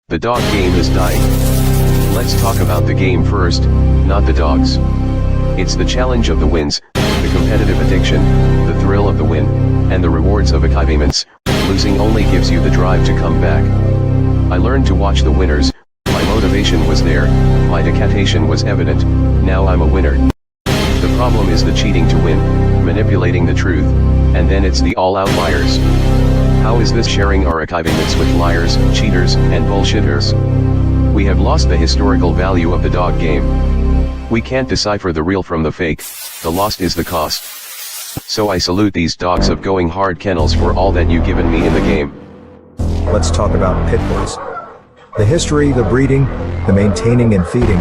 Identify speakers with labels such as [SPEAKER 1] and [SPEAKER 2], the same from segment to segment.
[SPEAKER 1] The dog game is dying. Let's talk about the game first, not the dogs. It's the challenge of the wins, the competitive addiction, the thrill of the win, and the rewards of achievements. Losing only gives you the drive to come back. I learned to watch the winners, my motivation was there, my dedication was evident, now I'm a winner. The problem is the cheating to win, manipulating the truth, and then it's the all outliers. How is this sharing our achievements with liars, cheaters, and bullshitters? We have lost the historical value of the dog game. We can't decipher the real from the fake, the lost is the cost. So I salute these dogs of going hard kennels for all that you've given me in the game.
[SPEAKER 2] Let's talk about pit bulls. The history, the breeding, the maintaining and feeding,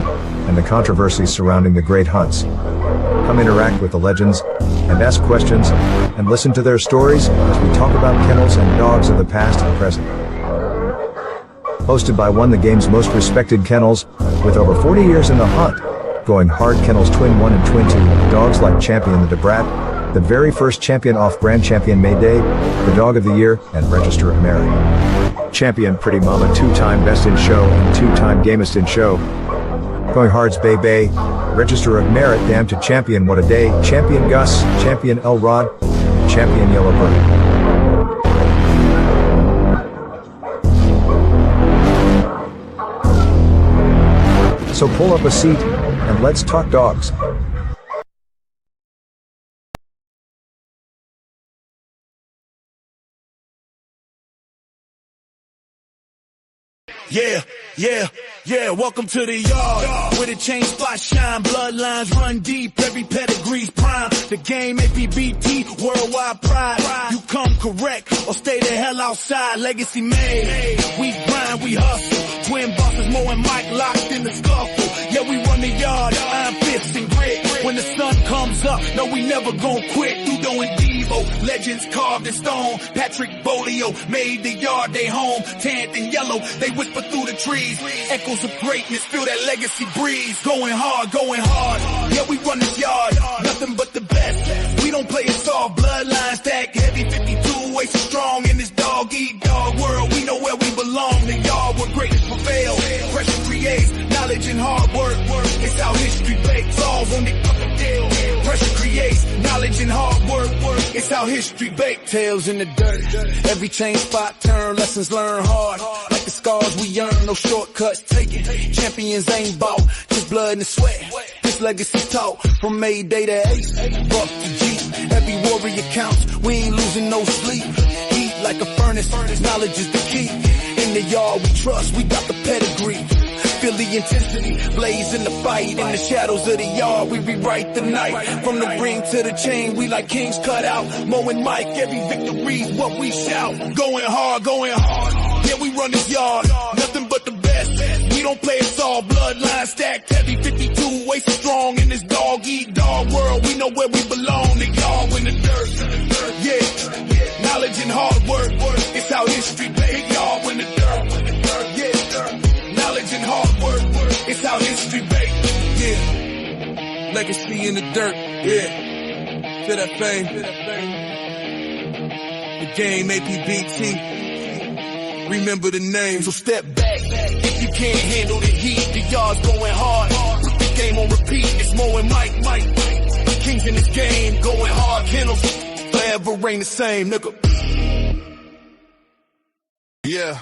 [SPEAKER 2] and the controversies surrounding the great hunts. Come interact with the legends, and ask questions, and listen to their stories as we talk about kennels and dogs of the past and present. Hosted by one of the game's most respected kennels, with over 40 years in the hunt, Going Hard Kennels Twin 1 and Twin 2, dogs like Champion the Brat, the very first champion off Grand Champion May Day, the Dog of the Year, and Register of Merit. Champion Pretty Mama, 2-time Best in Show and 2-time Gamest in Show. Going Hard's Bay Bay, Register of Merit, Damn to Champion What a Day, Champion Gus, Champion Elrod, Champion Yellowbird. So pull up a seat, and let's talk dogs.
[SPEAKER 3] Yeah, welcome to the yard, where the chain spots shine, bloodlines run deep, every pedigree's prime, the game Apbt, worldwide pride, you come correct, or stay the hell outside, legacy made, we grind, we hustle, twin bosses, Mo and Mike locked in the scuffle, yeah we run the yard, iron fists and grit, when the sun comes up, no we never gon' quit, Dudo and Devo, legends carved in stone, Patrick Bolio, made the yard they home, tanned and yellow, they whisper through the trees, echoes of greatness, feel that legacy breeze, going hard, yeah we run this yard, nothing but the best, we don't play it soft, bloodline stack heavy, 52, way so strong in this dog-eat-dog world, we know where we belong, the yard where greatness prevail, pressure creates, knowledge and hard work, it's how history bakes, all on the fucking deal, pressure creates, knowledge and hard work, it's how history bakes, tails in the dirt, every chain spot turn, lessons learned hard, like the scars we earn, no shortcuts taken, champions ain't bought, just blood and sweat, this legacy taught, from Mayday to Ace, Buck to G, every warrior counts, we ain't losing no sleep, heat like a furnace, knowledge is the key, in the yard we trust, we got the pedigree, feel the intensity, blaze in the fight, in the shadows of the yard, we rewrite the night, from the ring to the chain, we like kings cut out, Mo and Mike, every victory's what we shout, going hard, yeah we run this yard, nothing but the best, we don't play it soft, bloodline stacked heavy, 52, way so strong in this dog-eat-dog world, we know where we belong, the yard in the dirt, yeah, knowledge and hard work, it's how history baked, yard in the dirt, yeah, knowledge and hard work, it's how history baked, yeah, legacy in the dirt, yeah, to that fame, the game Apbt, remember the name, so step back, if you can't handle the heat, the yard's going hard, put the game on repeat, it's Mo and Mike, kings in this game, going hard, kennels, forever reign the same, nigga.
[SPEAKER 4] Yeah,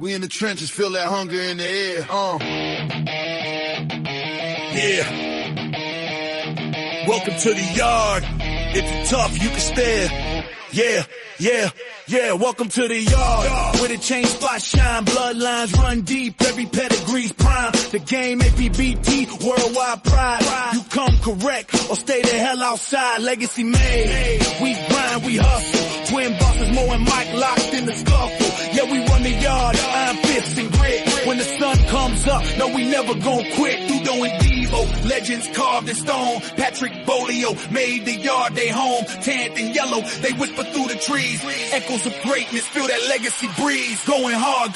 [SPEAKER 4] we in the trenches, feel that hunger in the air,
[SPEAKER 3] Yeah, welcome to the yard, if you're tough, you can stare, yeah, welcome to the yard, where the chain spots shine, bloodlines run deep, every pedigree's prime, the game Apbt, worldwide pride, you come correct, or stay the hell outside, legacy made, we grind, we hustle, twin bosses, Mo and Mike locked in the scuffle, yeah we run the yard, iron fists and grit, when the sun comes up, no we never gon' quit, Dudo and Devo, legends carved in stone, Patrick Bolio, made the yard they home, tanned and yellow, they whisper through the trees, echoes of greatness, feel that legacy breeze, going hard,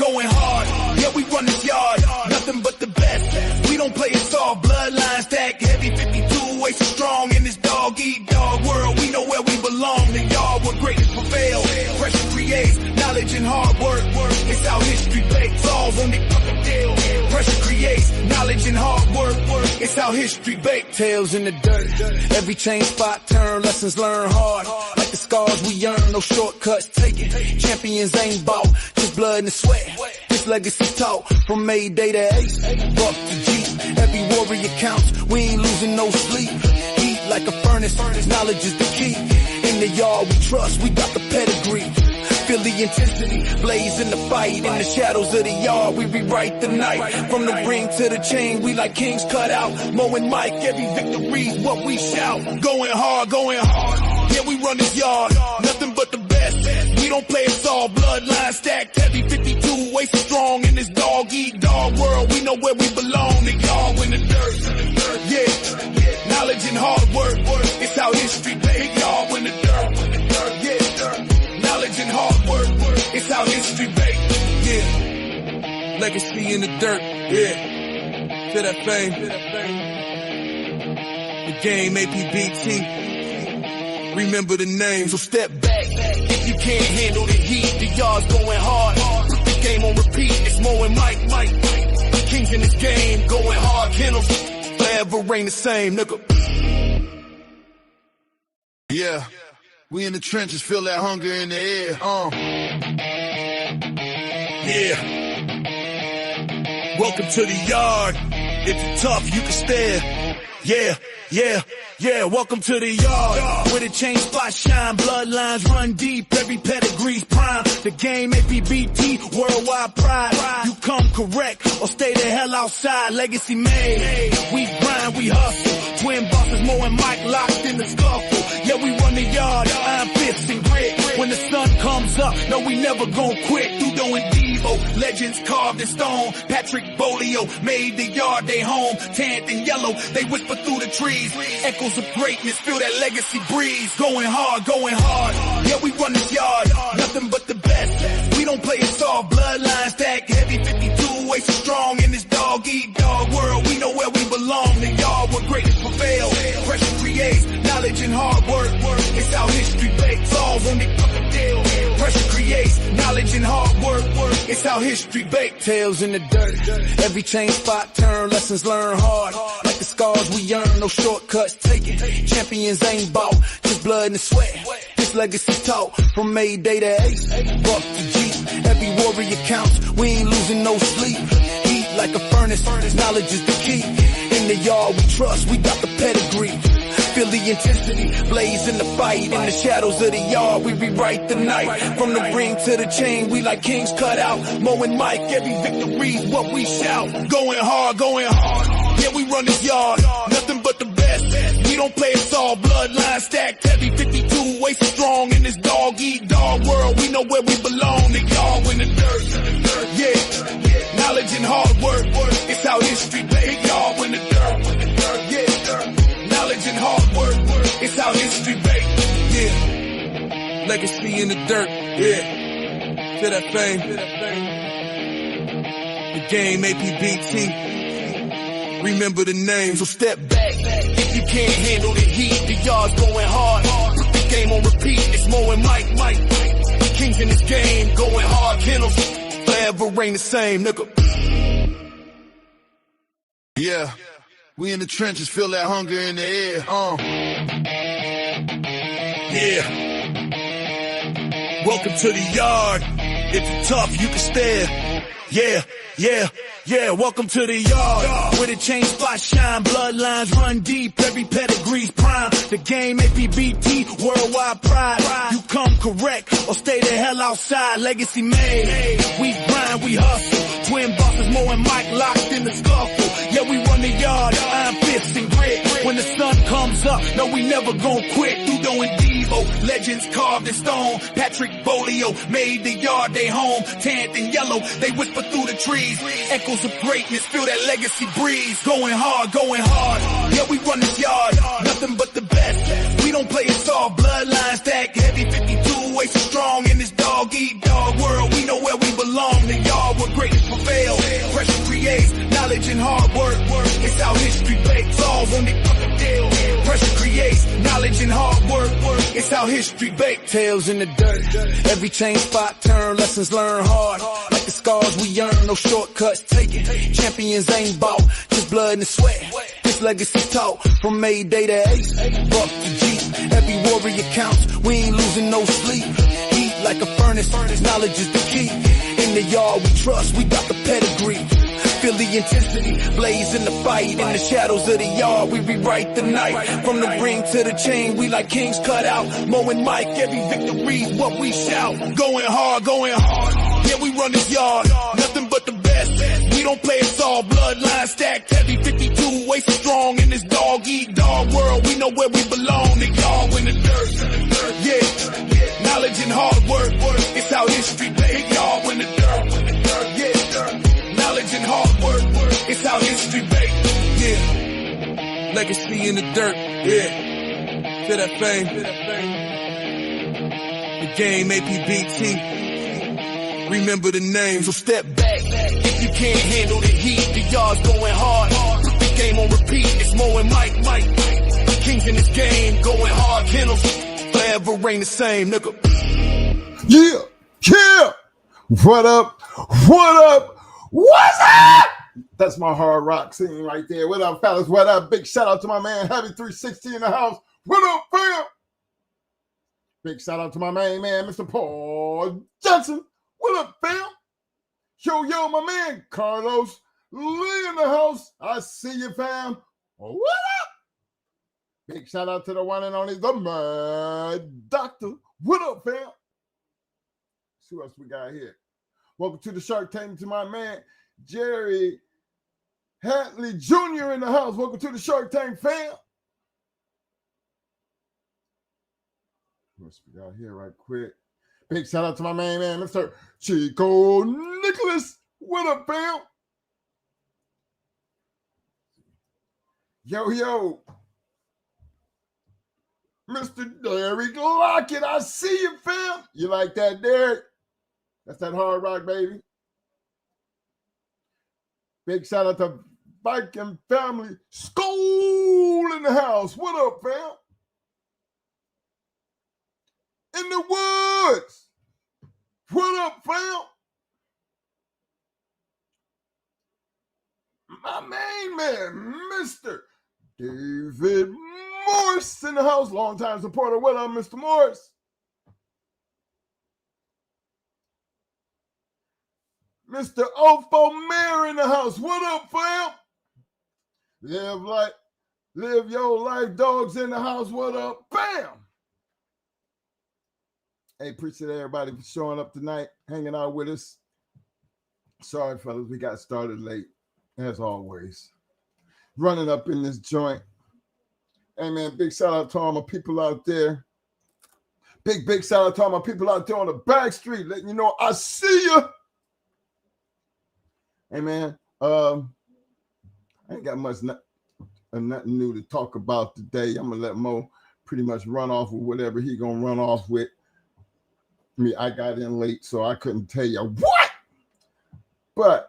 [SPEAKER 3] yeah we run this yard, nothing but the best, we don't play it soft, bloodline stack heavy, 52, way so strong in this dog-eat-dog world, we know where we belong, the yard where greatness prevail, pressure creates, knowledge and hard work, it's how history bakes. Solve on the fucking deal. Pressure creates knowledge and hard work. It's how history bakes. Tails in the dirt. Every change spot turn. Lessons learned hard. Like the scars we earn. No shortcuts taken. Champions ain't bought. Just blood and sweat. This legacy taught. From Mayday to Ace. Buck to Jeep. Every warrior counts. We ain't losing no sleep. Heat like a furnace. Knowledge is the key. In the yard we trust. We got the pedigree. Feel the intensity, blaze in the fight. In the shadows of the yard, we rewrite the night. From the ring to the chain, we like kings cut out. Mo and Mike, every victory's what we shout. Going hard, going hard. Yeah, we run this yard, nothing but the best. We don't play it soft, bloodline stacked heavy. 52, way so strong in this dog-eat-dog world. We know where we belong, the yard in the dirt. Yeah, knowledge and hard work. It's how history bakes. Y'all in the dirt. Yeah. Knowledge and hard work, it's how history baked. Yeah, legacy in the dirt. Yeah, to that fame. The game, Apbt. Remember the name. So step back if you can't handle the heat. The yard's going hard. Put the game on repeat. It's Mo and Mike. Kings in this game, going hard. Kennels forever reign the same, nigga.
[SPEAKER 4] Yeah. We in the trenches, feel that hunger in the air.
[SPEAKER 3] Yeah. Welcome to the yard. If you're tough, you can stare. Yeah. Welcome to the yard. Where the chain spots shine, bloodlines run deep. Every pedigree's prime. The game, Apbt, worldwide pride. You come correct or stay the hell outside. Legacy made. We grind, we hustle. Twin bosses, Mo and Mike locked in the scuffle. Yeah, we run the yard, iron fists and grit. When the sun comes up, no, we never gon' quit. Dudo and Devo, legends carved in stone. Patrick Bolio made the yard their home. Tanned and yellow, they whisper through the trees. Echoes of greatness, feel that legacy breeze. Going hard. Yeah, we run this yard, nothing but the best. We don't play it soft, bloodline stack heavy. 52, way so strong in this dog-eat-dog world. We know where we belong, the yard where greatness prevail. Pressure creates knowledge and hard work. It's how history bakes. Solve on the fucking deal. Pressure creates knowledge and hard work. It's how history bakes. Tails in the dirt. Every change spot turn. Lessons learned hard. Like the scars we earn. No shortcuts taken. Champions ain't bought. Just blood and sweat. This legacy taught. From Mayday to Ace. Buck to Jeep. Every warrior counts. We ain't losing no sleep. Heat like a furnace. Knowledge is the key. In the yard we trust. We got the pedigree. Feel the intensity, blaze in the fight. In the shadows of the yard, we rewrite the night. From the ring to the chain, we like kings cut out. Mo and Mike, every victory's what we shout. Going hard. Yeah, we run this yard, nothing but the best. We don't play it soft, bloodline stacked heavy. 52, way so strong in this dog-eat-dog world. We know where we belong, the yard in the dirt. Yeah, knowledge and hard work. It's how history bakes. Y'all in the dirt. Yeah. Knowledge and hard work, it's how history baked. Yeah, legacy in the dirt. Yeah, to that fame. The game, Apbt. Remember the name. So step back if you can't handle the heat. The yard's going hard. Put the game on repeat. It's Mo and Mike. Kings in this game, going hard. Kennels forever reign the same, nigga.
[SPEAKER 4] Yeah. We in the trenches, feel that hunger in the air.
[SPEAKER 3] Yeah. Welcome to the yard. If you're tough, you can stare. Yeah. Welcome to the yard. Where the chain spots shine, bloodlines run deep. Every pedigree's prime. The game, Apbt, worldwide pride. You come correct or stay the hell outside. Legacy made. We grind, we hustle. Twin bosses, Mo and Mike locked in the scuffle. Yeah, we run the yard, iron fists and grit. When the sun comes up, no, we never gon' quit. Dudo and Devo, legends carved in stone. Patrick Bolio made the yard their home. Tanned and yellow, they whisper through the trees. Echoes of greatness, feel that legacy breeze. Going hard. Yeah, we run this yard, nothing but the best. We don't play it soft, bloodline stack heavy. 52, way so strong in this dog-eat-dog world. We know where we belong, the yard where greatness prevail. Pressure creates knowledge and hard work. It's how history bakes. Solve on the fucking deal. Pressure creates knowledge and hard work. It's how history baked, tales in the dirt. Every change spot turn, lessons learned hard. Like the scars we earn, no shortcuts taken. Champions ain't bought, just blood and sweat. This legacy taught from Mayday to Ace, Buck to Jeep. Every warrior counts, we ain't losing no sleep. Heat like a furnace, knowledge is the key. In the yard we trust, we got the pedigree. Feel the intensity, blaze in the fight. In the shadows of the yard, we rewrite the night. From the ring to the chain, we like kings cut out. Mo and Mike, every victory's what we shout. Going hard, going hard. Yeah, we run this yard, nothing but the best. We don't play it all, bloodline stacked heavy. 52 waist strong in this dog eat dog world. We know where we belong, the yard in the dirt. Yeah, knowledge and hard work. It's how history made y'all in the dirt. Yeah. Knowledge and hard work, it's how history baked, yeah. Legacy in the dirt, yeah. Feel that fame. The game, Apbt. Remember the name, so step back. If you can't handle the heat, the yard's going hard. Put the game on repeat, it's Mo and Mike. Kings in this game, going hard. Kennels, forever reign the same, nigga.
[SPEAKER 5] Yeah. What up? What's up? That's my hard rock scene right there. What up, fellas? What up? Big shout out to my man, Heavy 360 in the house. What up, fam? Big shout out to my main man, Mr. Paul Johnson. What up, fam? Yo, my man, Carlos Lee in the house. I see you, fam. What up? Big shout out to the one and only, the Mad Doctor. What up, fam? See what else we got here. Welcome to the Shark Tank, to my man, Jerry Hatley Jr. in the house. Welcome to the Shark Tank, fam. What's we got here right quick? Big shout out to my main man, Mr. Chico Nicholas. What up, fam? Yo. Mr. Derek Lockett, I see you, fam. You like that, Derek? That's that hard rock, baby. Big shout out to Viking Family School in the house. What up, fam? In the woods. What up, fam? My main man, Mr. David Morse in the house. Long-time supporter. What up, Mr. Morse? Mr. Ofo Mayor in the house. What up, fam? Live your life, dogs in the house. What up? Bam! Hey, appreciate everybody for showing up tonight, hanging out with us. Sorry, fellas, we got started late, as always. Running up in this joint. Hey, man, big shout out to all my people out there. Big shout out to all my people out there on the back street, letting you know I see you. Hey, man, I ain't got nothing new to talk about today. I'm going to let Mo pretty much run off with whatever he going to run off with. I got in late, so I couldn't tell you what. But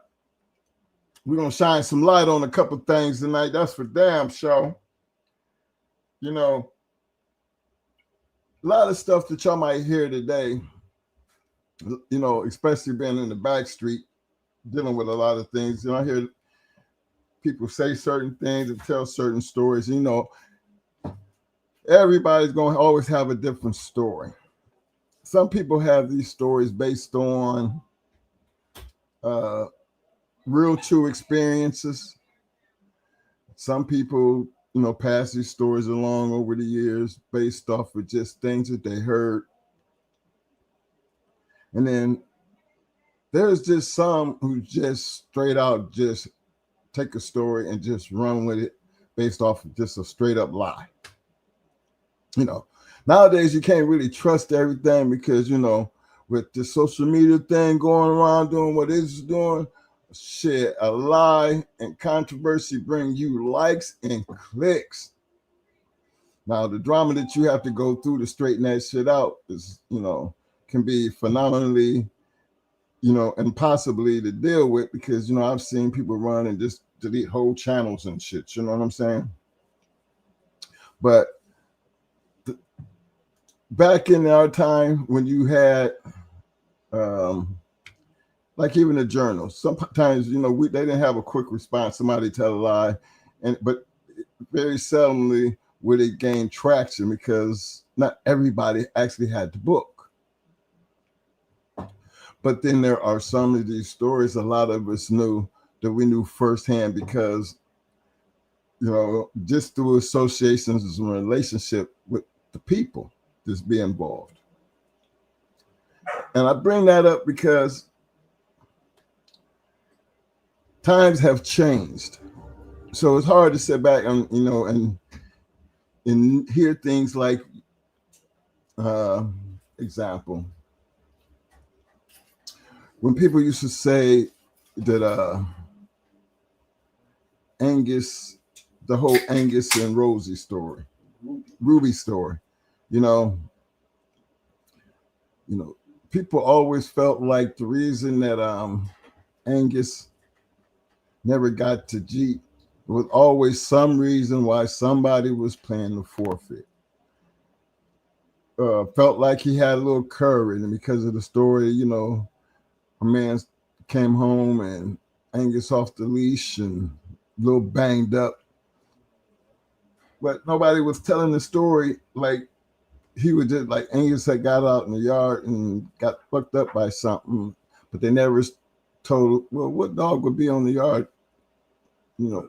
[SPEAKER 5] we're going to shine some light on a couple things tonight. That's for damn sure. You know, a lot of stuff that y'all might hear today, you know, especially being in the back street, dealing with a lot of things. You know, I hear people say certain things and tell certain stories. You know, everybody's going to always have a different story. Some people have these stories based on real true experiences. Some people, you know, pass these stories along over the years based off of just things that they heard. And then there's just some who just straight out just take a story and just run with it based off of just a straight up lie. You know, nowadays you can't really trust everything because, you know, with the social media thing going around doing what it's doing, shit, a lie and controversy bring you likes and clicks. Now, the drama that you have to go through to straighten that shit out is, you know, can be phenomenally, you know, impossibly to deal with because, you know, I've seen people run and just delete whole channels and shit. You know what I'm saying? But back in our time when you had like even the journals, sometimes they didn't have a quick response. Somebody tell a lie, but very seldomly would it gain traction because not everybody actually had the book. But then there are some of these stories a lot of us knew that we knew firsthand because just through associations and relationship with the people that's be involved. And I bring that up because times have changed. So it's hard to sit back and and hear things like example. When people used to say that Angus, the whole Angus and Rosie story, Ruby story, people always felt like the reason that Angus never got to Jeep was always some reason why somebody was playing the forfeit. Felt like he had a little courage, and because of the story, a man came home and Angus off the leash and a little banged up. But nobody was telling the story like he was just like Angus had got out in the yard and got fucked up by something, but they never told, well, what dog would be on the yard? No.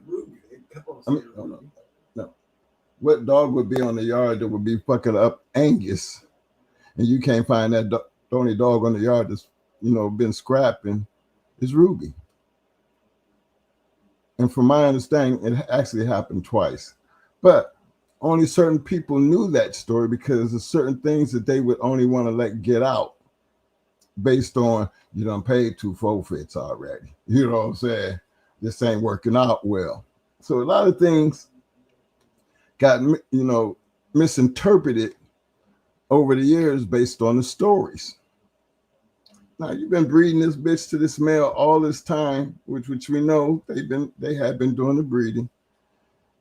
[SPEAKER 5] What dog would be on the yard that would be fucking up Angus? And you can't find that the only dog on the yard that's been scrapping is Ruby. And from my understanding, it actually happened twice. But only certain people knew that story because there's certain things that they would only want to let get out based on you done paid 2 forfeits already. You know what I'm saying? This ain't working out well. So a lot of things got misinterpreted over the years based on the stories. Now you've been breeding this bitch to this male all this time, which we know they have been doing the breeding.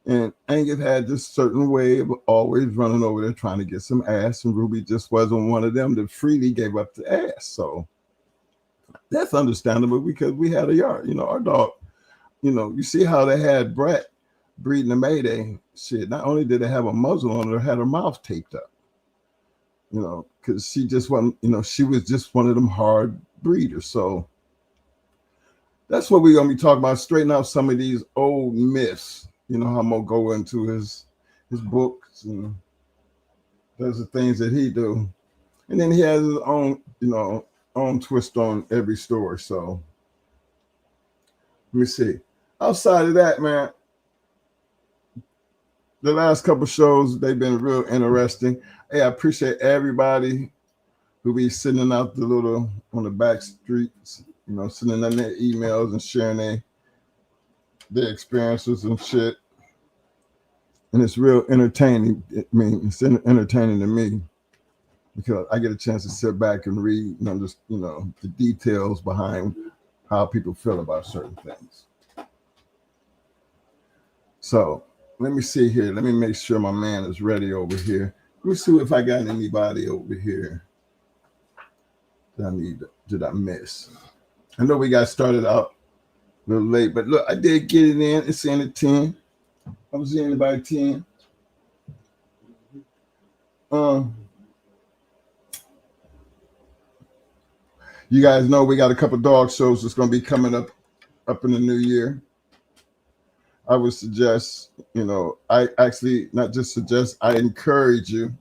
[SPEAKER 5] And Angus had this certain way of always running over there trying to get some ass, and Ruby just wasn't one of them that freely gave up the ass. So that's understandable because we had a yard. Our dog, you see how they had Brett breeding the Mayday. Shit, not only did they have a muzzle on her, had her mouth taped up. Because she just wasn't, she was just one of them hard breeders. So that's what we're going to be talking about, straighten out some of these old myths. How I'm going to go into his books and those are things that he do. And then he has his own, own twist on every story. So let me see. Outside of that, man, the last couple shows, they've been real interesting. Hey, I appreciate everybody who be sending out the little on the back streets, sending them their emails and sharing their experiences and shit. And it's real entertaining. It's entertaining to me because I get a chance to sit back and read and just, the details behind how people feel about certain things. So let me see here. Let me make sure my man is ready over here. Let me see if I got anybody over here that did I miss. I know we got started out a little late, but look, I did get it in. It's in at 10. I was in by 10. You guys know we got a couple dog shows that's going to be coming up in the new year. I would suggest, I actually not just suggest, I encourage you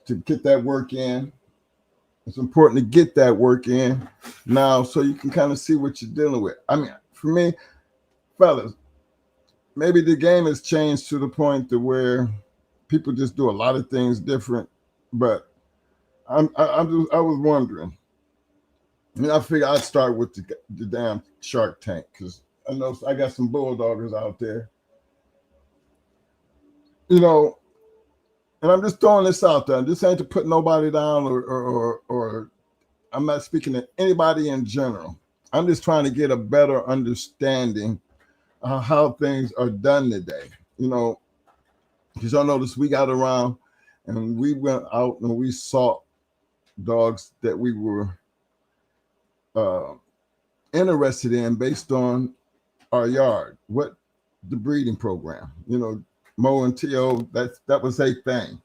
[SPEAKER 5] to get that work in. It's important to get that work in now so you can kind of see what you're dealing with. I mean, for me, fellas, maybe the game has changed to the point to where people just do a lot of things different. But I was wondering, and I figured I'd start with the damn Shark Tank because I know I got some bulldoggers out there, and I'm just throwing this out there. This ain't to put nobody down or I'm not speaking to anybody in general. I'm just trying to get a better understanding of how things are done today, because y'all notice we got around and we went out and we sought dogs that we were interested in based on our yard, what the breeding program, Mo and T.O., that was a thing.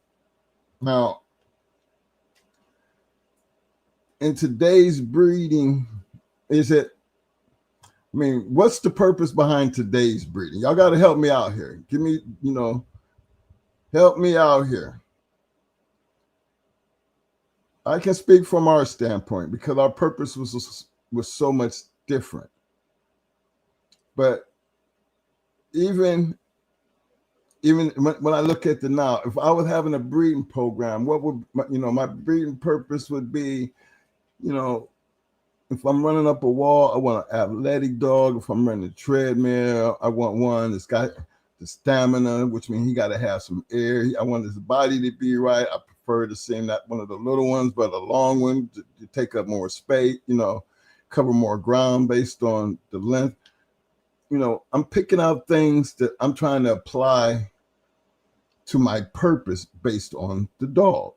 [SPEAKER 5] Now, in today's breeding, what's the purpose behind today's breeding? Y'all got to help me out here. Give me, help me out here. I can speak from our standpoint because our purpose was so much different. But even when I look at the now, if I was having a breeding program, what would my breeding purpose would be? If I'm running up a wall, I want an athletic dog. If I'm running a treadmill, I want one that's got the stamina, which means he got to have some air. I want his body to be right. I prefer to see not one of the little ones, but a long one to take up more space, cover more ground based on the length. I'm picking out things that I'm trying to apply to my purpose based on the dog.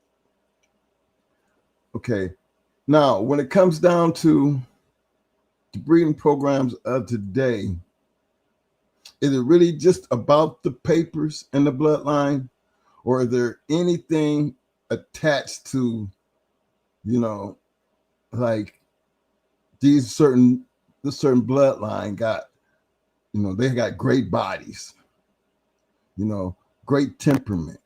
[SPEAKER 5] Okay. Now, when it comes down to the breeding programs of today, is it really just about the papers and the bloodline, or is there anything attached to, like this certain bloodline got, they got great bodies, great temperament.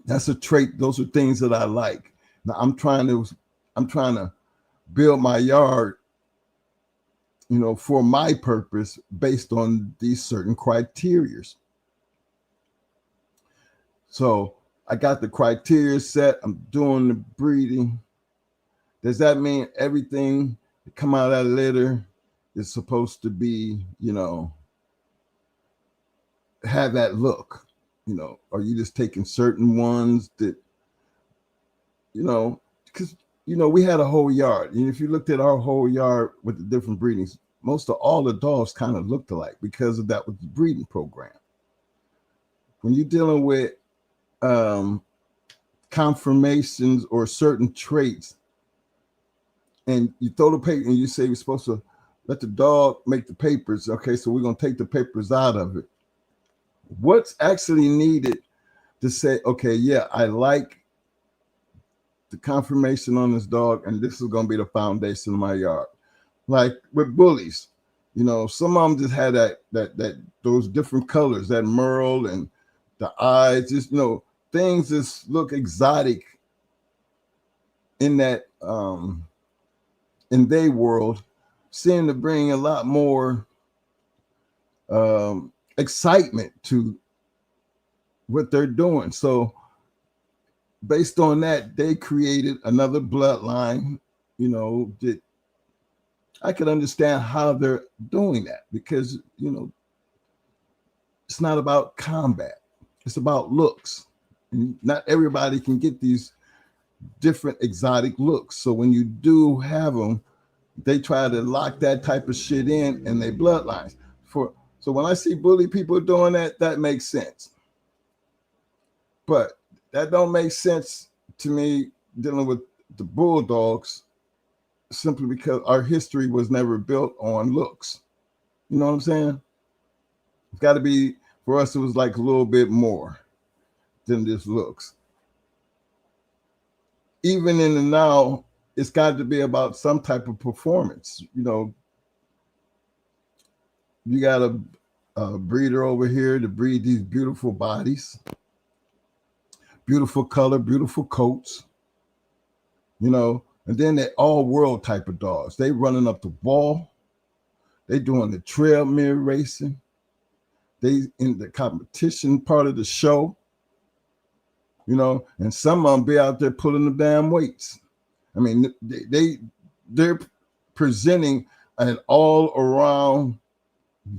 [SPEAKER 5] That's a trait. Those are things that I like. Now I'm trying to build my yard, for my purpose based on these certain criterias. So I got the criteria set. I'm doing the breeding. Does that mean everything that come out of that litter is supposed to be, have that look? Are you just taking certain ones that, because we had a whole yard. And if you looked at our whole yard with the different breedings, most of all the dogs kind of looked alike because of that was the breeding program. When you're dealing with conformations or certain traits, and you throw the paper and you say you're supposed to let the dog make the papers, okay, so we're going to take the papers out of it. What's actually needed to say, okay, yeah, I like the confirmation on this dog, and this is going to be the foundation of my yard. Like with bullies, some of them just had that those different colors, that merle and the eyes, just things just look exotic in that in their world, seem to bring a lot more excitement to what they're doing. So based on that, they created another bloodline, that I can understand how they're doing that, because, it's not about combat. It's about looks. And not everybody can get these different exotic looks. So when you do have them, they try to lock that type of shit in their bloodlines. So when I see bully people doing that, that makes sense. But that don't make sense to me dealing with the bulldogs, simply because our history was never built on looks. You know what I'm saying? It's got to be, for us, it was like a little bit more than just looks. Even in the now, it's got to be about some type of performance. You got a breeder over here to breed these beautiful bodies, beautiful color, beautiful coats, and then they're all world type of dogs. They running up the wall. They doing the treadmill racing. They in the competition part of the show, and some of them be out there pulling the damn weights. I mean, they're presenting an all around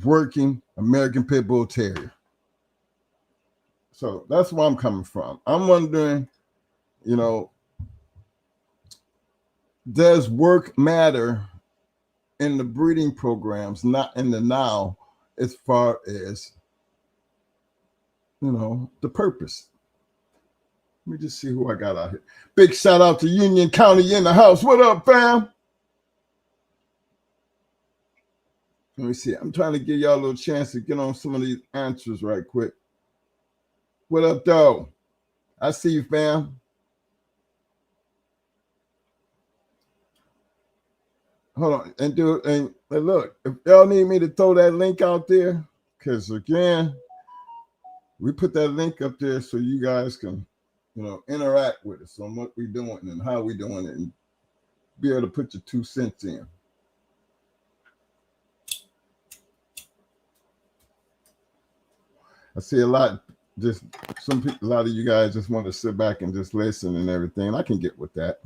[SPEAKER 5] working American Pit Bull Terrier. So that's where I'm coming from. I'm wondering, does work matter in the breeding programs, not in the now, as far as, the purpose? Let me just see who I got out here. Big shout out to Union County in the house. What up, fam? Let me see. I'm trying to give y'all a little chance to get on some of these answers right quick. What up, though? I see you, fam. Hold on. And look, if y'all need me to throw that link out there, because again, we put that link up there so you guys can, interact with us on what we're doing and how we're doing it and be able to put your 2 cents in. I see a lot of you guys just want to sit back and just listen and everything. I can get with that.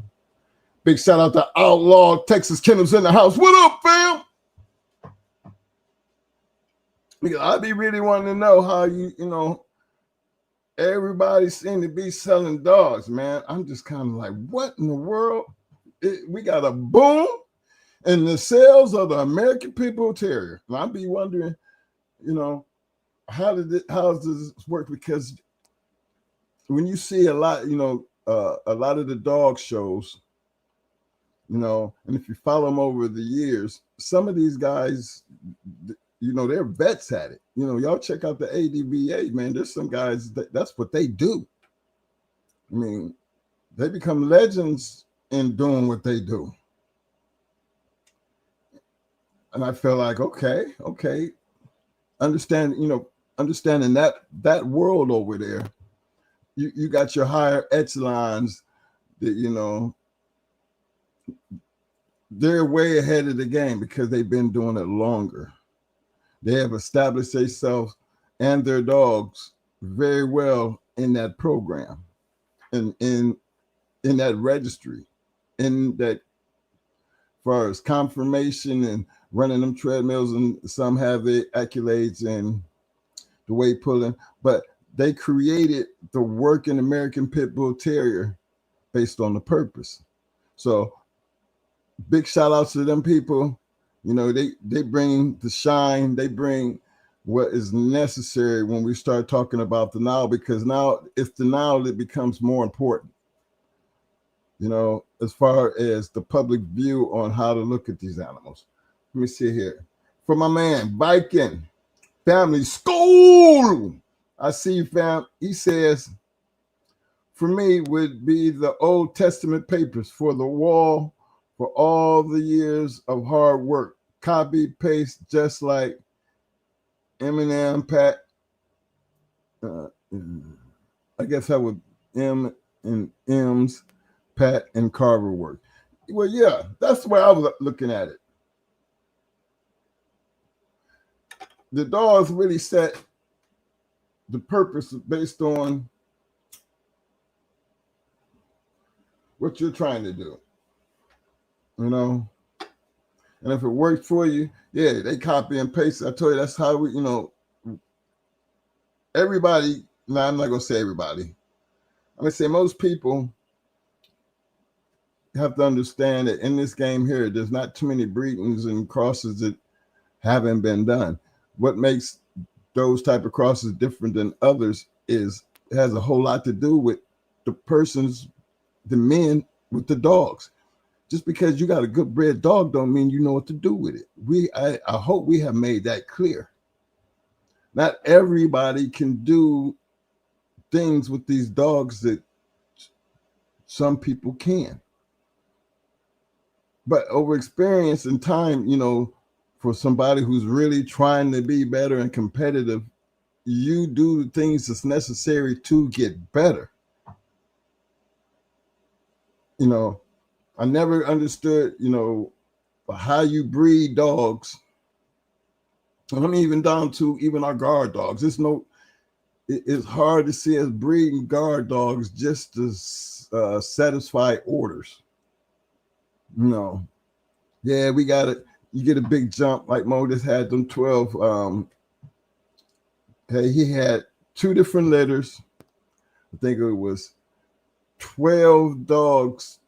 [SPEAKER 5] Big shout out to Outlaw Texas Kennels in the house. What up, fam? I be really wanting to know how everybody seem to be selling dogs, man. I'm just kind of like, what in the world? We got a boom in the sales of the American Pit Bull Terrier. And I be wondering, how does this work? Because when you see a lot of the dog shows, and if you follow them over the years, some of these guys, they're vets at it. Y'all check out the ADBA, man. There's some guys that's what they do. I mean, they become legends in doing what they do. And I feel like, okay, understanding that world over there, you got your higher echelons that, they're way ahead of the game because they've been doing it longer. They have established themselves and their dogs very well in that program, and in that registry, in that far as confirmation and running them treadmills, and some have the accolades and the weight pulling, but they created the working American Pit Bull Terrier based on the purpose. So big shout outs to them people. They bring the shine, they bring what is necessary when we start talking about the now, because now it's the now that becomes more important, as far as the public view on how to look at these animals. Let me see here. For my man, Biking Family School. I see you, fam. He says, for me, would be the Old Testament papers for the wall for all the years of hard work. Copy, paste, just like Eminem, Pat. I guess that would M and M's, Pat and Carver work. Well, yeah, that's the way I was looking at it. The dogs really set the purpose based on what you're trying to do, and if it works for you, yeah, they copy and paste. I told you that's how we, everybody. Now, I'm not gonna say everybody. I'm gonna say most people have to understand that in this game here, there's not too many breedings and crosses that haven't been done. What makes those type of crosses different than others has a whole lot to do with the men with the dogs. Just because you got a good bred dog don't mean you know what to do with it. I hope we have made that clear. Not everybody can do things with these dogs that some people can. But over experience and time, for somebody who's really trying to be better and competitive, you do the things that's necessary to get better. I never understood, how you breed dogs. I mean, even down to even our guard dogs. It's hard to see us breeding guard dogs just to satisfy orders. Yeah, we got it. You get a big jump like Mo just had them 12. Hey, he had 2 different litters. I think it was 12 dogs,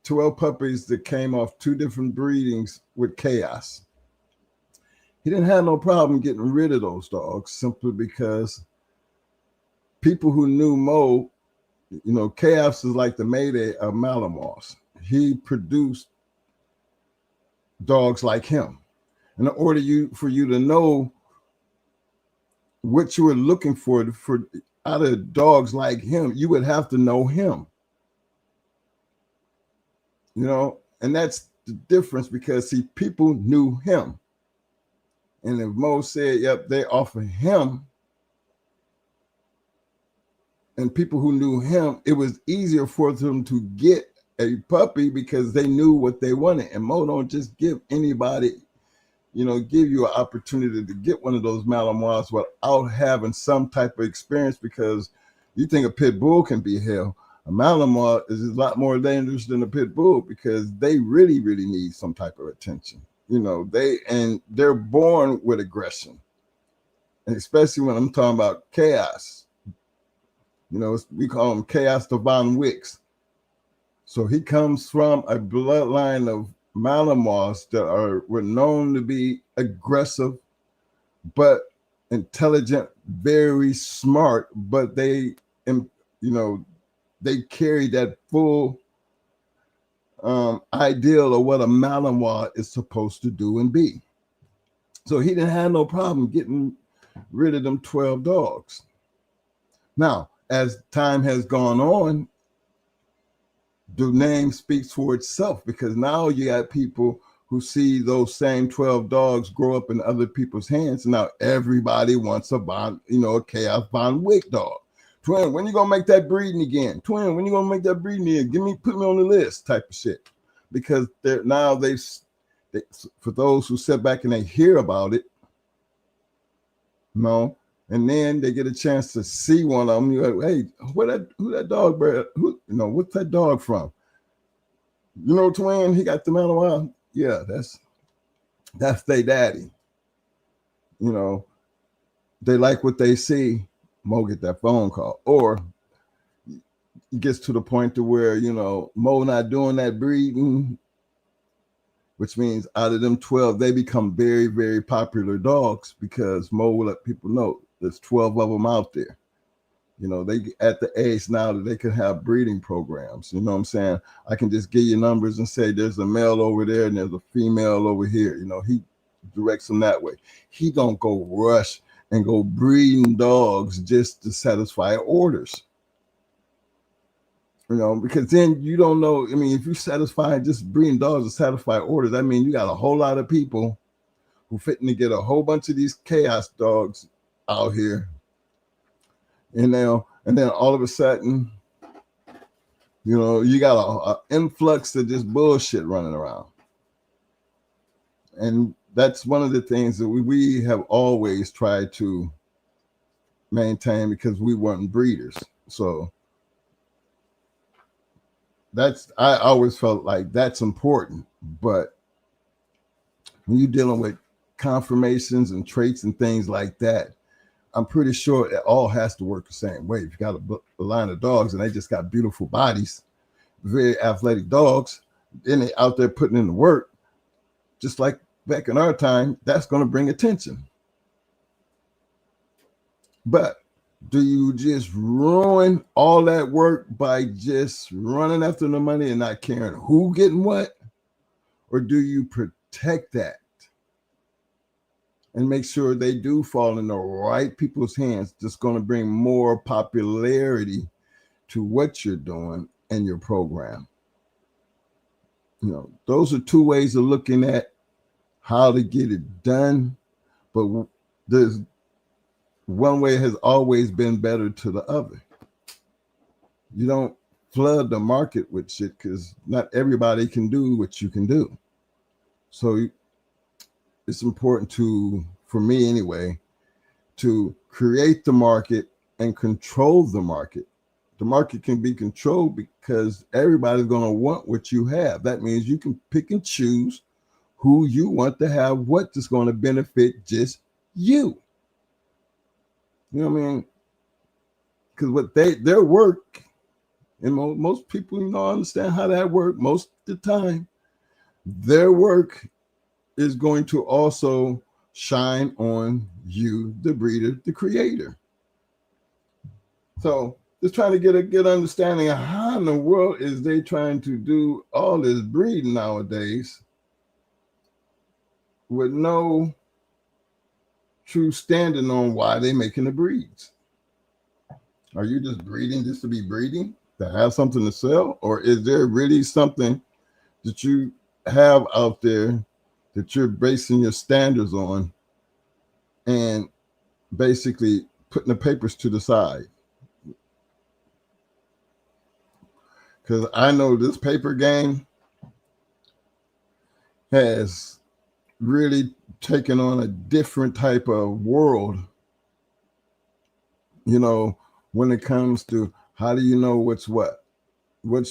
[SPEAKER 5] 12 puppies that came off 2 different breedings with Chaos. He didn't have no problem getting rid of those dogs simply because people who knew Mo You know, Chaos is like the Mayday of Malamars. He produced dogs like him. In order for you to know what you were looking for out of dogs like him, you would have to know him. You know, and that's the difference, because see, people knew him. And if Mo said, yep, they offer him, and people who knew him, it was easier for them to get a puppy because they knew what they wanted. And Mo don't just give anybody, you know, give you an opportunity to get one of those Malinois without having some type of experience, because you think a pit bull can be hell. A Malinois is a lot more dangerous than a pit bull because they really, really need some type of attention. You know, they're born with aggression, and especially when I'm talking about Chaos. You know, we call him Chaos the Von Wicks. So he comes from a bloodline of Malinois that were known to be aggressive, but intelligent, very smart. But they, you know, they carry that full ideal of what a Malinois is supposed to do and be. So he didn't have no problem getting rid of them 12 dogs. Now, as time has gone on, the name speaks for itself, because now you got people who see those same 12 dogs grow up in other people's hands. Now everybody wants a Chaos Von Wick dog. Twin, when you gonna make that breeding again? Twin, when you gonna make that breeding again? Put me on the list, type of shit. Because they're now they for those who sit back and they hear about it, you know, and then they get a chance to see one of them. You're like, hey, who that dog, bro? Who, you know, what's that dog from? You know, Twin, he got the Malinois. Yeah, that's their daddy. You know, they like what they see. Mo get that phone call, or it gets to the point to where, you know, Mo not doing that breeding, which means out of them 12, they become very, very popular dogs, because Mo will let people know there's 12 of them out there. You know, they at the age now that they can have breeding programs. You know what I'm saying? I can just give you numbers and say there's a male over there and there's a female over here. You know, he directs them that way. He don't go rush and go breeding dogs just to satisfy orders. You know, because then you don't know. I mean, if you satisfy just breeding dogs to satisfy orders, I mean, you got a whole lot of people who fitting to get a whole bunch of these Chaos dogs out here. You know, and then all of a sudden, you know, you got an influx of just bullshit running around. And that's one of the things that we have always tried to maintain, because we weren't breeders. So I always felt like that's important. But when you're dealing with conformations and traits and things like that, I'm pretty sure it all has to work the same way. If you got a line of dogs and they just got beautiful bodies, very athletic dogs, then they out there putting in the work, just like back in our time, that's going to bring attention. But do you just ruin all that work by just running after the money and not caring who getting what? Or do you protect that and make sure they do fall in the right people's hands? That's going to bring more popularity to what you're doing and your program. You know, those are two ways of looking at how to get it done. But there's one way has always been better to the other. You don't flood the market with shit, because not everybody can do what you can do. So it's important for me anyway, to create the market and control the market. The market can be controlled because everybody's going to want what you have. That means you can pick and choose who you want to have, what is going to benefit just you. You know what I mean? Because what their work, and most people, you know, understand how that works most of the time. Their work is going to also shine on you, the breeder, the creator. So Just trying to get a good understanding of how in the world is they trying to do all this breeding nowadays with no true standing on why they making the breeds. Are you just breeding just to be breeding, to have something to sell? Or is there really something that you have out there that you're basing your standards on and basically putting the papers to the side? Because I know this paper game has really taken on a different type of world, you know, when it comes to how do you know what's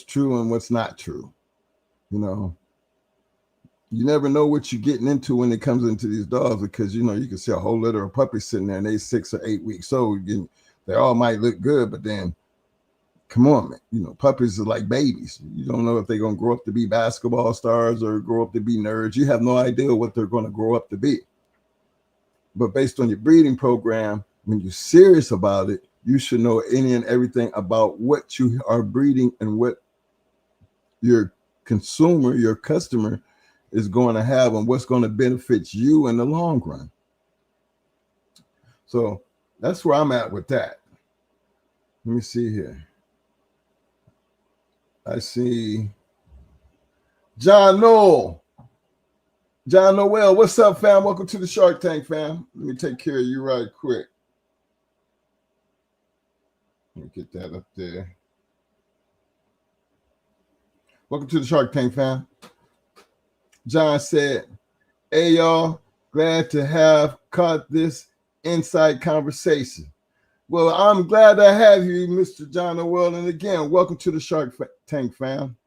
[SPEAKER 5] true and what's not true. You know, you never know what you're getting into when it comes into these dogs, because, you know, you can see a whole litter of puppies sitting there and they 6 or 8 weeks old. They all might look good, but then come on, man. You know, puppies are like babies. You don't know if they're going to grow up to be basketball stars or grow up to be nerds. You have no idea what they're going to grow up to be. But based on your breeding program, when you're serious about it, you should know any and everything about what you are breeding and what your consumer, your customer is going to have and what's going to benefit you in the long run. So that's where I'm at with that. Let me see here. I see John Noel. John Noel, what's up, fam? Welcome to the Shark Tank, fam. Let me take care of you right quick. Let me get that up there. Welcome to the Shark Tank, fam. John said, hey, y'all, glad to have caught this inside conversation. Well, I'm glad to have you, Mr. John Noel. And again, welcome to the Shark Tank, fam.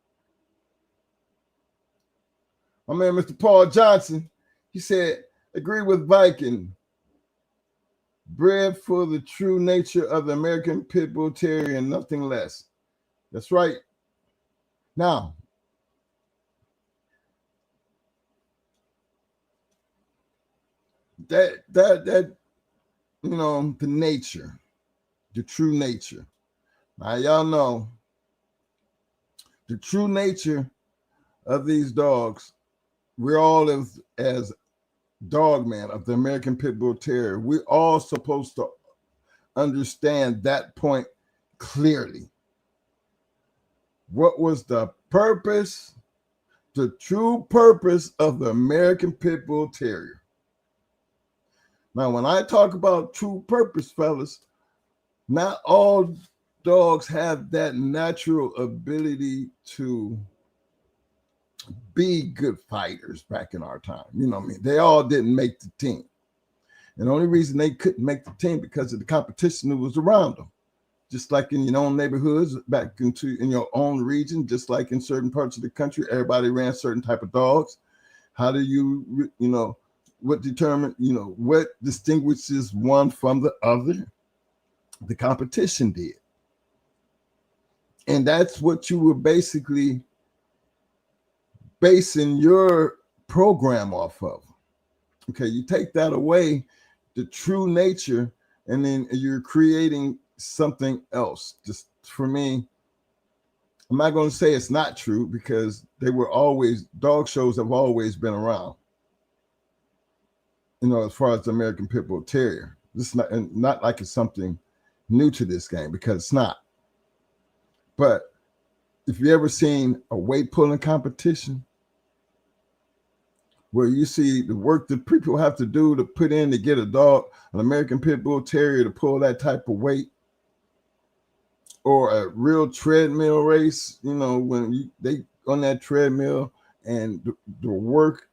[SPEAKER 5] My man, Mr. Paul Johnson, he said, agree with Viking. Bred for the true nature of the American Pit Bull Terrier and nothing less. That's right. Now, that you know, the nature, the true nature. Now, y'all know the true nature of these dogs. We're all as dog man of the American Pit Bull Terrier. We're all supposed to understand that point clearly. What was the purpose, the true purpose of the American Pit Bull Terrier? Now, when I talk about true purpose, fellas, not all dogs have that natural ability to be good fighters back in our time. You know what I mean? They all didn't make the team. And the only reason they couldn't make the team because of the competition that was around them. Just like in your own neighborhoods, back in your own region, just like in certain parts of the country, everybody ran certain type of dogs. How do you, you know, what determine, you know, what distinguishes one from the other? The competition did. And that's what you were basically basing your program off of. Okay, you take that away, the true nature, and then you're creating something else. Just for me, I'm not going to say it's not true, because they were always, dog shows have always been around, you know, as far as the American Pit Bull Terrier. This is not like it's something new to this game, because it's not. But if you ever seen a weight pulling competition where you see the work that people have to do to put in to get a dog, an American Pit Bull Terrier, to pull that type of weight, or a real treadmill race, you know, when they on that treadmill, and the work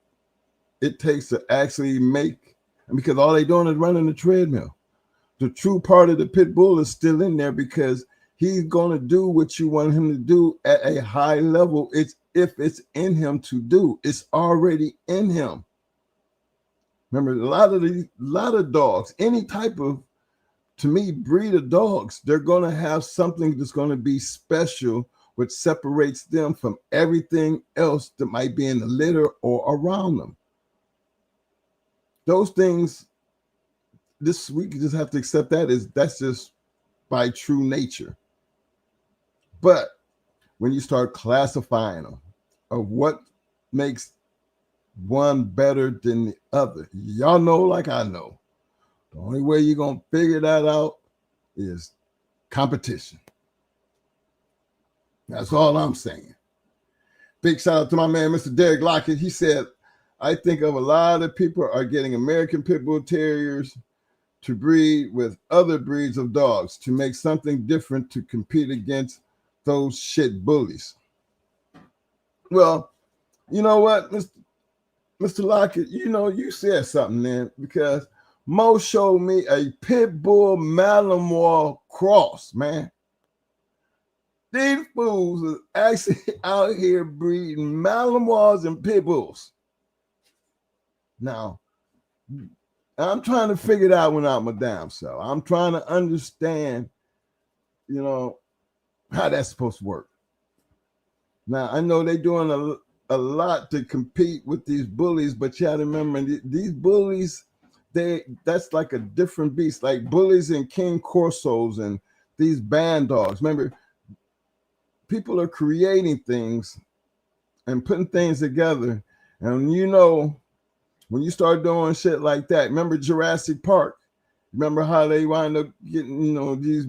[SPEAKER 5] it takes to actually make, because all they're doing is running the treadmill. The true part of the pit bull is still in there, because he's going to do what you want him to do at a high level. It's if it's in him to do. It's already in him. Remember, a lot of dogs, any type of, to me, breed of dogs, they're going to have something that's going to be special, which separates them from everything else that might be in the litter or around them. Those things, we just have to accept that's just by true nature. But when you start classifying them of what makes one better than the other, y'all know like I know, the only way you're going to figure that out is competition. That's all I'm saying. Big shout out to my man, Mr. Derek Lockett. He said, I think of a lot of people are getting American Pit Bull Terriers to breed with other breeds of dogs to make something different to compete against those shit bullies. Well, you know what, Mr. Lockett, you know, you said something then, because Mo showed me a Pit Bull Malinois cross, man. These fools are actually out here breeding Malinois and Pit Bulls. Now, I'm trying to figure that one out my damn self. I'm trying to understand, you know, how that's supposed to work. Now, I know they're doing a lot to compete with these bullies, but you got to remember, these bullies, that's like a different beast, like bullies and King Corsos and these band dogs. Remember, people are creating things and putting things together. And you know, when you start doing shit like that, remember Jurassic Park? Remember how they wind up getting, you know, these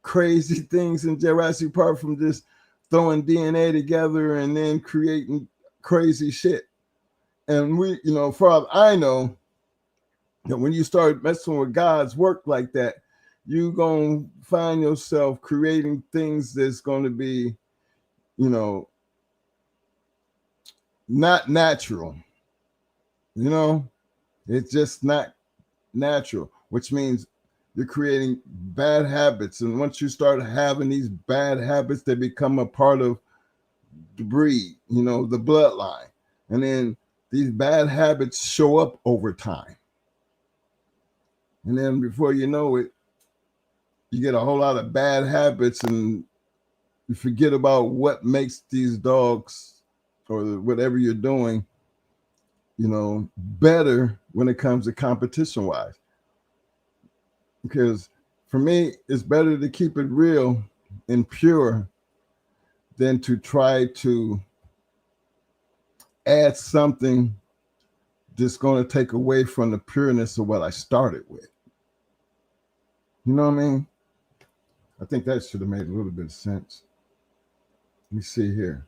[SPEAKER 5] crazy things in Jurassic Park from just throwing DNA together and then creating crazy shit. And we, you know, far as I know, that when you start messing with God's work like that, you're going to find yourself creating things that's going to be, you know, not natural. You know, it's just not natural, which means you're creating bad habits. And once you start having these bad habits, they become a part of the breed, you know, the bloodline. And then these bad habits show up over time. And then before you know it, you get a whole lot of bad habits and you forget about what makes these dogs or whatever you're doing, you know, better when it comes to competition wise. Because for me, it's better to keep it real and pure than to try to add something that's going to take away from the pureness of what I started with. You know what I mean? I think that should have made a little bit of sense. Let me see here.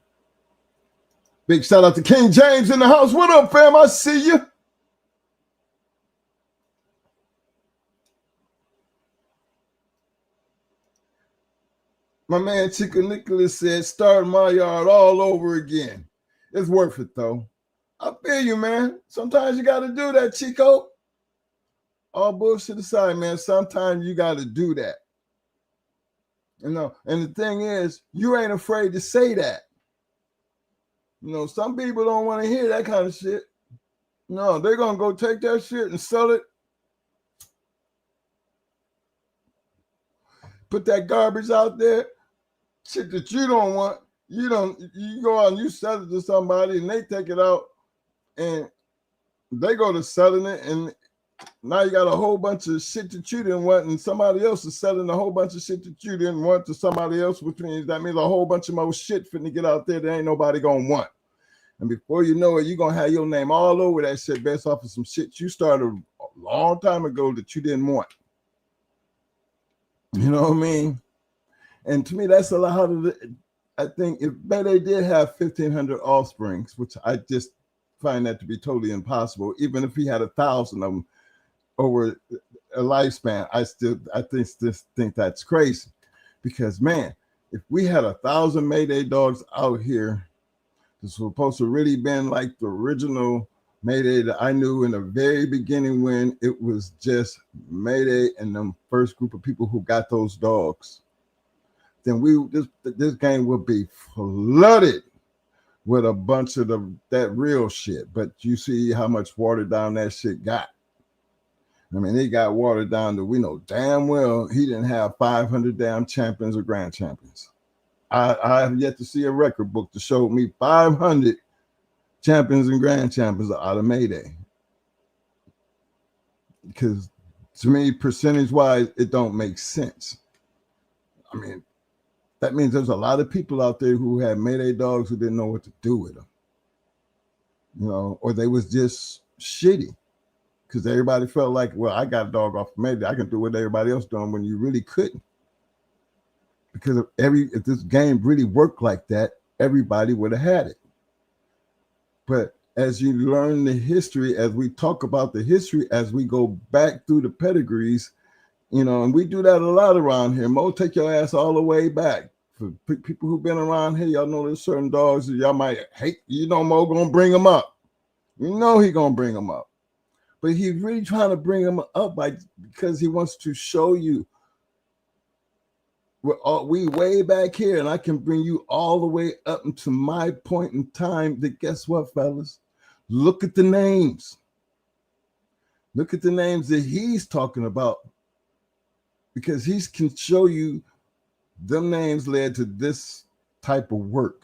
[SPEAKER 5] Big shout out to King James in the house. What up, fam? I see you. My man Chico Nicholas said, start my yard all over again. It's worth it, though. I feel you, man. Sometimes you got to do that, Chico. All bullshit aside, man, sometimes you got to do that. You know, and the thing is, you ain't afraid to say that. You know, some people don't want to hear that kind of shit. No, they're going to go take that shit and sell it. Put that garbage out there, shit that you don't want. You go out and you sell it to somebody and they take it out and they go to selling it, and now you got a whole bunch of shit that you didn't want, and somebody else is selling a whole bunch of shit that you didn't want to somebody else, which means that means a whole bunch of more shit finna get out there that ain't nobody gonna want. And before you know it, you're gonna have your name all over that shit based off of some shit you started a long time ago that you didn't want. You know what I mean? And to me, that's a lot of I think if they did have 1,500 offsprings, which I just find that to be totally impossible, even if he had 1,000 of them over a lifespan, I still think that's crazy. Because man, if we had 1,000 Mayday dogs out here, this was supposed to really been like the original Mayday that I knew in the very beginning when it was just Mayday and them first group of people who got those dogs, then this game would be flooded with a bunch of that real shit. But you see how much watered down that shit got. I mean, it got watered down to we know damn well he didn't have 500 damn champions or grand champions. I have yet to see a record book to show me 500 champions and grand champions out of Mayday. Because to me, percentage-wise, it don't make sense. I mean, that means there's a lot of people out there who had Mayday dogs who didn't know what to do with them, or they was just shitty because everybody felt like, well, I got a dog off of Mayday, I can do what everybody else doing, when you really couldn't. Because if this game really worked like that, everybody would have had it. But as you learn the history, as we talk about the history, as we go back through the pedigrees, and we do that a lot around here. Mo, take your ass all the way back. For people who've been around here, y'all know there's certain dogs that y'all might hate. Mo gonna bring them up. He gonna bring them up. But he's really trying to bring them up because he wants to show you we way back here, and I can bring you all the way up into my point in time. That guess what, fellas? Look at the names. Look at the names that he's talking about, because he can show you them names led to this type of work.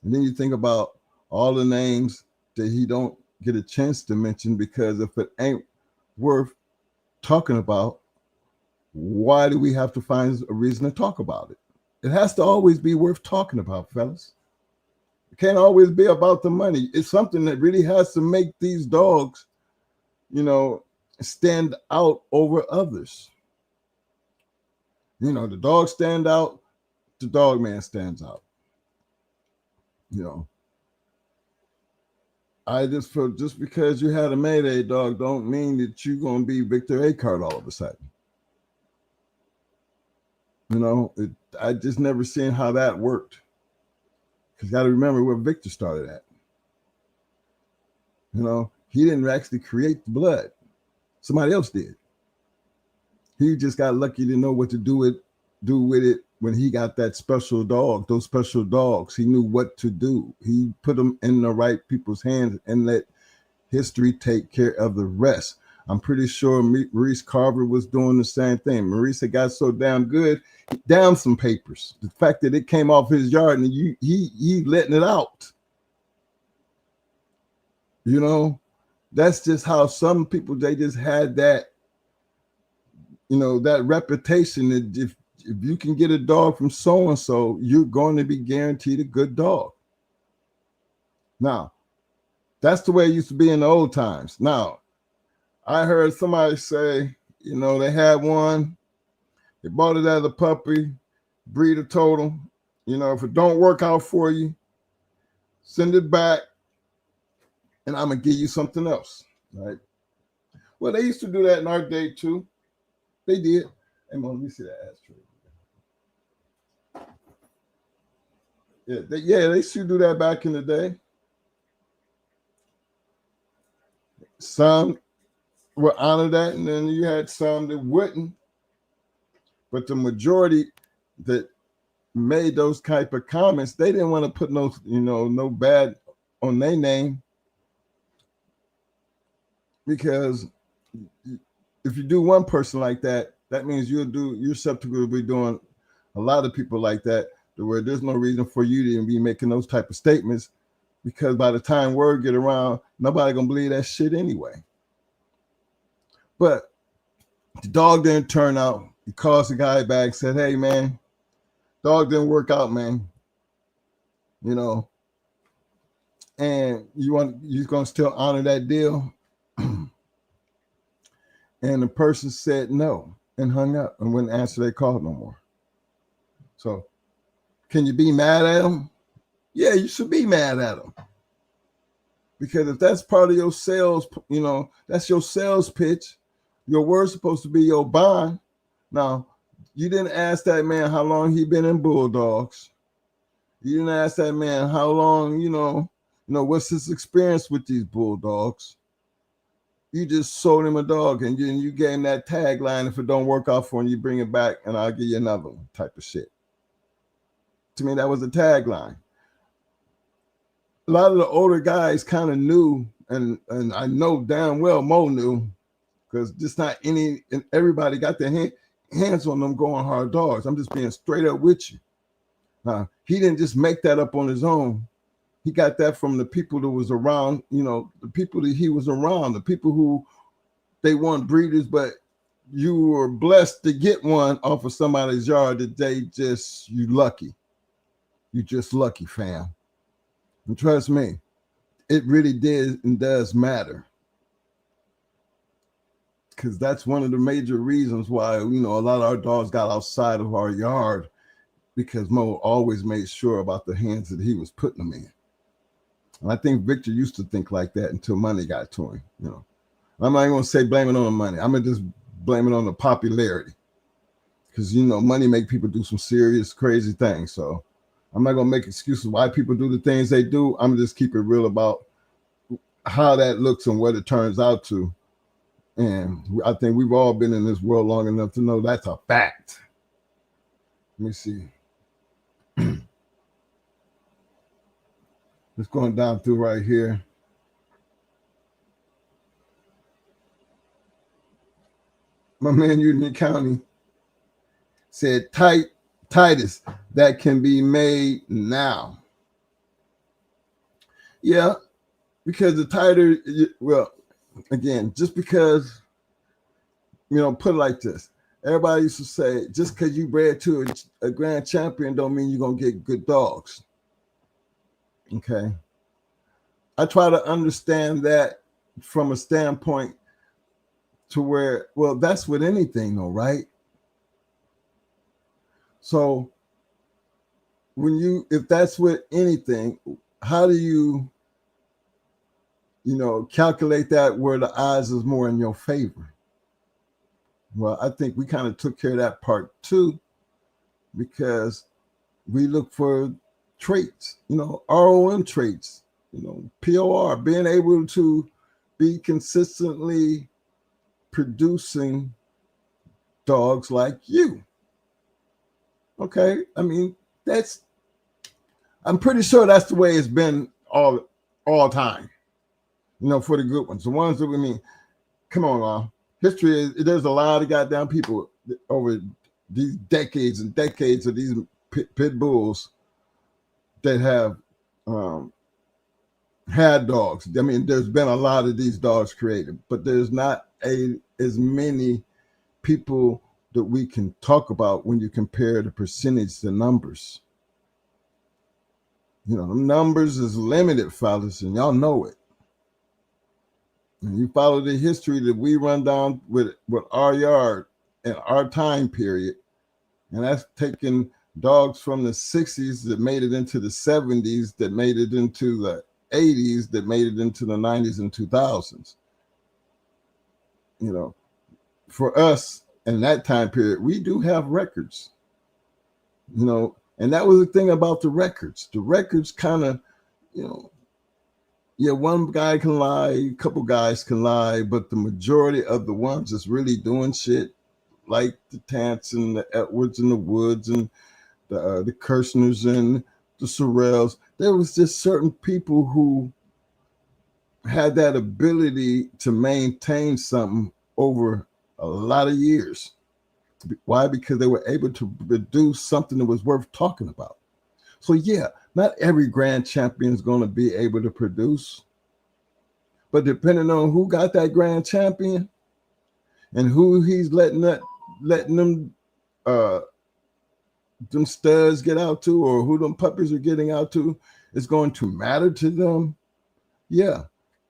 [SPEAKER 5] And then you think about all the names that he don't get a chance to mention, because if it ain't worth talking about, why do we have to find a reason to talk about it? It has to always be worth talking about, fellas. It can't always be about the money. It's something that really has to make these dogs, stand out over others. The dogs stand out, the dog man stands out. I just feel just because you had a Mayday dog don't mean that you're going to be Victor Acart all of a sudden. I just never seen how that worked. Because you got to remember where Victor started at. He didn't actually create the blood. Somebody else did. He just got lucky to know what to do with it when he got that special dog, those special dogs. He knew what to do. He put them in the right people's hands and let history take care of the rest. I'm pretty sure Maurice Carver was doing the same thing. Maurice had got so damn good, he damned some papers. The fact that it came off his yard and he letting it out. That's just how some people, they just had that, that reputation that if you can get a dog from so-and-so, you're going to be guaranteed a good dog. Now, that's the way it used to be in the old times. Now, I heard somebody say, they had one, they bought it as a puppy, breeder told them, if it don't work out for you, send it back, and I'm going to give you something else, right? Well, they used to do that in our day, too. They did. Hey, Mom, let me see that ashtray. Yeah, they used to do that back in the day. Some would honor that, and then you had some that wouldn't. But the majority that made those type of comments, they didn't want to put no bad on their name, because if you do one person like that, that means you're susceptible to be doing a lot of people like that, to where there's no reason for you to be making those type of statements, because by the time word get around, nobody gonna believe that shit anyway. But the dog didn't turn out. He calls the guy back, said, "Hey man, dog didn't work out, man. And you're gonna still honor that deal?" And the person said no and hung up and wouldn't answer their call no more. So can you be mad at them? Yeah, you should be mad at them. Because if that's part of your sales, that's your sales pitch. Your word's supposed to be your bond. Now, you didn't ask that man how long he been in Bulldogs. You didn't ask that man how long, what's his experience with these Bulldogs. You just sold him a dog, and you gave him that tagline: if it don't work out for him, you bring it back and I'll give you another one, type of shit. To me, that was a tagline. A lot of the older guys kind of knew, and I know damn well Mo knew, because just not and everybody got their hands on them going hard dogs. I'm just being straight up with you. He didn't just make that up on his own. He got that from the people that was around, the people that he was around, the people who they weren't breeders, but you were blessed to get one off of somebody's yard that you lucky. You just lucky, fam. And trust me, it really did and does matter. Because that's one of the major reasons why, a lot of our dogs got outside of our yard, because Mo always made sure about the hands that he was putting them in. And I think Victor used to think like that until money got to him. I'm not going to say blame it on the money. I'm going to just blame it on the popularity. Because, money make people do some serious, crazy things. So I'm not going to make excuses why people do the things they do. I'm going to just keep it real about how that looks and what it turns out to. And I think we've all been in this world long enough to know that's a fact. Let me see. Just going down through right here. My man Union County said Titus that can be made now. Yeah, because the tighter, again, just because, put it like this. Everybody used to say, just because you bred to a grand champion don't mean you're going to get good dogs. Okay. I try to understand that from a standpoint to where, that's with anything though, right? So if that's with anything, how do you, calculate that where the odds is more in your favor? Well, I think we kind of took care of that part too, because we look for traits, ROM traits, POR, being able to be consistently producing dogs like you. Okay. I mean, I'm pretty sure that's the way it's been all time, for the good ones. The ones that come on now. History there's a lot of goddamn people over these decades and decades of these pit bulls that have had dogs. I mean, there's been a lot of these dogs created, but there's not as many people that we can talk about when you compare the percentage to numbers. The numbers is limited, fellas, and y'all know it. And you follow the history that we run down with our yard and our time period, and that's taking dogs from the 60s that made it into the 70s, that made it into the 80s, that made it into the 90s and 2000s. For us in that time period, we do have records, and that was the thing about the records. The records kind of, one guy can lie, a couple guys can lie, but the majority of the ones that's really doing shit, like the Tants and the Edwards and the Woods and the Kirschners and the Sorrells, there was just certain people who had that ability to maintain something over a lot of years. Why? Because they were able to produce something that was worth talking about. So yeah, not every grand champion is going to be able to produce, but depending on who got that grand champion and who he's letting them studs get out to, or who them puppies are getting out to, is going to matter to them. Yeah,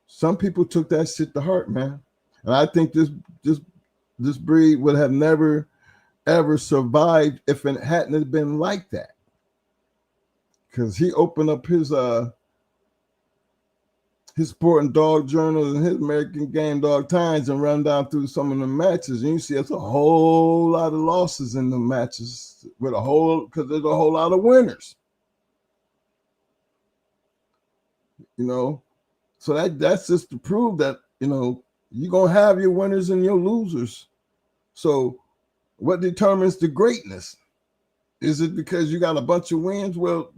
[SPEAKER 5] some people took that shit to heart, man, and I think this breed would have never ever survived if it hadn't been like that. Because he opened up his Sport and Dog Journal and his American Game Dog Times and run down through some of the matches, and you see it's a whole lot of losses in the matches because there's a whole lot of winners. So that's just to prove that you're gonna have your winners and your losers. So what determines the greatness? Is it because you got a bunch of wins? Well,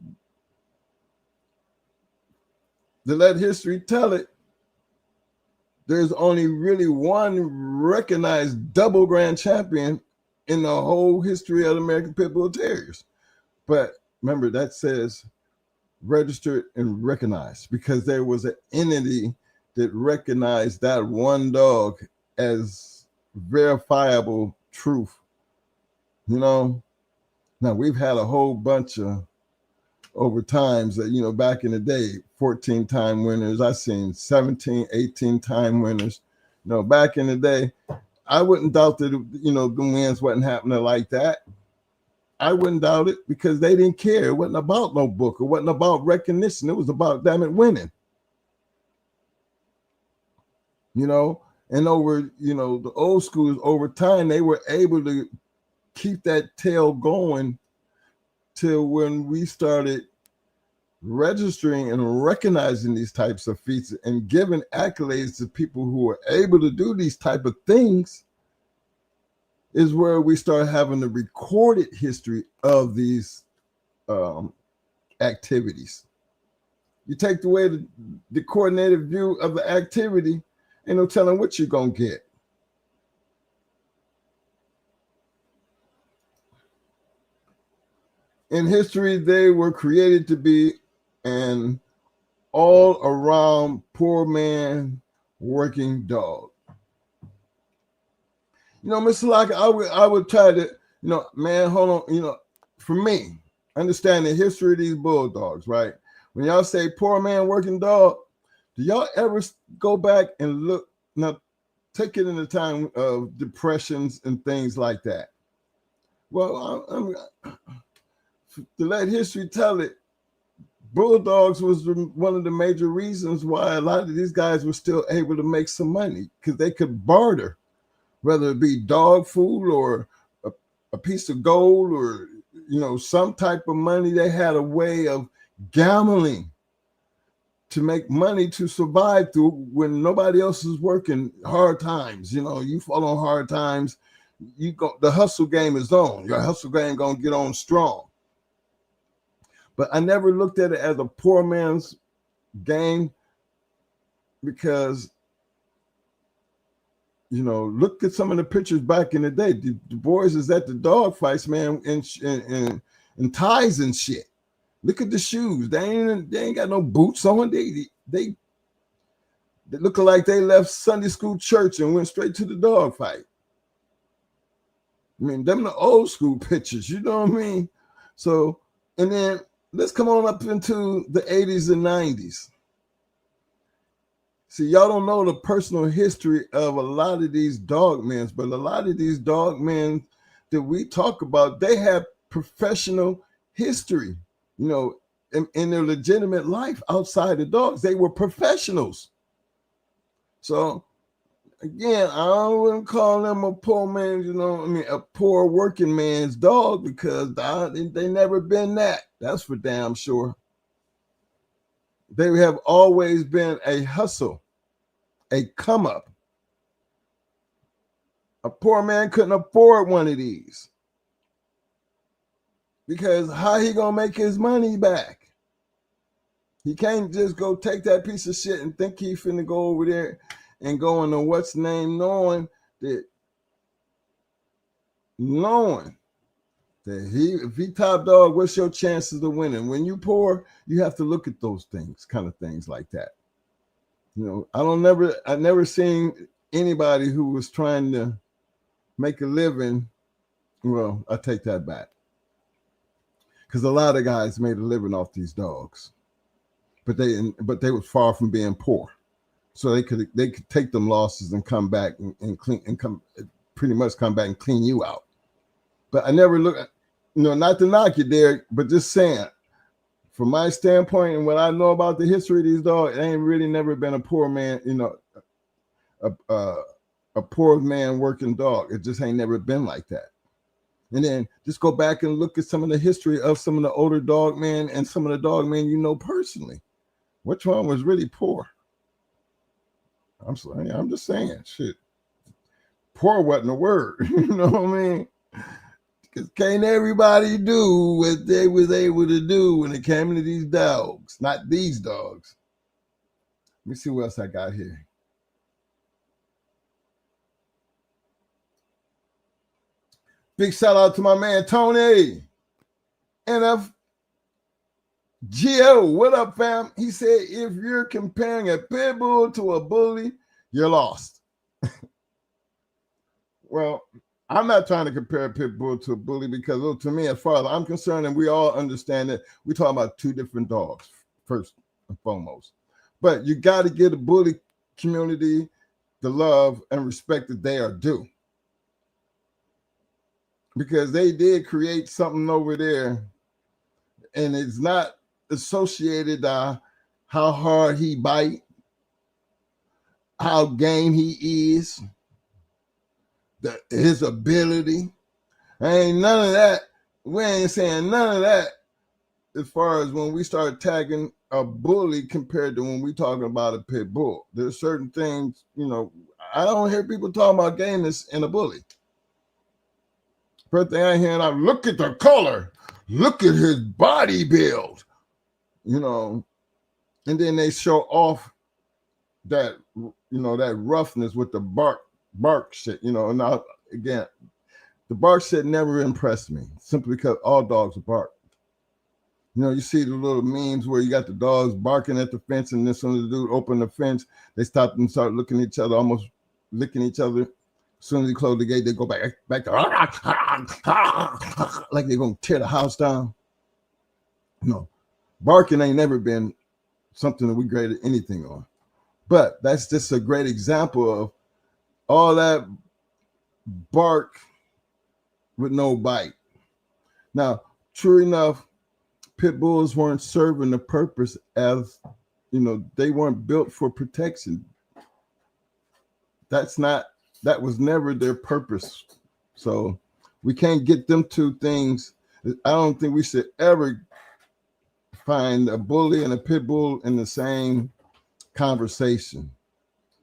[SPEAKER 5] to let history tell it, there's only really one recognized double grand champion in the whole history of the American Pit Bull Terriers. But remember, that says registered and recognized, because there was an entity that recognized that one dog as verifiable truth. You know, now we've had a whole bunch of over times that, you know, back in the day, 14-time winners. I seen 17, 18-time winners. You know, back in the day, I wouldn't doubt that, you know, the wins wasn't happening like that. I wouldn't doubt it because they didn't care. It wasn't about no book. It wasn't about recognition. It was about, damn it, winning. You know, and over, you know, the old schools, over time, they were able to keep that tail going till when we started registering and recognizing these types of feats and giving accolades to people who were able to do these type of things, is where we start having the recorded history of these activities. You take away the coordinated view of the activity, ain't no telling what you're gonna get. In history, they were created to be an all-around poor man working dog. You know, Mr. Locker, I would try to, you know, man, hold on, you know, for me, understand the history of these bulldogs, right? When y'all say poor man working dog, do y'all ever go back and look, now take it in the time of depressions and things like that? Well, to let history tell it, bulldogs was one of the major reasons why a lot of these guys were still able to make some money, because they could barter, whether it be dog food or a piece of gold or, you know, some type of money. They had a way of gambling to make money to survive through when nobody else is working. Hard times, you know, you fall on hard times, you go, the hustle game is on. Your hustle game gonna get on strong. But I never looked at it as a poor man's game, because, you know, look at some of the pictures back in the day. The boys is at the dog fights, man, in ties and shit. Look at the shoes. They ain't got no boots on. They look like they left Sunday school church and went straight to the dog fight. I mean, them the old school pictures, you know what I mean? So, and then let's come on up into the 80s and 90s. See, y'all don't know the personal history of a lot of these dog men, but a lot of these dog men that we talk about, they have professional history, you know, in their legitimate life outside the dogs. They were professionals. So again, I wouldn't call them a poor man, you know, I mean, a poor working man's dog, because they never been that. That's for damn sure. They have always been a hustle, a come up. A poor man couldn't afford one of these, because how he gonna make his money back? He can't just go take that piece of shit and think he finna go over there and go into what's name, knowing that if he top dog, what's your chances of winning? When you poor, you have to look at those things, kind of things like that. You know, I never seen anybody who was trying to make a living. Well, I take that back, because a lot of guys made a living off these dogs, but they were far from being poor, so they could take them losses and come back and clean and pretty much come back and clean you out. But I never look at, you know, not to knock you there, but just saying, from my standpoint and what I know about the history of these dogs, it ain't really never been a poor man, you know, a poor man working dog. It just ain't never been like that. And then just go back and look at some of the history of some of the older dog men and some of the dog men you know personally. Which one was really poor? I'm sorry, I'm just saying, shit. Poor wasn't a word, you know what I mean? Because can't everybody do what they was able to do when it came to these dogs? Not these dogs. Let me see what else I got here. Big shout out to my man Tony. NFGO, what up, fam? He said, if you're comparing a pit bull to a bully, you're lost. Well, I'm not trying to compare a pit bull to a bully because to me, as far as I'm concerned, and we all understand that we're talking about two different dogs, first and foremost. But you got to give the bully community the love and respect that they are due. Because they did create something over there, and it's not associated how hard he bite, how game he is, his ability. Ain't none of that. We ain't saying none of that as far as when we start tagging a bully compared to when we talking about a pit bull. There's certain things, I don't hear people talking about gameness in a bully. First thing I hear, I look at the color, look at his body build, and then they show off that, that roughness with the bark shit, and now, again, the bark shit never impressed me simply because all dogs are bark. You see the little memes where you got the dogs barking at the fence, and then as soon as the dude open the fence, they stop and start looking at each other, almost licking each other. As soon as they close the gate, they go back to like they're gonna tear the house down. Barking ain't never been something that we graded anything on. But that's just a great example of all that bark with no bite. Now, true enough, pit bulls weren't serving the purpose as, they weren't built for protection. That was never their purpose. So we can't get them two things. I don't think we should ever find a bully and a pit bull in the same conversation,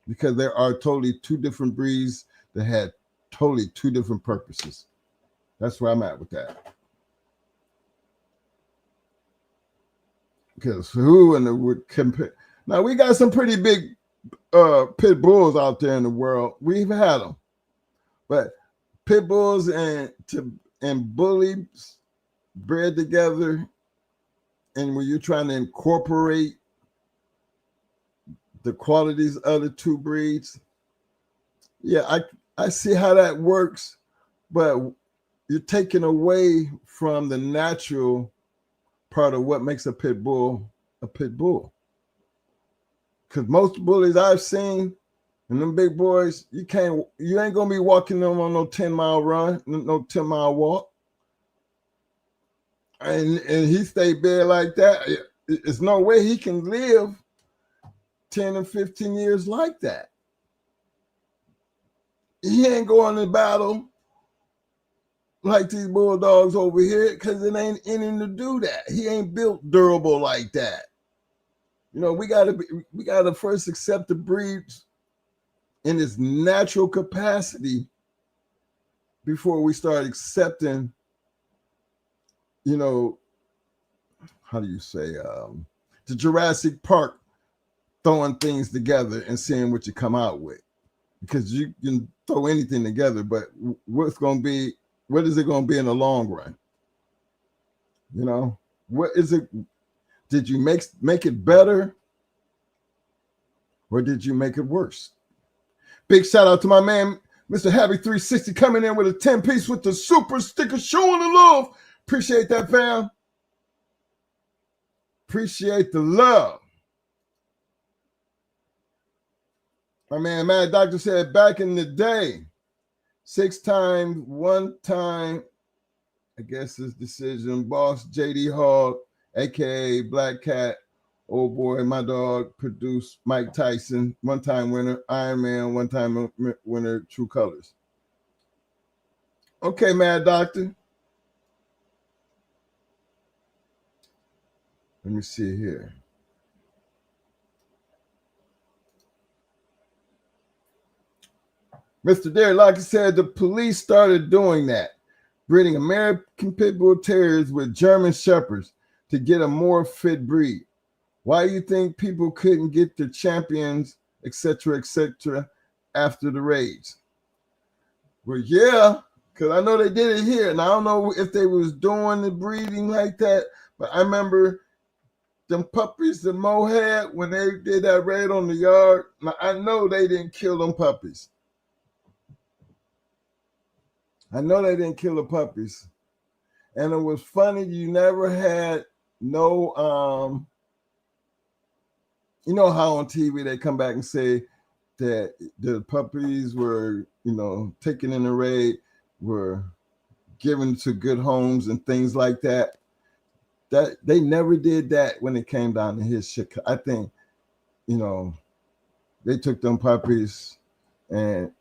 [SPEAKER 5] because there are totally two different breeds that had totally two different purposes. That's where I'm at with that. Because who in the would compare? Now we got some pretty big pit bulls out there in the world. We've had them, but pit bulls and bullies bred together, and when you're trying to incorporate the qualities of the two breeds, yeah, I see how that works, but you're taking away from the natural part of what makes a pit bull a pit bull. Because most bullies I've seen, and them big boys, you ain't gonna be walking them on no 10-mile run, no 10-mile walk. And he stay big like that. There's no way he can live 10 or 15 years like that. He ain't going to battle like these bulldogs over here because it ain't in him to do that. He ain't built durable like that. We gotta first accept the breeds in its natural capacity before we start accepting, how do you say, the Jurassic Park throwing things together and seeing what you come out with. Because you can throw anything together, but what is it going to be in the long run? What is it? Did you make it better, or did you make it worse? Big shout out to my man, Mr. Happy 360, coming in with a 10-piece with the super sticker, showing the love. Appreciate that, fam. Appreciate the love. My man, Mad Doctor said back in the day, 6 times, 1 time, I guess his decision, boss J.D. Hall, a.k.a. Black Cat, old boy, my dog, produced Mike Tyson, 1-time winner, Iron Man, 1-time winner, True Colors. Okay, Mad Doctor. Let me see here. Mr. Derek Locke said the police started doing that, breeding American Pit Bull Terriers with German Shepherds to get a more fit breed. Why do you think people couldn't get the champions, etc., after the raids? Well, yeah, because I know they did it here, and I don't know if they was doing the breeding like that, but I remember them puppies that Mo had when they did that raid on the yard. Now, I know they didn't kill them puppies. I know they didn't kill the puppies. And it was funny, you never had no, you know how on TV they come back and say that the puppies were, taken in a raid, were given to good homes and things like that. That they never did that when it came down to his shit. I think, they took them puppies and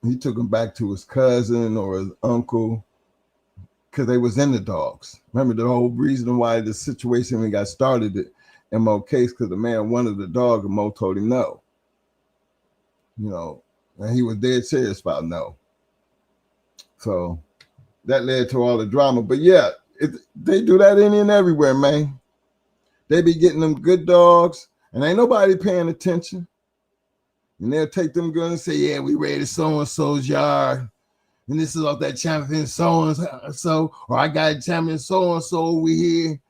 [SPEAKER 5] he took them back to his cousin or his uncle because they was in the dogs. Remember the whole reason why the situation we got started in Mo's case, because the man wanted the dog and Mo told him no. And he was dead serious about no. So that led to all the drama. But yeah, they do that in and everywhere, man. They be getting them good dogs and ain't nobody paying attention. And they'll take them guns and say, yeah, we raided so-and-so's yard. And this is off that champion so-and-so. Or I got a champion so-and-so over here.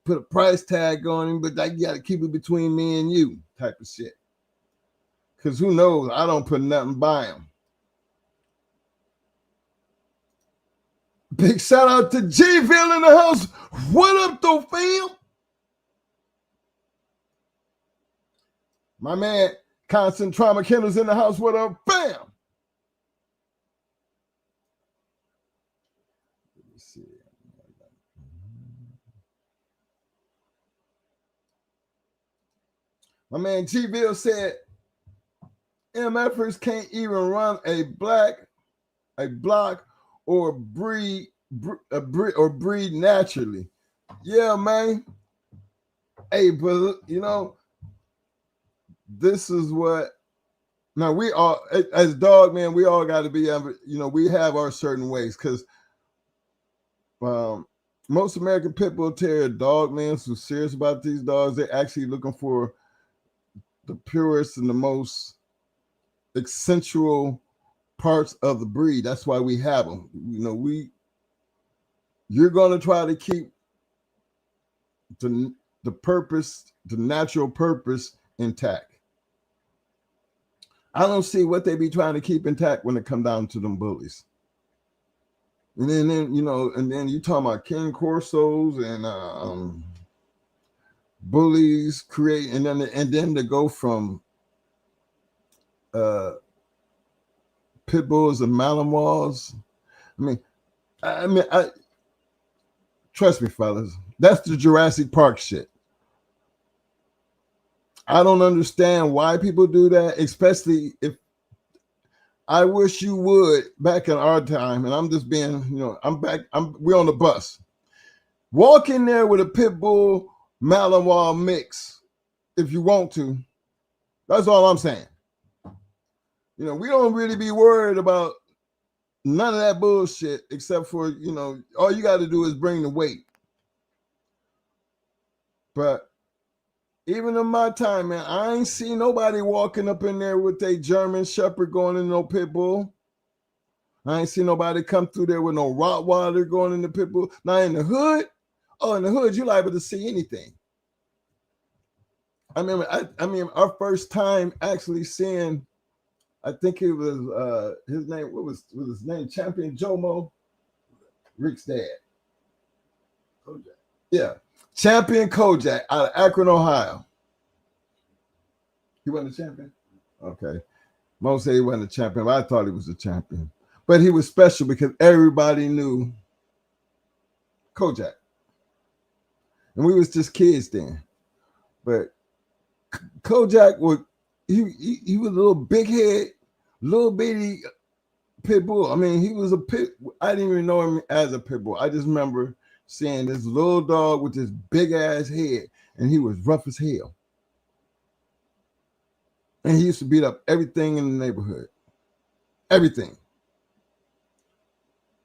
[SPEAKER 5] Put a price tag on him, but you got to keep it between me and you type of shit. Because who knows? I don't put nothing by him. Big shout out to G-Ville in the house. What up, though, fam? My man, Constant Trauma Kennels in the house. What up, bam? Let me see. My man G-Ville said, MFers can't even run a block or breed naturally. Yeah, man. Hey, but this is what now we all as dog man, we all got to be we have our certain ways because most American pit bull terrier dog men who's serious about these dogs, they're actually looking for the purest and the most essential parts of the breed. That's why we have them. You're going to try to keep the purpose, the natural purpose intact. I don't see what they be trying to keep intact when it come down to them bullies. And then you talking about King Corsos and bullies create, and then to go from pit bulls and Malinois. I trust me, fellas. That's the Jurassic Park shit. I don't understand why people do that, especially if I wish you would back in our time. And I'm just being, we're on the bus. Walk in there with a pit bull Malinois mix if you want to. That's all I'm saying. We don't really be worried about none of that bullshit except for, all you got to do is bring the weight. But even in my time, man, I ain't seen nobody walking up in there with a German Shepherd going in no pit bull. I ain't seen nobody come through there with no Rottweiler going in the pit bull. Now in the hood, in the hood, you're liable to see anything. I mean, our first time actually seeing, I think it was his name. What was his name? Champion Jomo, Rick's dad. Kojak. Yeah, Champion Kojak out of Akron, Ohio. He wasn't a champion. Okay, most say he wasn't a champion, but I thought he was a champion. But he was special because everybody knew Kojak, and we was just kids then. But Kojak would. He was a little big head, little bitty pit bull. I mean, he was a pit. I didn't even know him as a pit bull. I just remember seeing this little dog with this big ass head, and he was rough as hell. And he used to beat up everything in the neighborhood. Everything.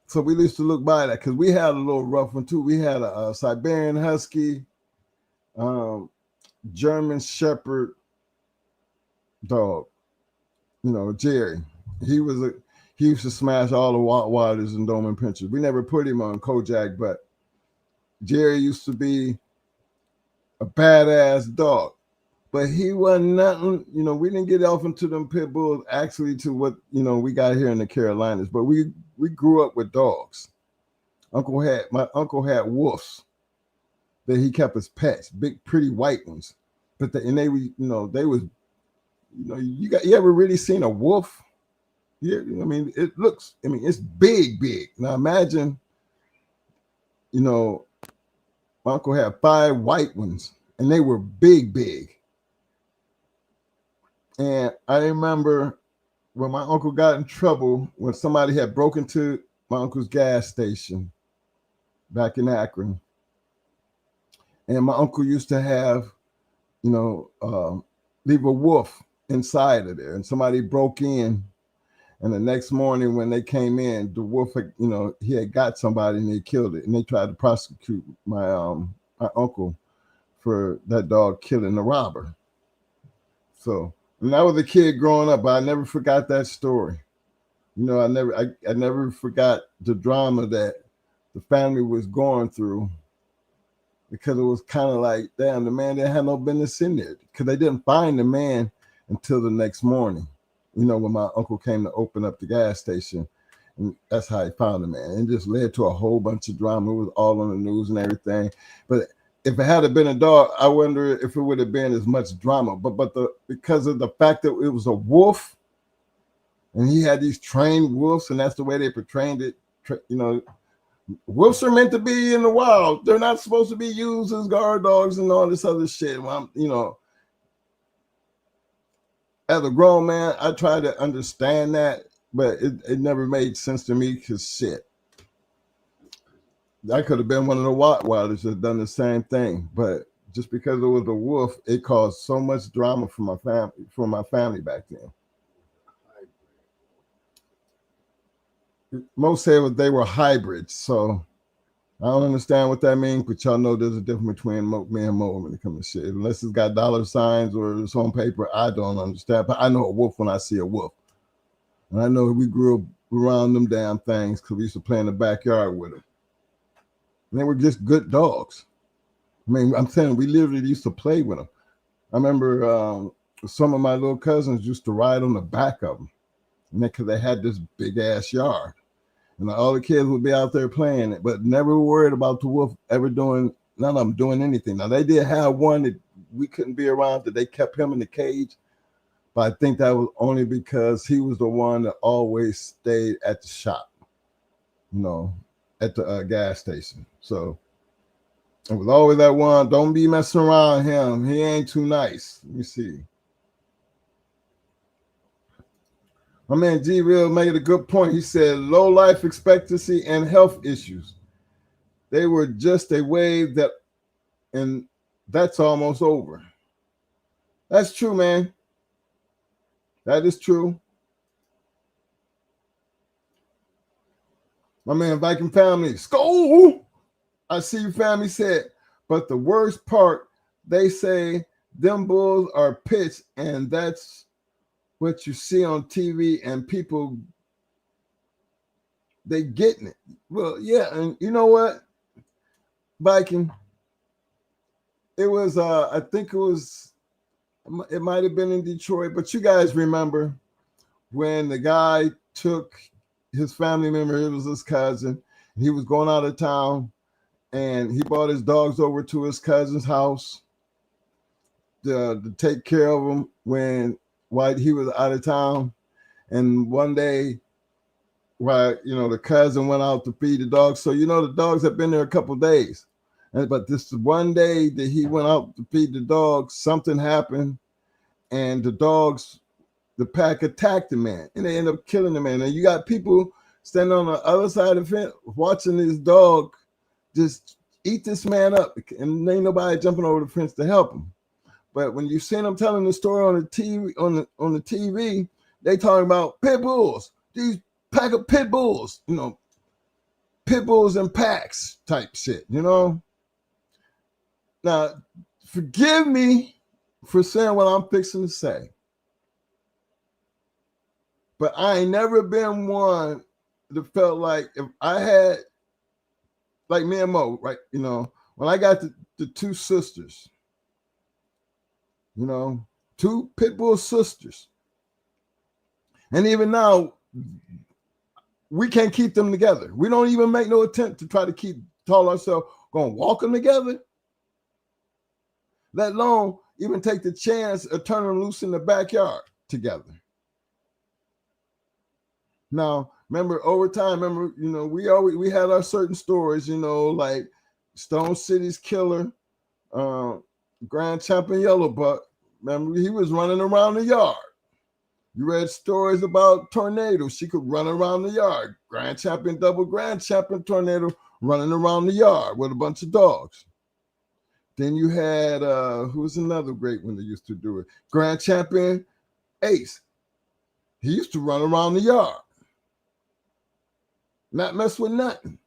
[SPEAKER 5] So we used to look by that because we had a little rough one too. We had a Siberian Husky, German Shepherd dog, Jerry. He used to smash all the Rottweilers and Doberman Pinschers. We never put him on Kojak, but Jerry used to be a badass dog. But he wasn't nothing, we didn't get off into them pit bulls actually to what, we got here in the Carolinas. But we we grew up with dogs. My uncle had wolves that he kept as pets, big, pretty white ones. But they were, you ever really seen a wolf? Yeah, I mean, it's big, big. Now imagine, my uncle had 5 white ones, and they were big, big. And I remember when my uncle got in trouble when somebody had broken into my uncle's gas station back in Akron. And my uncle used to have, leave a wolf inside of there. And somebody broke in. And the next morning when they came in, the wolf, he had got somebody and they killed it. And they tried to prosecute my uncle for that dog killing the robber. So, and I was a kid growing up, but I never forgot that story. I never forgot the drama that the family was going through, because it was kind of like, damn, the man didn't have no business in there, because they didn't find the man until the next morning. When my uncle came to open up the gas station, and that's how he found the man. And it just led to a whole bunch of drama. It was all on the news and everything. But if it had been a dog, I wonder if it would have been as much drama. But because of the fact that it was a wolf, and he had these trained wolves, and that's the way they portrayed it. Wolves are meant to be in the wild. They're not supposed to be used as guard dogs and all this other shit. As a grown man, I try to understand that, but it never made sense to me, because shit, I could have been one of the Rottweilers that done the same thing. But just because it was a wolf, it caused so much drama for my family back then. Most say they were hybrids, so I don't understand what that means, but y'all know there's a difference between me and Mo when it comes to shit. Unless it's got dollar signs or it's on paper, I don't understand. But I know a wolf when I see a wolf. And I know we grew up around them damn things because we used to play in the backyard with them. And they were just good dogs. I mean, I'm saying we literally used to play with them. I remember some of my little cousins used to ride on the back of them, because they had this big ass yard. And all the kids would be out there playing it, but never worried about the wolf ever none of them doing anything. Now, they did have one that we couldn't be around, that they kept him in the cage. But I think that was only because he was the one that always stayed at the shop, at the gas station. So it was always that one, don't be messing around him. He ain't too nice. Let me see. My man G Real made a good point. He said low life expectancy and health issues. They were just a wave and that's almost over. That's true, man. That is true. My man Viking family, school. I see you family said, but the worst part, they say them bulls are pitched, and that's what you see on TV, and people, they getting it. Well, yeah, and you know what, Viking? It was, I think it might have been in Detroit, but you guys remember when the guy took his family member, it was his cousin, and he was going out of town, and he brought his dogs over to his cousin's house to take care of them while he was out of town. And one day, while the cousin went out to feed the dogs, so the dogs had been there a couple of days, but this one day that he went out to feed the dogs, something happened, and the pack attacked the man, and they ended up killing the man. And you got people standing on the other side of the fence watching this dog just eat this man up, and ain't nobody jumping over the fence to help him. But when you see them telling the story on the TV, on the TV, they talking about pit bulls, these pack of pit bulls, pit bulls in packs type shit, Now, forgive me for saying what I'm fixing to say, but I ain't never been one that felt like if I had, like me and Mo, right? When I got the two sisters, two pit bull sisters. And even now, we can't keep them together. We don't even make no attempt to try to tell ourselves going to walk them together. Let alone even take the chance of turning them loose in the backyard together. Now, remember over time, we had our certain stories, like Stone City's killer, Grand Champion Yellow Buck. Remember, he was running around the yard. You read stories about Tornado. She could run around the yard. Grand Champion, double Grand Champion Tornado running around the yard with a bunch of dogs. Then you had, who was another great one that used to do it? Grand Champion Ace. He used to run around the yard. Not mess with nothing.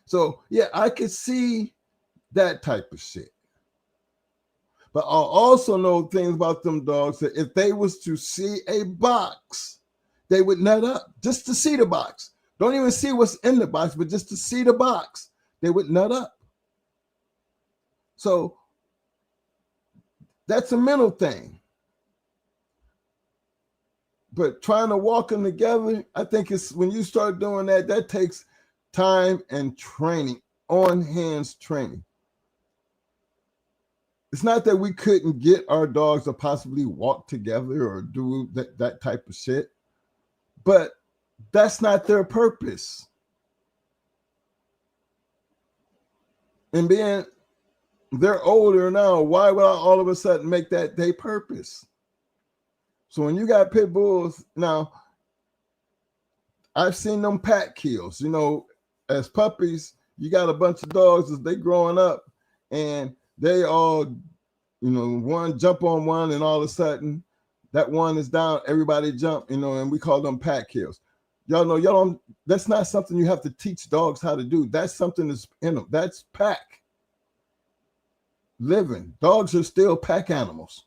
[SPEAKER 5] So, yeah, I could see that type of shit. But I also know things about them dogs that if they was to see a box, they would nut up just to see the box. Don't even see what's in the box, but just to see the box, they would nut up. So that's a mental thing. But trying to walk them together, I think it's when you start doing that, that takes time and training, on hands training. It's not that we couldn't get our dogs to possibly walk together or do that type of shit, but that's not their purpose. And being they're older now, why would I all of a sudden make that their purpose? So when you got pit bulls, now I've seen them pack kills. As puppies, you got a bunch of dogs as they growing up, and they all, one jump on one, and all of a sudden that one is down, everybody jump, and we call them pack kills. Y'all don't, that's not something you have to teach dogs how to do. That's something that's in them. That's pack living. Dogs are still pack animals.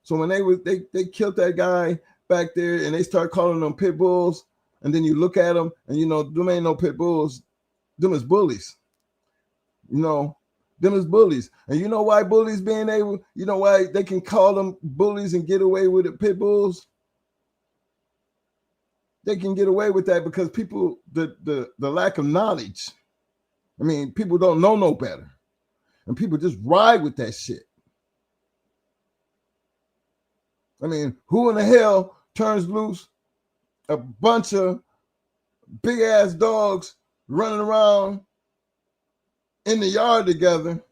[SPEAKER 5] So when they killed that guy back there and they start calling them pit bulls, and then you look at them and them ain't no pit bulls, them is bullies. Them is bullies. And you know why bullies being able, why they can call them bullies and get away with it, pit bulls? They can get away with that because people, the lack of knowledge. I mean, people don't know no better. And people just ride with that shit. I mean, who in the hell turns loose a bunch of big ass dogs running around in the yard together,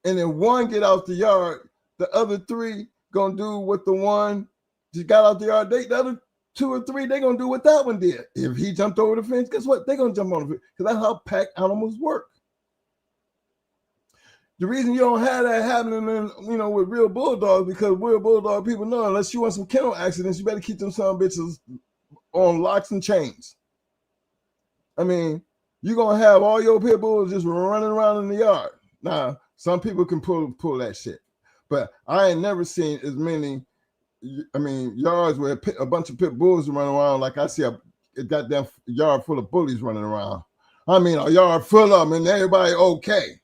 [SPEAKER 5] and then one get out the yard, the other three gonna do what the one just got out the yard, the other 2 or 3, they gonna do what that one did. If he jumped over the fence, guess what? They gonna jump on the fence, because that's how pack animals work. The reason you don't have that happening with real bulldogs, because real bulldog people know, unless you want some kennel accidents, you better keep them son bitches on locks and chains. I mean, you're going to have all your pit bulls just running around in the yard. Now, some people can pull that shit, but I ain't never seen as many, yards where a bunch of pit bulls run around like I see a goddamn yard full of bullies running around. I mean, a yard full of them and everybody okay.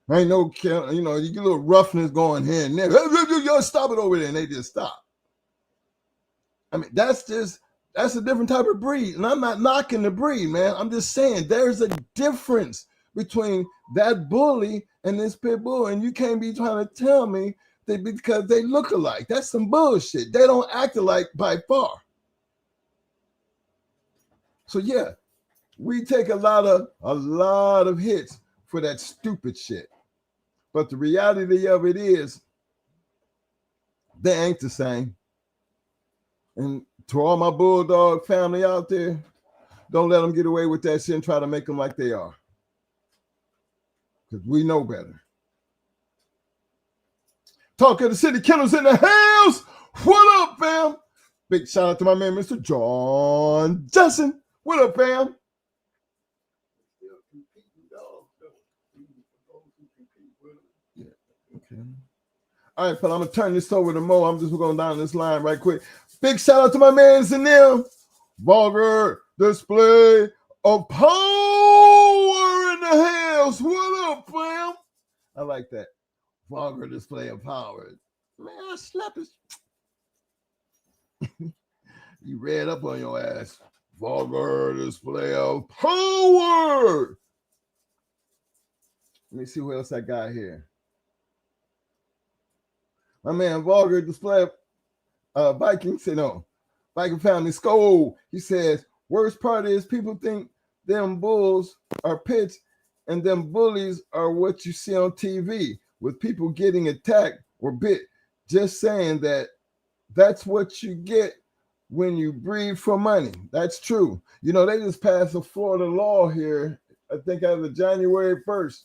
[SPEAKER 5] Ain't no, you get a little roughness going here and there. Yo, stop it over there, and they just stop. I mean, that's a different type of breed, and I'm not knocking the breed, man. I'm just saying there's a difference between that bully and this pit bull, and you can't be trying to tell me that because they look alike. That's some bullshit. They don't act alike by far. So yeah, we take a lot of hits for that stupid shit. But the reality of it is, they ain't the same. And to all my bulldog family out there, don't let them get away with that shit and try to make them like they are. Because we know better. Talk of the city, Kennels in the house. What up, fam? Big shout out to my man, Mr. John Justin. What up, fam? Okay. All right, fella, I'm going to turn this over to Mo. I'm just going down this line right quick. Big shout out to my man, Zanil. Vulgar display of power in the house. What up, fam? I like that. Vulgar display of power. Man, I slap his. He read up on your ass. Vulgar display of power. Let me see what else I got here. My man, vulgar display of Viking said no. Viking family scold. He says, worst part is people think them bulls are pits and them bullies are what you see on TV with people getting attacked or bit. Just saying that's what you get when you breed for money. That's true. You know, they just passed a Florida law here, I think as of January 1st.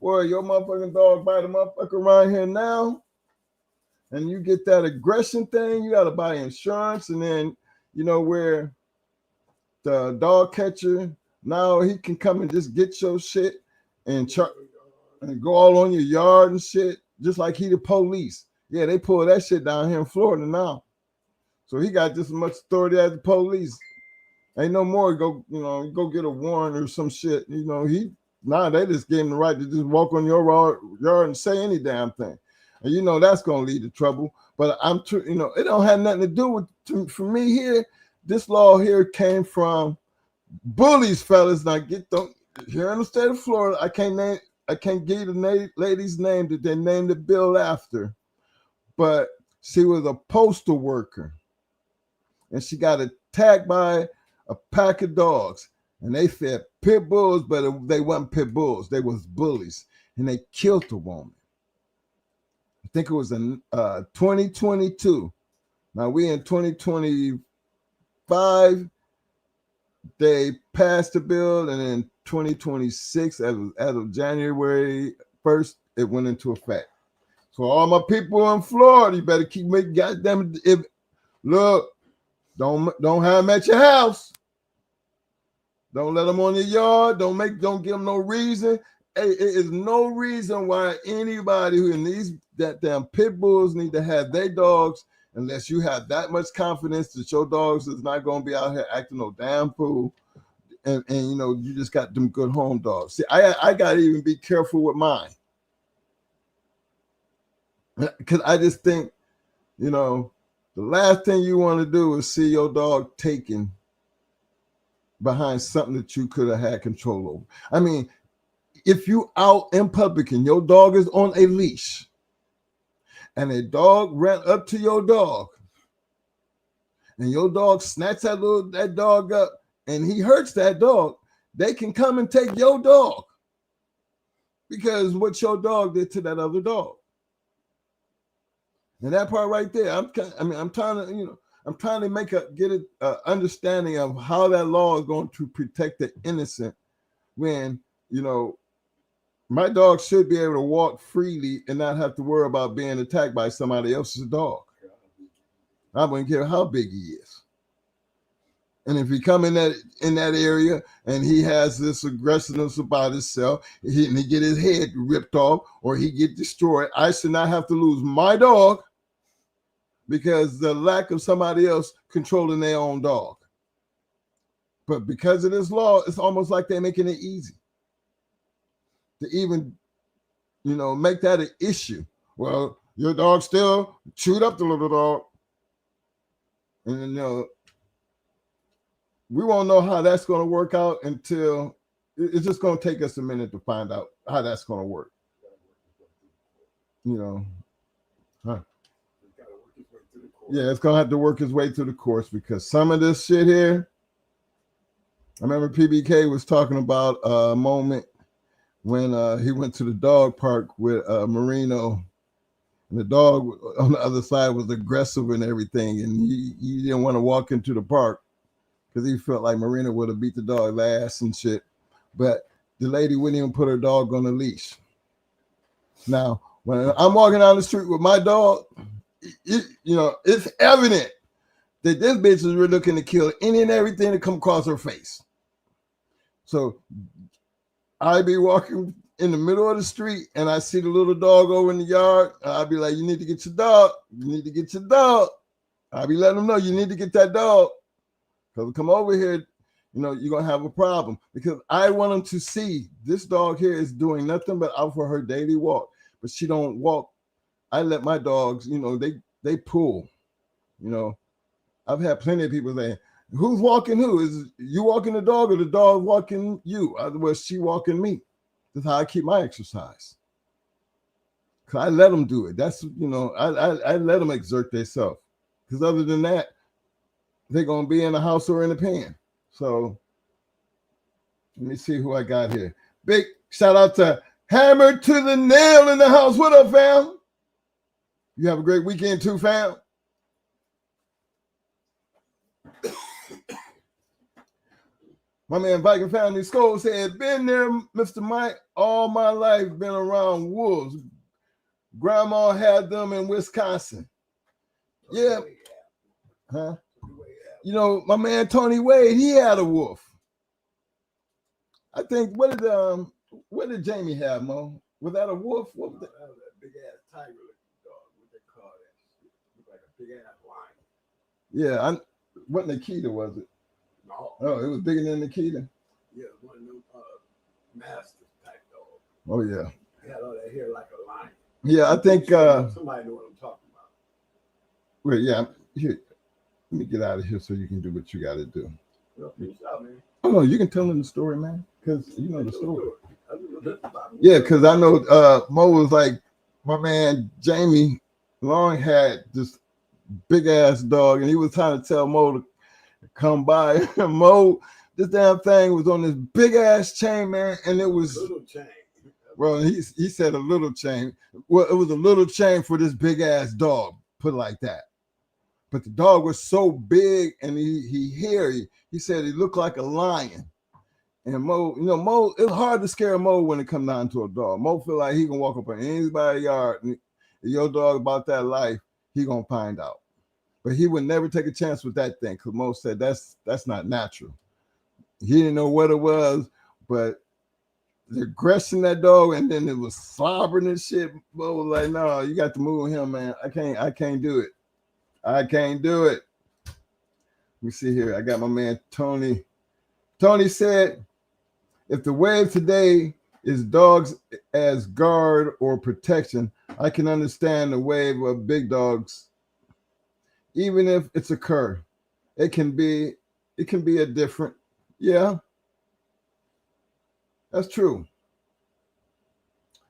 [SPEAKER 5] Boy, your motherfucking dog bite a motherfucker around here now, and you get that aggression thing, you got to buy insurance, and then, you know, where the dog catcher, now he can come and just get your shit and go all on your yard and shit, just like he the police. Yeah, they pull that shit down here in Florida now. So he got just as much authority as the police. Ain't no more go get a warrant or some shit. You know, they just gave him the right to just walk on your yard and say any damn thing. And you know that's gonna lead to trouble. But it don't have nothing to do with for me here. This law here came from bullies, fellas. Now get them here in the state of Florida. I can't give the lady's name that they named the bill after, but she was a postal worker, and she got attacked by a pack of dogs, and they fed pit bulls, but they weren't pit bulls. They was bullies, and they killed the woman. I think it was in 2022. Now we in 2025. They passed the bill, and in 2026, as of January 1st, it went into effect. So all my people in Florida, you better keep making goddamn. Look, don't have them at your house. Don't let them on your yard. Don't give them no reason. Hey, it is no reason why anybody who in these that damn pit bulls need to have their dogs unless you have that much confidence that your dogs is not going to be out here acting no damn fool. And you know, you just got them good home dogs. See, I got to even be careful with mine. Because I just think, you know, the last thing you want to do is see your dog taken behind something that you could have had control over. I mean, if you out in public and your dog is on a leash and a dog ran up to your dog and your dog snatched that dog up and he hurts that dog, they can come and take your dog because what your dog did to that other dog. And that part right there, I'm trying to get an understanding of how that law is going to protect the innocent when, you know, my dog should be able to walk freely and not have to worry about being attacked by somebody else's dog. I wouldn't care how big he is. And if he come in that area and he has this aggressiveness about himself, and he get his head ripped off or he get destroyed, I should not have to lose my dog because the lack of somebody else controlling their own dog. But because of this law, it's almost like they're making it easy to even, you know, make that an issue. Well, your dog still chewed up the little dog. And, you know, we won't know how that's going to work out until it's just going to take us a minute to find out how that's going to work. You know, huh? Yeah, it's going to have to work its way through the course because some of this shit here, I remember PBK was talking about a moment when he went to the dog park with Marino, and the dog on the other side was aggressive and everything, and he didn't want to walk into the park because he felt like Marino would have beat the dog's ass and shit. But the lady wouldn't even put her dog on a leash. Now, when I'm walking down the street with my dog, it's evident that this bitch is really looking to kill any and everything that come across her face. So I be walking in the middle of the street and I see the little dog over in the yard. I'll be like, you need to get your dog. You need to get your dog. I'll be letting them know you need to get that dog. Because come over here, you know, you're going to have a problem. Because I want them to see this dog here is doing nothing but out for her daily walk. But she don't walk. I let my dogs, you know, they pull. You know, I've had plenty of people saying, who's walking who? Is you walking the dog or the dog walking you? Otherwise, she walking me. That's how I keep my exercise. Cause I let them do it. That's, I let them exert themselves. Because other than that, they're going to be in the house or in the pen. So let me see who I got here. Big shout out to Hammer to the Nail in the house. What up, fam? You have a great weekend too, fam. My man Viking Family Skull said, been there, Mr. Mike, all my life, been around wolves. Grandma had them in Wisconsin. Yeah. Huh? My man Tony Wade, he had a wolf. I think, what did Jamie have, Mo? Was that a wolf? What was that?
[SPEAKER 6] That was a big ass tiger looking dog. What they call that? Looked like a big ass lion.
[SPEAKER 5] Yeah, what Nikita was it?
[SPEAKER 6] No.
[SPEAKER 5] Oh, it was bigger than Nikita.
[SPEAKER 6] Yeah, one of them master type dogs.
[SPEAKER 5] Oh yeah.
[SPEAKER 6] He had all that hair like a lion.
[SPEAKER 5] Yeah, I think
[SPEAKER 6] somebody know what I'm talking about.
[SPEAKER 5] Well, yeah. Here, let me get out of here so you can do what you got to do.
[SPEAKER 6] Well, peace out, man.
[SPEAKER 5] Oh no, you can tell them the story, man, because you know the story. Yeah, because I know Mo was like, my man Jamie Long had this big ass dog, and he was trying to tell Mo to come by. Mo, this damn thing was on this big ass chain, man, and it was
[SPEAKER 6] little chain.
[SPEAKER 5] Well, he said a little chain. Well, it was a little chain for this big ass dog, put it like that. But the dog was so big, and he said he looked like a lion. And Mo, Mo, it's hard to scare Mo when it comes down to a dog. Mo feel like he can walk up in anybody's yard, and your dog about that life, he gonna find out. But he would never take a chance with that thing, because Mo said that's not natural. He didn't know what it was, but the aggression that dog, and then it was slobbering and shit. Mo was like, no, you got to move him, man. I can't do it. I can't do it. Let me see here. I got my man Tony. Tony said, if the wave today is dogs as guard or protection, I can understand the wave of big dogs. Even if it's a cur, it can be a different. Yeah, that's true.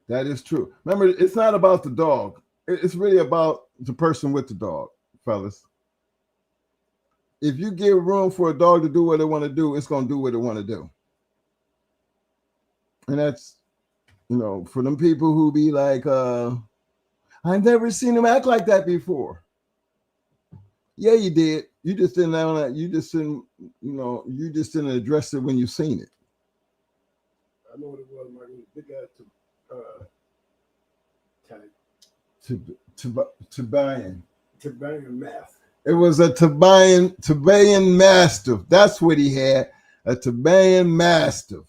[SPEAKER 5] That is true. Remember, it's not about the dog. It's really about the person with the dog, fellas. If you give room for a dog to do what it want to do, it's going to do what it want to do. And that's, for them people who be like, I've never seen him act like that before. Yeah, you did. You just didn't know that. You just didn't, you just didn't address it when you seen it.
[SPEAKER 6] I know what it was, Mark. It was big ass Tibetan Mastiff.
[SPEAKER 5] It was a Tibetan Mastiff. That's what he had. A Tibetan Mastiff.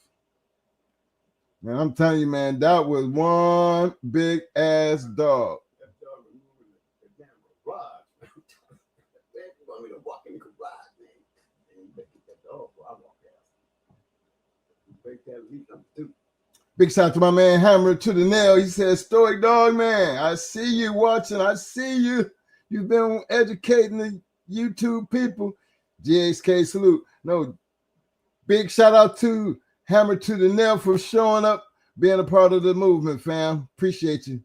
[SPEAKER 5] Man, I'm telling you, man, that was one big ass dog.
[SPEAKER 6] That dog was moving the damn garage. Man, you want me to walk in the garage, man? And you better get that dog before I walk out. You break that leak, I'm through.
[SPEAKER 5] Big shout out to my man Hammer to the Nail. He says, Stoic Dog, man, I see you watching. I see you. You've been educating the YouTube people. GHK salute. No, big shout out to Hammer to the Nail for showing up, being a part of the movement, fam. Appreciate you.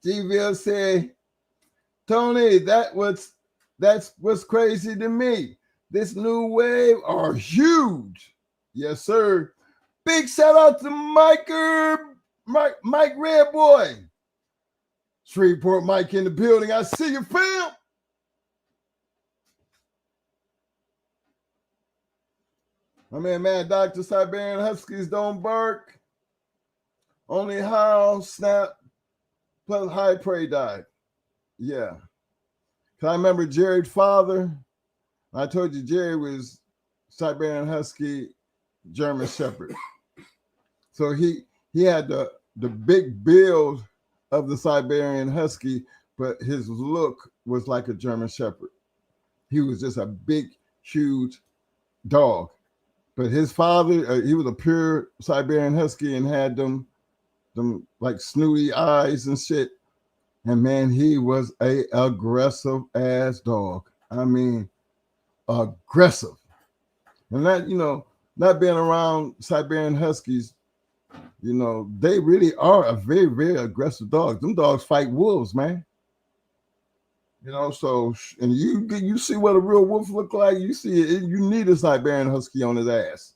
[SPEAKER 5] G-Ville said, Tony, that's what's crazy to me. This new wave are huge. Yes, sir. Big shout out to Mike Red Boy. Shreveport Mike in the building. I see you, fam. My man, Mad Dr. Siberian Huskies don't bark. Only howl, snap, plus high prey died. Yeah. Cause I remember Jared's father. I told you Jerry was Siberian Husky, German Shepherd. So he had the big build of the Siberian Husky, but his look was like a German Shepherd. He was just a big, huge dog. But his father, he was a pure Siberian Husky and had them like snooty eyes and shit. And man, he was a aggressive ass dog. I mean, aggressive. And that, not being around Siberian Huskies, they really are a very, very aggressive dog. Them dogs fight wolves, man. So, and you see what a real wolf look like. You see it. You need a Siberian Husky on his ass.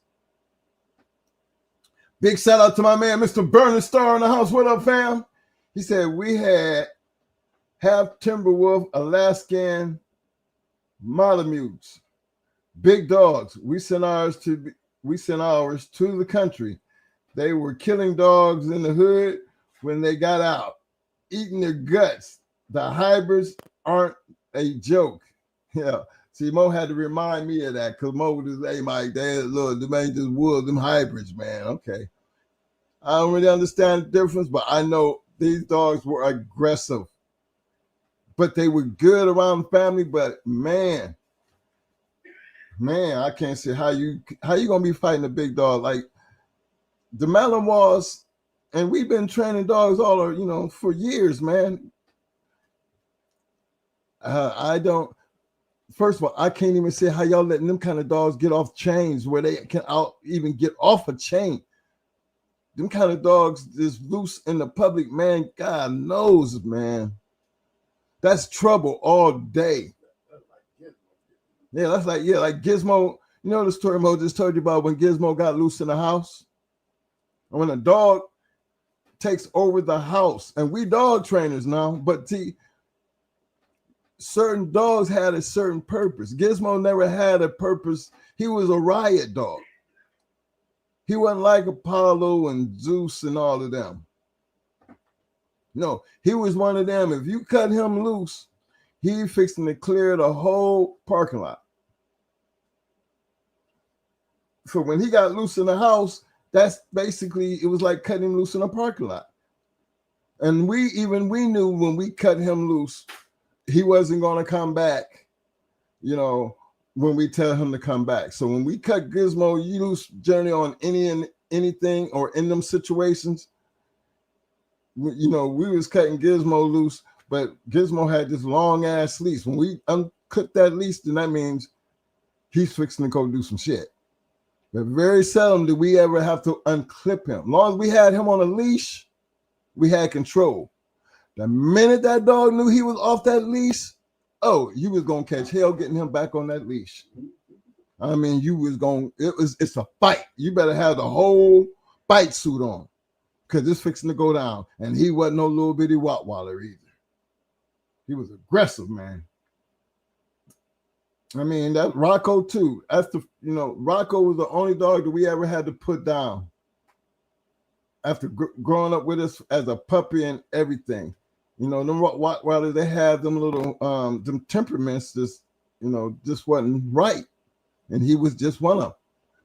[SPEAKER 5] Big shout out to my man, Mr. Burning Star in the house. What up, fam? He said we had half Timberwolf, Alaskan Malamutes, big dogs. We sent ours to the country. They were killing dogs in the hood when they got out, eating their guts. The hybrids aren't a joke. Yeah. See, Mo had to remind me of that because Mo was just, hey, Mike, look, them ain't just wolves, them hybrids, man. Okay. I don't really understand the difference, but I know these dogs were aggressive. But they were good around the family. But man, I can't see how you gonna be fighting a big dog like the Malinois, and we've been training dogs all for years, man. I don't. First of all, I can't even see how y'all letting them kind of dogs get off chains where they can even get off a chain. Them kind of dogs is loose in the public, man. God knows, man. That's trouble all day. Yeah, that's like Gizmo. You know the story Mo just told you about when Gizmo got loose in the house? And when a dog takes over the house, and we dog trainers now, but see, certain dogs had a certain purpose. Gizmo never had a purpose. He was a riot dog. He wasn't like Apollo and Zeus and all of them. No, he was one of them. If you cut him loose, he fixing to clear the whole parking lot. So when he got loose in the house, that's basically, it was like cutting him loose in a parking lot. And we knew when we cut him loose, he wasn't going to come back, when we tell him to come back. So when we cut Gizmo loose generally on anything or in them situations, we was cutting Gizmo loose, but Gizmo had this long ass leash. When we unclip that leash, then that means he's fixing to go do some shit. But very seldom did we ever have to unclip him. As long as we had him on a leash, we had control. The minute that dog knew he was off that leash, you was gonna catch hell getting him back on that leash. I mean, it's a fight. You better have the whole fight suit on because it's fixing to go down. And he wasn't no little bitty Rottweiler either. He was aggressive, man. I mean, that Rocco too. That's Rocco was the only dog that we ever had to put down after growing up with us as a puppy and everything. Them Rottweilers, they have them little them temperaments just wasn't right, and he was just one of them.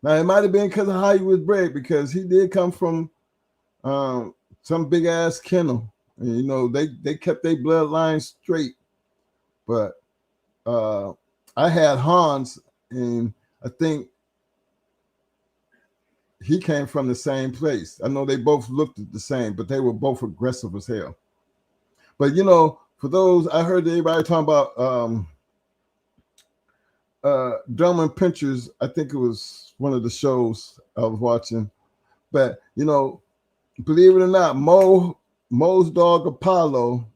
[SPEAKER 5] Now it might have been because of how he was bred, because he did come from some big ass kennel, and they kept their bloodline straight. But I had Hans, and I think he came from the same place. I know they both looked the same, but they were both aggressive as hell. But for those, I heard everybody talking about Drummond Pinchers. I think it was one of the shows I was watching. But believe it or not, Mo's dog Apollo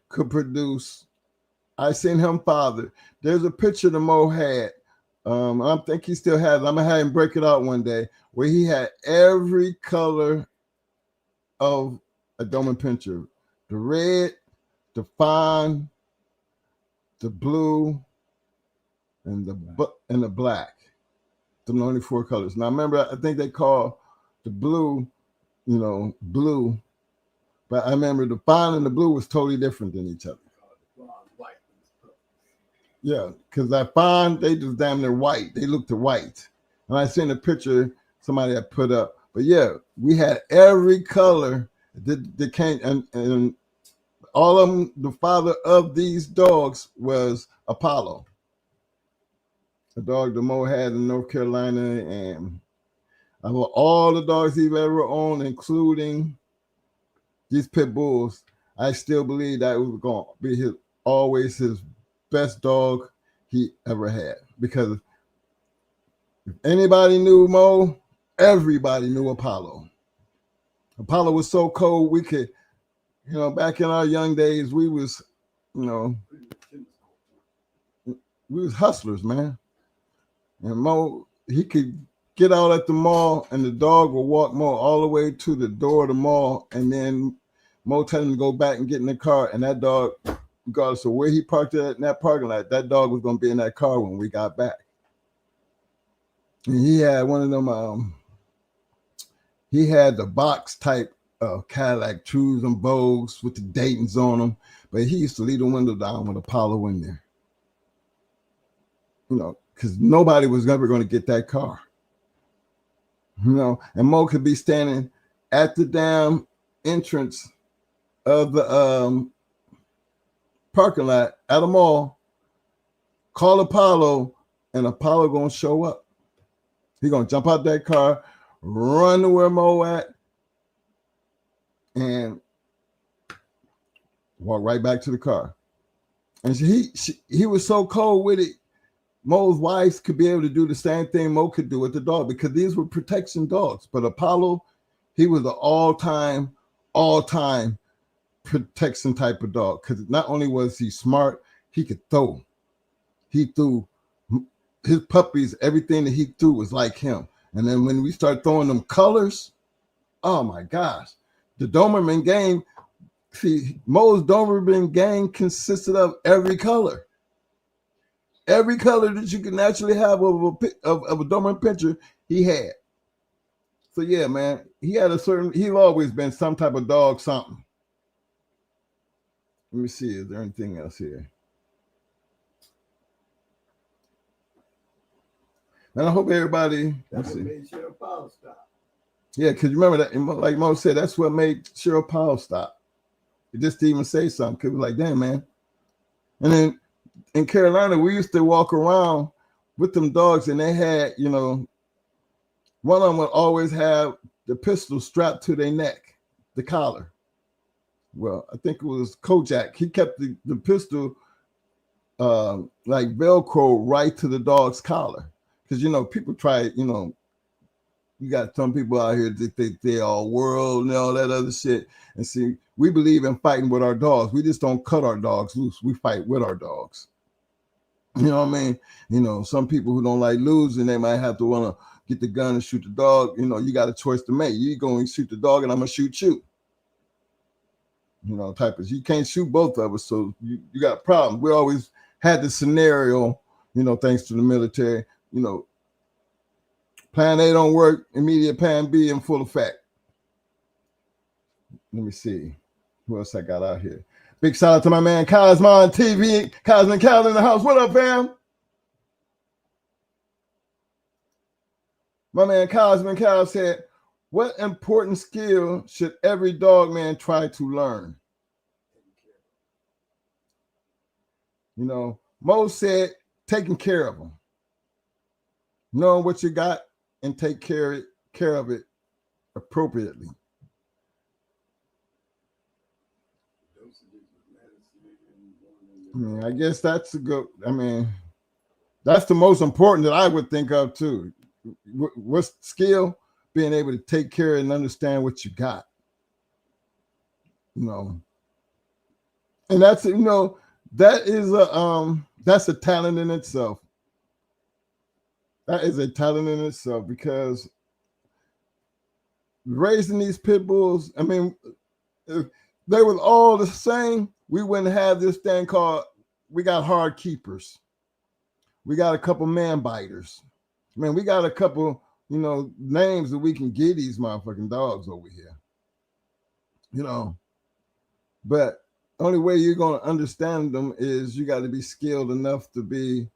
[SPEAKER 5] could produce. I seen him father. There's a picture that Mo had. I think he still has. I'm gonna have him break it out one day, where he had every color of a Drummond Pinscher: the red, the fawn, the blue, and the black. The only 4 colors. Now remember, I think they call the blue, blue, but I remember the fawn and the blue was totally different than each other. Yeah, because that fawn, they just damn near white. They looked white. And I seen a picture somebody had put up. But yeah, we had every color that came, and all of them, the father of these dogs was Apollo. a dog that Mo had in North Carolina, and of all the dogs he's ever owned, including these pit bulls, I still believe that was going to be always his best dog he ever had. Because if anybody knew Mo, everybody knew Apollo. Apollo was so cold, we could, back in our young days, we was, we was hustlers, man. And Mo, he could get out at the mall, and the dog would walk Mo all the way to the door of the mall, and then Mo tell him to go back and get in the car, and that dog, regardless of where he parked it in that parking lot, that dog was going to be in that car when we got back. And he had one of them, he had the box type Cadillac Trues and Vogues with the Daytons on them, but he used to leave the window down with Apollo in there. Because nobody was ever going to get that car. And Mo could be standing at the damn entrance of the parking lot at a mall, call Apollo, and Apollo going to show up. He going to jump out that car, run to where Mo at, and walk right back to the car. And he was so cold with it, Mo's wives could be able to do the same thing Mo could do with the dog, because these were protection dogs. But Apollo, he was an all-time protection type of dog, because not only was he smart, he could throw. He threw his puppies, everything that he threw was like him. And then when we start throwing them colors, oh my gosh, the Doberman gang, Mo's Doberman gang consisted of every color. Every color that you can naturally have of a Doberman picture, he had. So yeah, man, he's always been some type of dog something. Let me see, is there anything else here? And I hope everybody, let's see.
[SPEAKER 6] Made sure Apollo stop.
[SPEAKER 5] Yeah, because you remember that, like Mo said, that's what made Cheryl Powell stop. It just didn't even say something, because it was like, damn, man. And then in Carolina, we used to walk around with them dogs, and they had, one of them would always have the pistol strapped to their neck, the collar. Well, I think it was Kojak. He kept the pistol like Velcro right to the dog's collar. Because, people try, you got some people out here that think they all world and all that other shit. And see, we believe in fighting with our dogs. We just don't cut our dogs loose. We fight with our dogs. You know what I mean? Some people who don't like losing, they might have to want to get the gun and shoot the dog. You got a choice to make. You going to shoot the dog, and I'm going to shoot you. Type of, you can't shoot both of us, so you got a problem. We always had the scenario, thanks to the military, plan A don't work, immediate plan B in full effect. Let me see who else I got out here. Big shout out to my man Cosmon TV, Cosman Cal in the house. What up, fam? My man Cosman Cal said, what important skill should every dog man try to learn? Mo said taking care of them. Knowing what you got and take care of it appropriately. I guess that's that's the most important that I would think of too. What's skill? Being able to take care and understand what you got. And that's that's a talent in itself. That is a talent in itself, because raising these pit bulls, if they were all the same, we wouldn't have this thing called, we got hard keepers. We got a couple man biters. We got a couple, names that we can give these motherfucking dogs over here. But only way you're going to understand them is you got to be skilled enough to be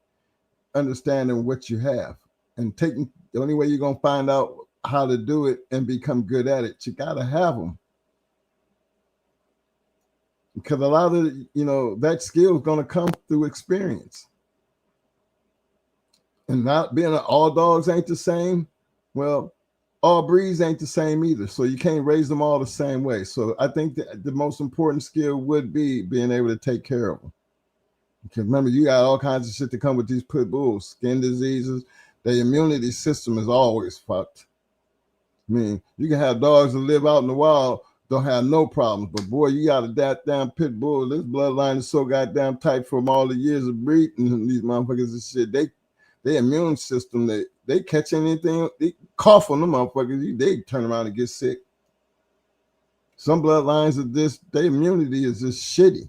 [SPEAKER 5] understanding what you have. And the only way you're going to find out how to do it and become good at it, you got to have them. Because a lot of, that skill is going to come through experience. And not being all dogs ain't the same, well, all breeds ain't the same either. So you can't raise them all the same way. So I think that the most important skill would be being able to take care of them. Because remember, you got all kinds of shit that come with these pit bulls, skin diseases. Their immunity system is always fucked. I mean, you can have dogs that live out in the wild, don't have no problems. But boy, you got a goddamn pit bull. This bloodline is so goddamn tight from all the years of breeding these motherfuckers and shit. Their immune system, they catch anything, they cough on them motherfuckers, they turn around and get sick. Some bloodlines of this, their immunity is just shitty.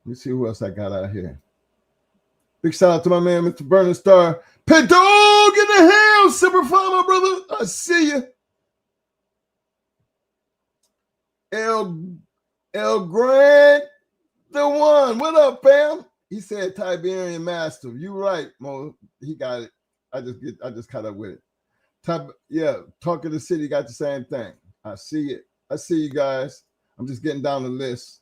[SPEAKER 5] Let me see who else I got out here. Big shout out to my man, Mr. Burning Star. Pit dog in the house, Super Fun, my brother. I see you. El Grant, the one. What up, fam? He said Tiberian Master. You right, Mo. He got it. I just caught up with it. Talk of the City got the same thing. I see it. I see you guys. I'm just getting down the list.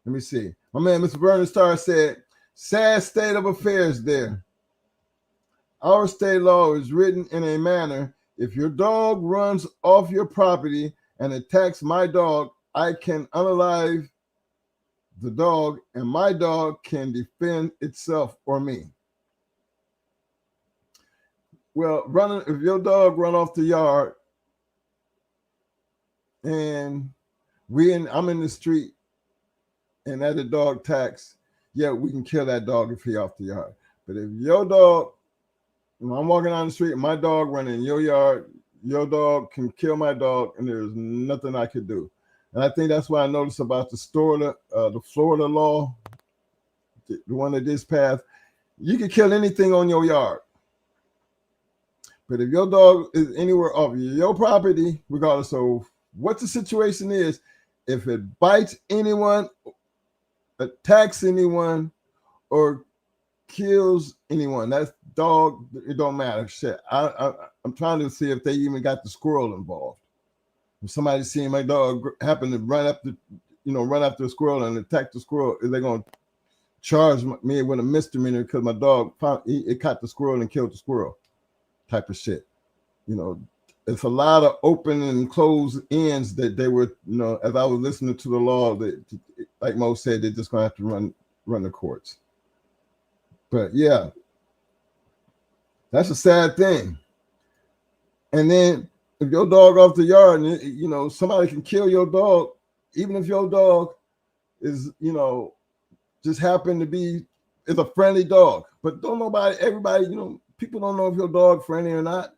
[SPEAKER 5] Let me see. My man, Mr. Burning Star said, sad state of affairs there. Our state law is written in a manner, if your dog runs off your property and attacks my dog, I can unalive the dog and my dog can defend itself or me. Well, if your dog run off the yard and I'm in the street and that a dog attacks, yeah, we can kill that dog if he off the yard. But if your dog, when I'm walking down the street and my dog running in your yard, your dog can kill my dog and there's nothing I could do. And I think that's why I noticed about the Florida law, the one that just passed, you can kill anything on your yard. But if your dog is anywhere off your property, regardless of what the situation is, if it bites anyone, attacks anyone, or kills anyone, that's dog, it don't matter. Shit. I'm trying to see if they even got the squirrel involved. If somebody seeing my dog happen to run after a squirrel and attack the squirrel, is they gonna charge me with a misdemeanor because my dog it caught the squirrel and killed the squirrel? Type of shit. It's a lot of open and closed ends that they were, as I was listening to the law, that, like Mo said, they're just gonna have to run the courts. But yeah, that's a sad thing. And then if your dog off the yard and somebody can kill your dog, even if your dog is just happen to be is a friendly dog, but everybody people don't know if your dog friendly or not.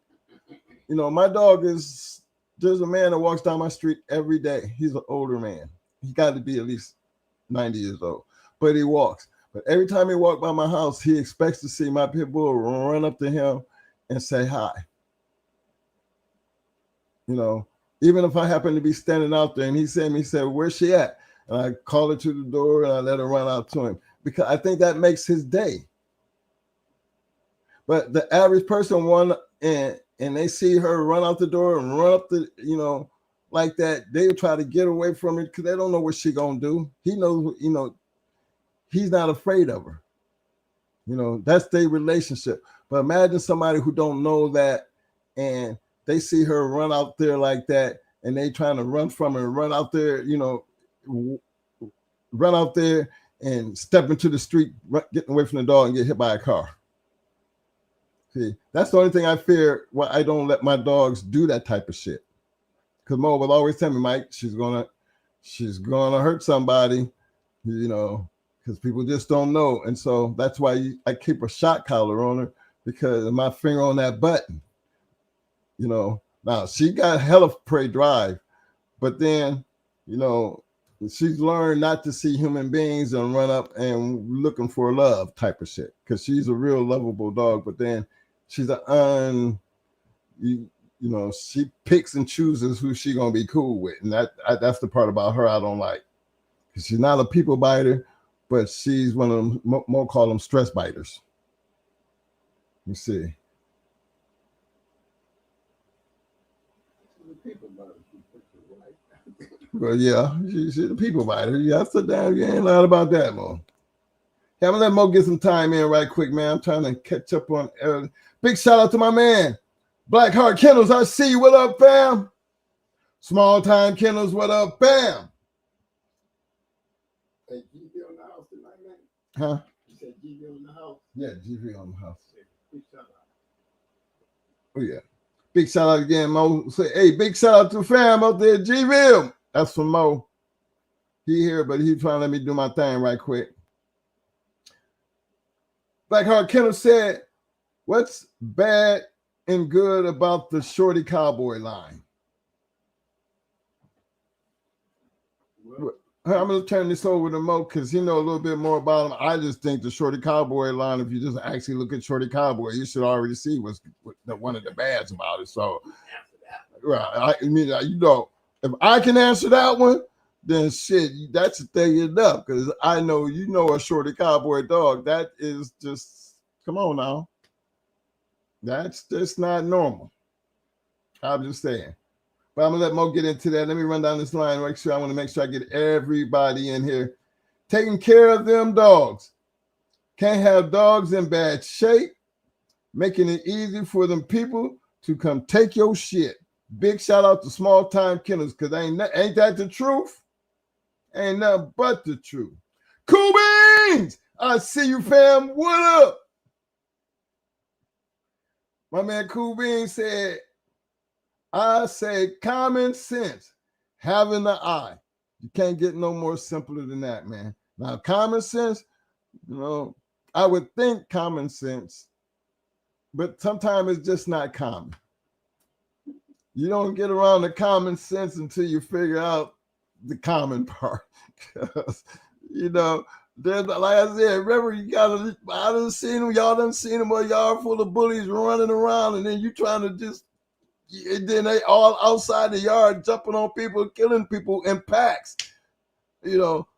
[SPEAKER 5] My dog there's a man that walks down my street every day. He's an older man. He got to be at least 90 years old, but he walks. But every time he walks by my house, he expects to see my pit bull run up to him and say hi. Even if I happen to be standing out there and he said, where's she at? And I call her to the door and I let her run out to him because I think that makes his day. But the average person and they see her run out the door and run up the, like that, they try to get away from it because they don't know what she gonna do. He knows, he's not afraid of her. That's their relationship. But imagine somebody who don't know that and they see her run out there like that and they trying to run from her and run out there, run out there and step into the street, getting away from the dog and get hit by a car. See, that's the only thing I fear why I don't let my dogs do that type of shit. Because Mo will always tell me, Mike, she's gonna hurt somebody, because people just don't know. And so that's why I keep a shot collar on her because of my finger on that button. Now she got hella prey drive, but then, she's learned not to see human beings and run up and looking for love type of shit because she's a real lovable dog. But then she's she picks and chooses who she gonna be cool with, and that's the part about her I don't like. She's not a people biter, but she's one of them. More call them stress biters. Let me see. Well, yeah, she's a people biter. Yeah, I sit down. You ain't lying about that, Mo. Okay, I'm gonna let Mo get some time in right quick, man. I'm trying to catch up on big shout out to my man, Blackheart Kennels. I see you. What up, fam? Small time Kennels. What up, fam?
[SPEAKER 6] Hey, GV on the house tonight, man.
[SPEAKER 5] Huh?
[SPEAKER 6] You said GV on the house?
[SPEAKER 5] Yeah, GV on the house.
[SPEAKER 6] Big shout out.
[SPEAKER 5] Oh yeah. Big shout out again, Mo. Say, hey, big shout out to the fam out there, GV. That's from Mo. He here, but he trying to let me do my thing right quick. Blackheart Kennel said, what's bad and good about the Shorty Cowboy line?
[SPEAKER 6] Well,
[SPEAKER 5] I'm going to turn this over to Mo because he know a little bit more about him. I just think the Shorty Cowboy line, if you just actually look at Shorty Cowboy, you should already see what's one of the bads about it. So, right, I mean, you know, if I can answer that one, then shit, that's a thing enough because I know you know a Shorty Cowboy dog. That is just, come on now. That's just not normal. I'm just saying. But I'm gonna let Mo get into that. Let me run down this line. Make sure I want to make sure I get everybody in here. Taking care of them dogs. Can't have dogs in bad shape. Making it easy for them people to come take your shit. Big shout out to Small Time Kennels because ain't that the truth? Ain't nothing but the truth. Cool Beans! I see you, fam. What up? My man Cool Beans said, I say common sense, having the eye. You can't get no more simpler than that, man. Now, common sense, you know, I would think common sense, but sometimes it's just not common. You don't get around the common sense until you figure out the common part. You know, there's, like I said, remember I done seen them, y'all done seen them, a yard full of bullies running around, and then you trying to just, and then they all outside the yard jumping on people, killing people in packs. You know,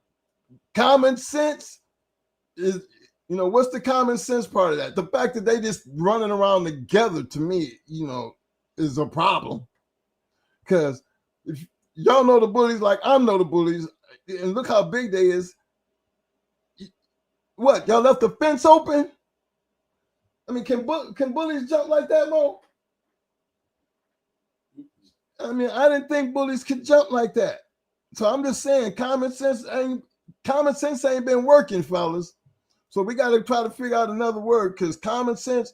[SPEAKER 5] common sense is, you know, what's the common sense part of that? The fact that they just running around together, to me, you know, is a problem. Because if y'all know the bullies like I know the bullies, and look how big they is. What, y'all left the fence open? I mean, can bullies jump like that, Mo? I mean, I didn't think bullies could jump like that. So I'm just saying, common sense ain't been working, fellas. So we got to try to figure out another word because common sense,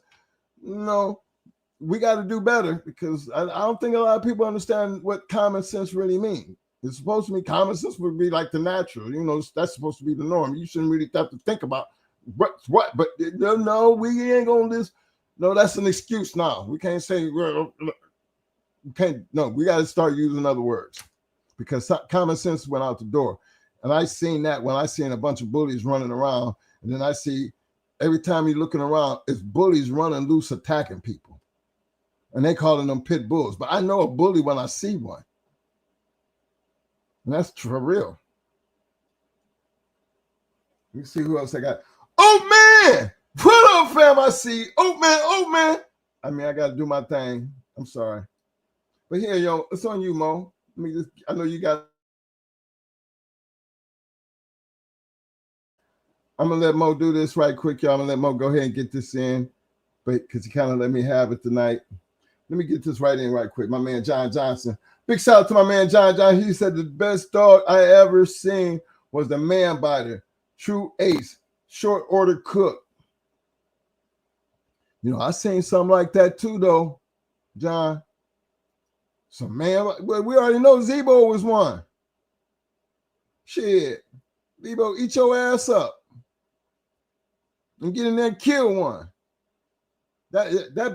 [SPEAKER 5] you know, we got to do better because I don't think a lot of people understand what common sense really means. It's supposed to be, common sense would be like the natural, you know, that's supposed to be the norm. You shouldn't really have to think about what's what, but no, we ain't gonna this. No, that's an excuse now. We can't say, well, we can't, no, we got to start using other words because common sense went out the door. And I seen that when I seen a bunch of bullies running around, and then I see every time you're looking around, it's bullies running loose attacking people. And they calling them pit bulls. But I know a bully when I see one. And that's for real. Let me see who else I got. Oh, man! What up, fam? I see. Oh, man. I mean, I got to do my thing. I'm sorry. But here, yo, it's on you, Mo. Let me just, I know you got. I'm going to let Mo do this right quick, y'all. I'm going to let Mo go ahead and get this in. But because he kind of let me have it tonight. Let me get this right in right quick. My man, John Johnson. Big shout out to my man, John. He said the best dog I ever seen was the man biter. True ace. Short order cook. You know, I seen something like that too, though, John. So, man, we already know Zebo was one. Shit. Zebo, eat your ass up and get in there and kill one. That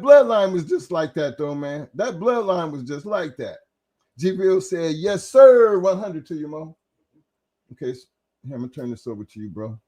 [SPEAKER 5] bloodline was just like that, though, man. That bloodline was just like that. G-Bill said, yes, sir. 100 to you, Mo. Okay, so I'm going to turn this over to you, bro.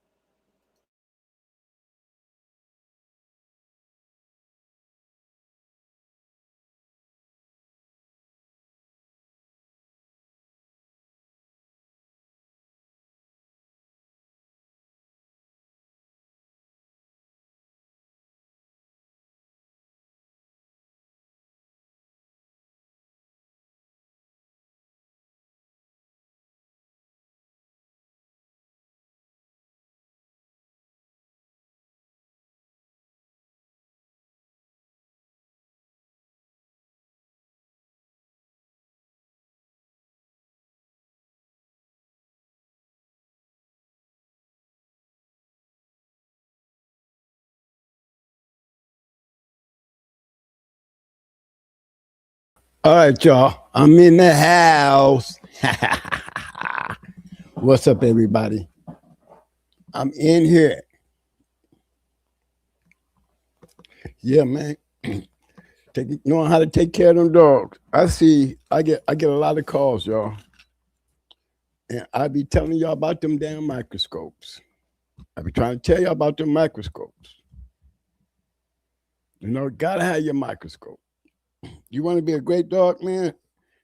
[SPEAKER 6] All right, y'all. I'm in the house. What's up, everybody? I'm in here. Yeah, man. Knowing how to take care of them dogs. I get a lot of calls, y'all. And I be telling y'all about them damn microscopes. I be trying to tell y'all about them microscopes. You know, gotta have your microscope. You want to be a great dog, man,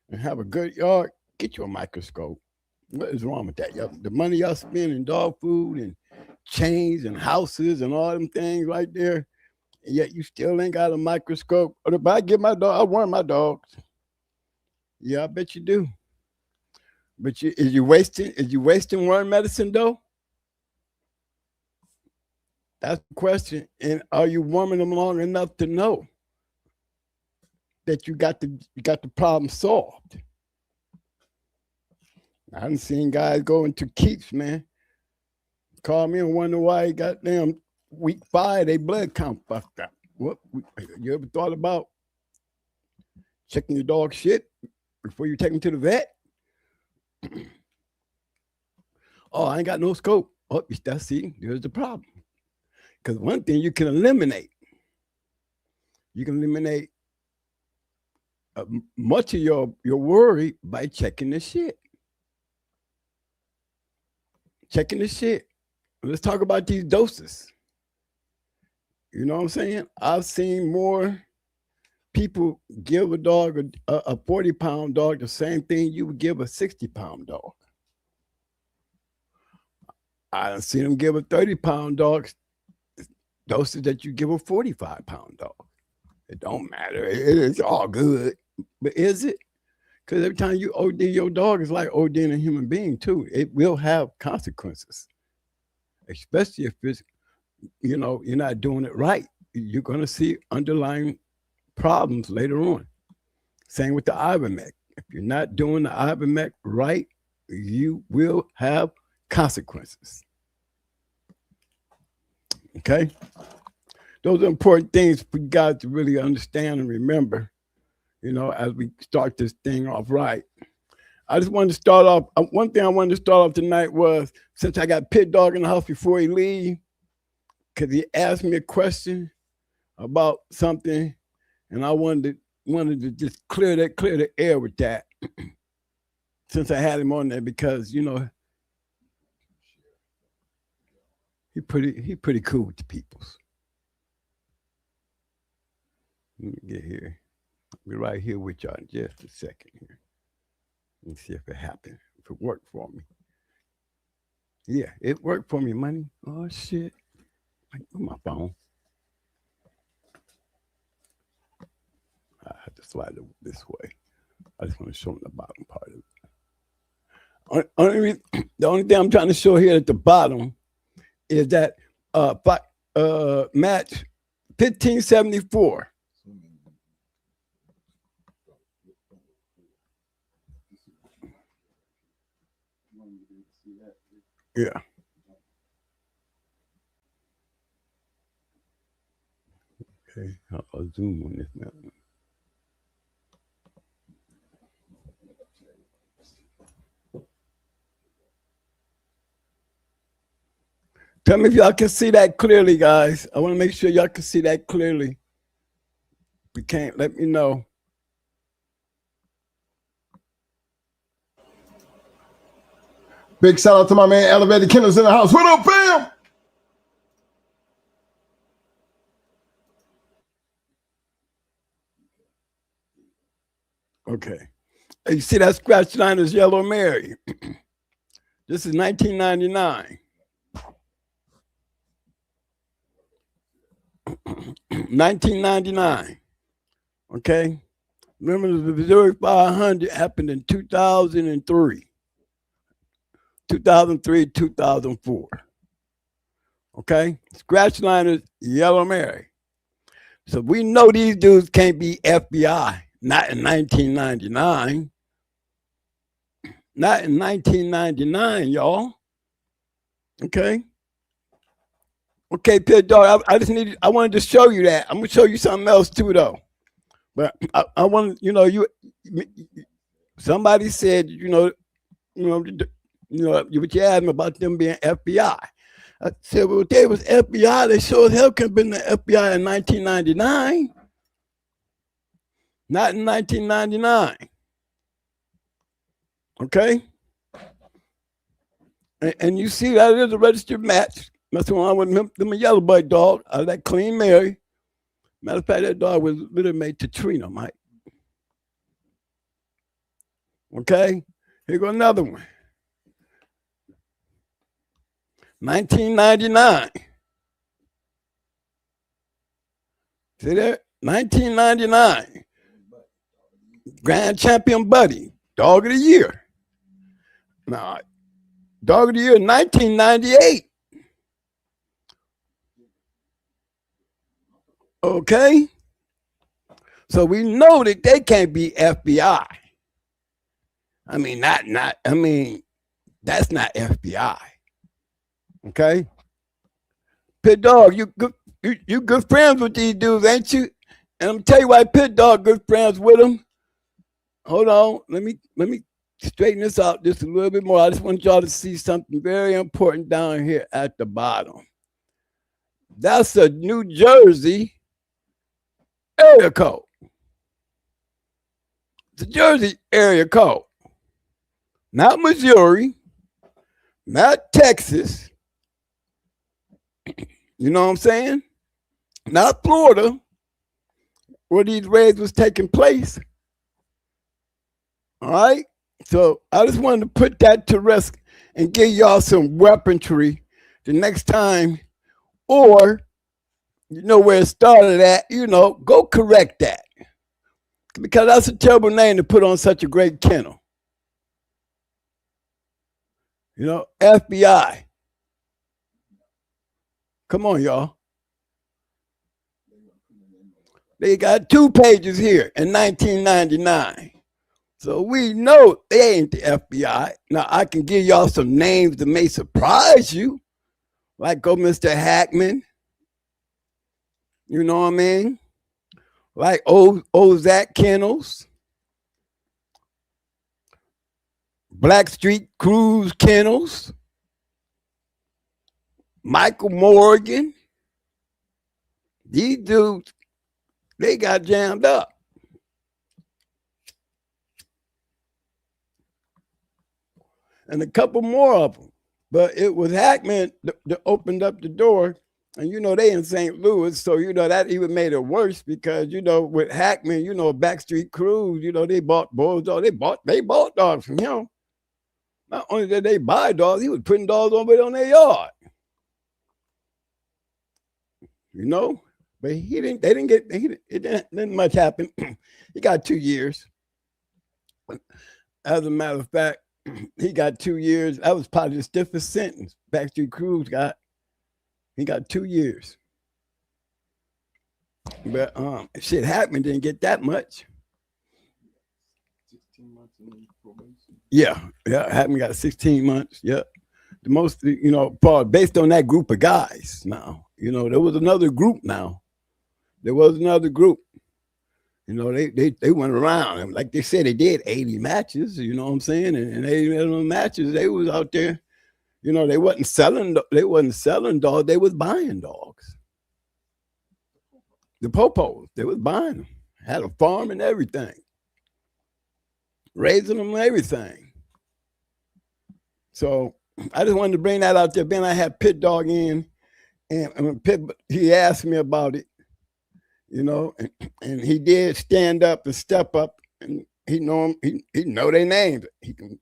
[SPEAKER 6] and have a good yard, get you a microscope. What is wrong with that? The money y'all spend in dog food and chains and houses and all them things right there, and yet you still ain't got a microscope. Or if I get my dog, I warn my dogs. Yeah, I bet you do. But is you wasting worm medicine though? That's the question. And are you warming them long enough to know that you got the problem solved? I done seen guys go into keeps, man. Call me and wonder why goddamn week 5 they blood count fucked up. What you ever thought about checking your dog shit before you take him to the vet? Oh, I ain't got no scope. Oh, see, there's the problem. Because one thing you can eliminate much of your worry by checking the shit. Checking the shit. Let's talk about these doses. You know what I'm saying? I've seen more people give a dog a 40-pound dog the same thing you would give a 60-pound dog. I've seen them give a 30-pound dog doses that you give a 45-pound dog. It don't matter. It's all good. But is it? Because every time you OD your dog, it's like ODing a human being too. It will have consequences, especially if it's, you know, you're not doing it right. You're going to see underlying problems later on. Same with the Apbt. If you're not doing the Apbt right, you will have consequences. Okay? Those are important things for you guys to really understand and remember, you know, as we start this thing off right. I just wanted to start off. One thing I wanted to start off tonight was, since I got Pit Dog in the house before he leave, because he asked me a question about something, and I wanted to just clear the air with that. Since I had him on there, because you know he pretty cool with the peoples. Let me get here. I'll be right here with y'all in just a second here. Let me see if it happened. If it worked for me. Yeah, it worked for me, money. Oh shit. My phone. I have to slide it this way. I just want to show them the bottom part of it. The only thing I'm trying to show here at the bottom is that match 1574. Yeah. Okay, I'll zoom on this now. Tell me if y'all can see that clearly, guys. I want to make sure y'all can see that clearly. If you can't, let me know.
[SPEAKER 5] Big shout out to my man Elevated Kennels in the house. What up, fam?
[SPEAKER 6] Okay. You see that scratch line is Yellow Mary. This is 1999. 1999. Okay. Remember the Missouri 500 happened in 2003. 2003, 2004. Okay. Scratch line is Yellow Mary. So we know these dudes can't be FBI. Not in 1999. Not in 1999, y'all. Okay. Okay, Pit Dog. I wanted to show you that. I'm gonna show you something else too, though. But I want, somebody said, what you asked me about them being FBI. I said, well, if they was FBI, they sure as hell could have been the FBI in 1999. Not in 1999. Okay? And you see that is a registered match. That's the one with them a yellow bug dog out of that Clean Mary. Matter of fact, that dog was literally made to Trina, Mike. Okay? Here go another one. 1999. See that? 1999. Grand Champion Buddy. Dog of the Year. Now, Dog of the Year 1998. Okay? So we know that they can't be FBI. I mean, that's not FBI. Okay? Pit Dog, you good friends with these dudes, ain't you? And I'm tell you why Pit Dog good friends with them. Hold on, let me straighten this out just a little bit more. I just want y'all to see something very important down here at the bottom. That's a New Jersey area code. It's a Jersey area code. Not Missouri, not Texas. You know what I'm saying? Not Florida, where these raids was taking place. All right? So I just wanted to put that to rest and give y'all some weaponry the next time, or you know where it started at, go correct that. Because that's a terrible name to put on such a great kennel. FBI. Come on, y'all. They got 2 pages here in 1999. So we know they ain't the FBI. Now, I can give y'all some names that may surprise you. Like Mr. Hackman. You know what I mean? Like old Zach Kennels. Blackstreet Cruise Kennels. Michael Morgan. These dudes, they got jammed up. And a couple more of them. But it was Hackman that opened up the door. And they in St. Louis, so that even made it worse because with Hackman, Backstreet Cruise, they bought Bulldog, they bought dogs from him. Not only did they buy dogs, he was putting dogs on their yard. But it didn't much happen. He got 2 years. As a matter of fact, he got 2 years. That was probably the stiffest sentence Backstreet Cruise got. He got 2 years. But shit, Hackman didn't get that much.
[SPEAKER 5] 16 months and 4 months.
[SPEAKER 6] Yeah, Hackman got 16 months. Yeah. The most, based on that group of guys now. There was another group now. There was another group. They went around. And like they said, they did 80 matches, you know what I'm saying? And 80 of them matches, they was out there. They wasn't selling dogs, they was buying dogs. The popos, they was buying them. Had a farm and everything. Raising them and everything. So I just wanted to bring that out there. Then I had Pit Dog in, and when he asked me about it, and he did stand up and step up, and he know their names. He can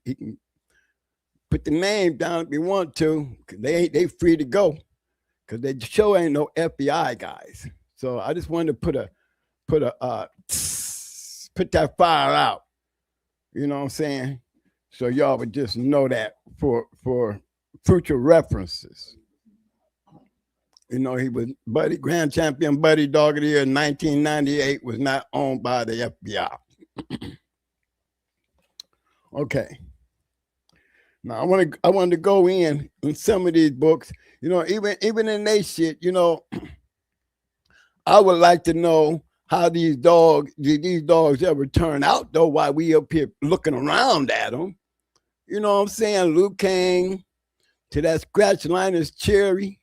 [SPEAKER 6] put the name down if you want to, cause they free to go, because they sure ain't no FBI guys. So I just wanted to put that fire out. You know what I'm saying? So y'all would just know that for future references. He was Grand Champion Buddy Dog of the Year in 1998, was not owned by the FBI. Okay. Now I wanted to go in some of these books, even in they shit, I would like to know how these dogs ever turn out though while we up here looking around at them. You know what I'm saying? Luke Kane to that scratch liners Cherry.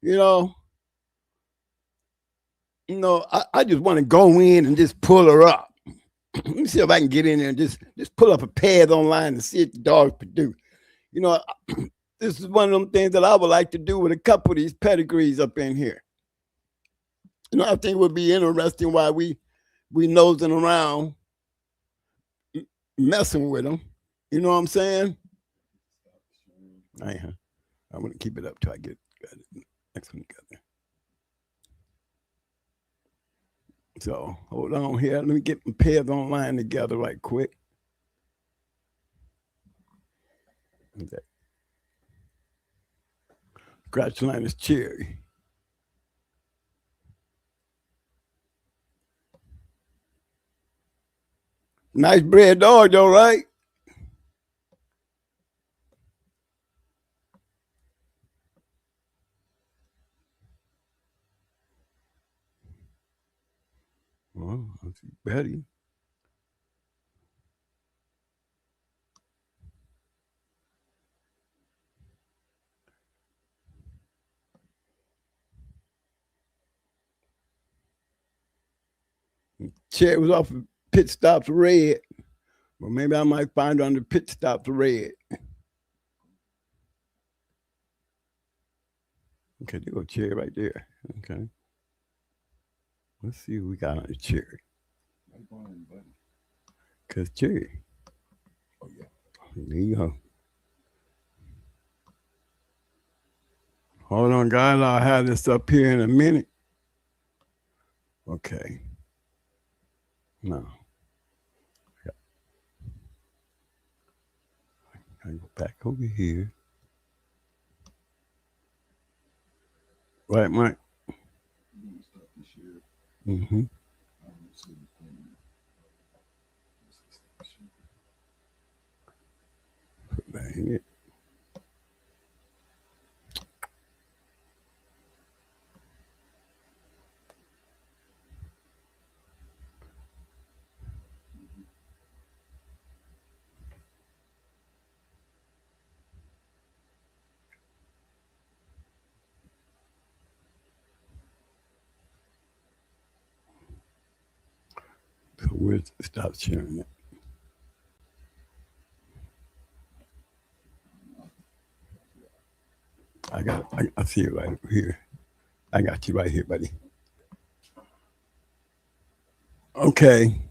[SPEAKER 6] You know, I just want to go in and just pull her up. Let me see if I can get in there and just pull up a pad online and see if the dogs produce. You know, this is one of them things that I would like to do with a couple of these pedigrees up in here. You know, I think it would be interesting while we nosing around, messing with them. You know what I'm saying? I'm going to keep it up till I get next one together. So hold on here. Let me get my pairs online together right quick. Okay. Scratch liners Cherry. Nice bred dog, though, right? Well, I see Betty. Cherry was off of Pit Stops Red. Well, maybe I might find her under Pit Stops Red. Okay, there go Cherry right there. Okay. Let's see what we got on the Cherry. Because Cherry. Oh, yeah. There you go. Hold on, guys. I'll have this up here in a minute. Okay. No. I go back over here. Right, Mike? Mm-hmm. Dang it. So we'll stop sharing it. I see it right here. I got you right here, buddy. Okay.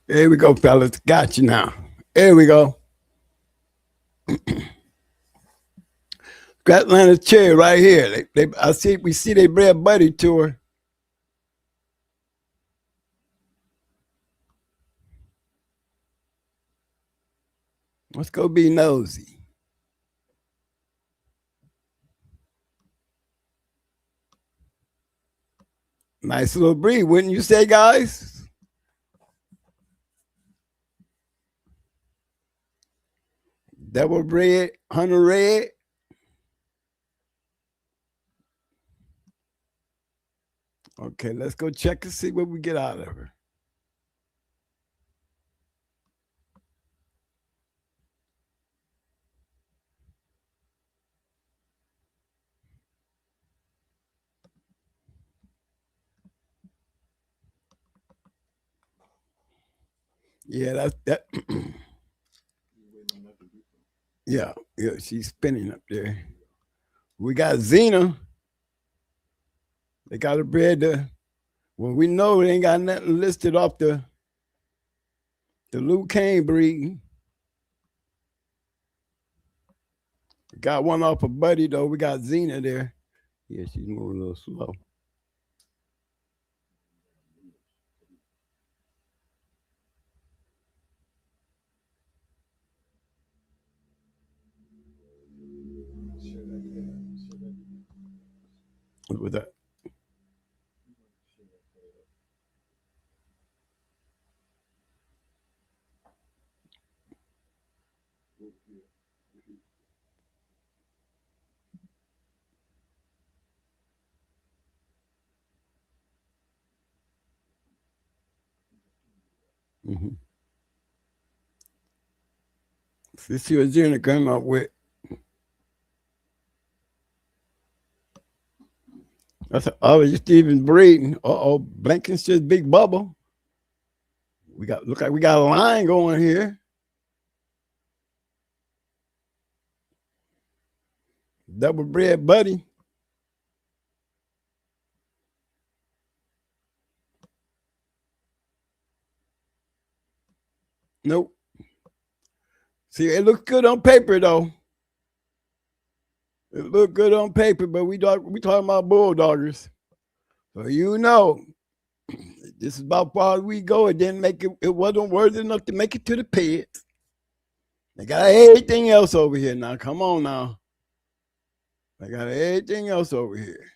[SPEAKER 6] There we go, fellas. Got you now. There we go. Scotland's Cherry right here. We see they bred Buddy to her. Let's go be nosy. Nice little breed, wouldn't you say, guys? Double bred, hunter red. Okay, let's go check and see what we get out of her. Yeah, that's that. Yeah, she's spinning up there. We got Xena. They got her bred to, well, we know they ain't got nothing listed off the Luke Kane breed. We got one off of Buddy, though. We got Xena there. Yeah, she's moving a little slow. What was that? Mm-hmm. Let's see what Jenna came up with. That's obviously Stephen Braden. Blinken's just big bubble. Look like we got a line going here. Double bread buddy. Nope. See, it looks good on paper though. It looked good on paper, but we talking about bulldoggers. So you know, this is about far as we go. It didn't make it. It wasn't worthy enough to make it to the pits. They got everything else over here now. Come on now. They got everything else over here.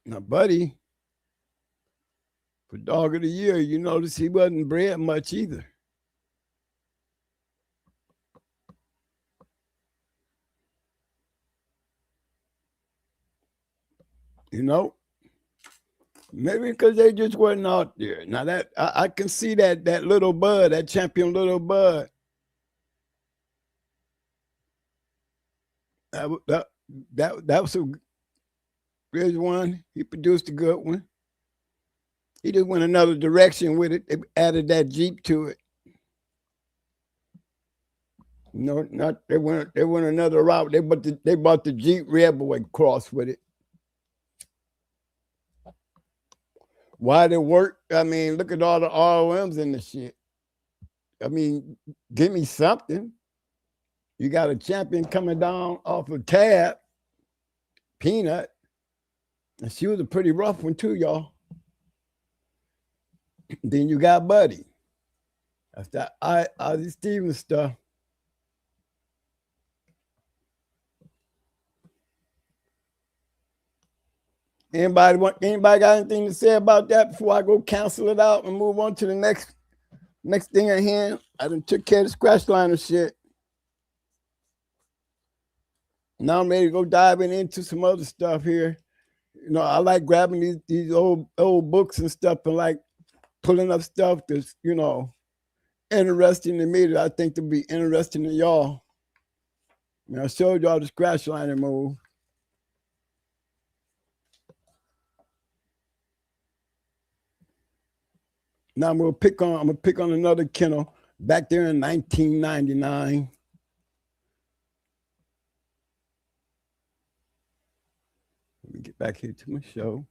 [SPEAKER 6] Now, buddy, for dog of the year, you notice he wasn't bred much either. You know, maybe because they just wasn't out there. Now that I can see that little bud, that champion little bud. That was a good one. He produced a good one. He just went another direction with it. They added that Jeep to it. No, not they went another route. They bought the Jeep Rebel and crossed with it. Why did it work? I mean, look at all the ROMs in the shit. I mean, give me something. You got a champion coming down off of Tab, Peanut, and she was a pretty rough one too, y'all. Then you got Buddy. That's that Ozzie Stevens stuff. Anybody got anything to say about that before I go cancel it out and move on to the next thing at hand? I done took care of the scratch liner shit. Now I'm ready to go diving into some other stuff here. You know, I like grabbing these old books and stuff and like pulling up stuff that's, you know, interesting to me that I think to be interesting to y'all. You know, I showed y'all the scratch liner move. Now I'm gonna pick on another kennel back there in 1999. Let me get back here to my show.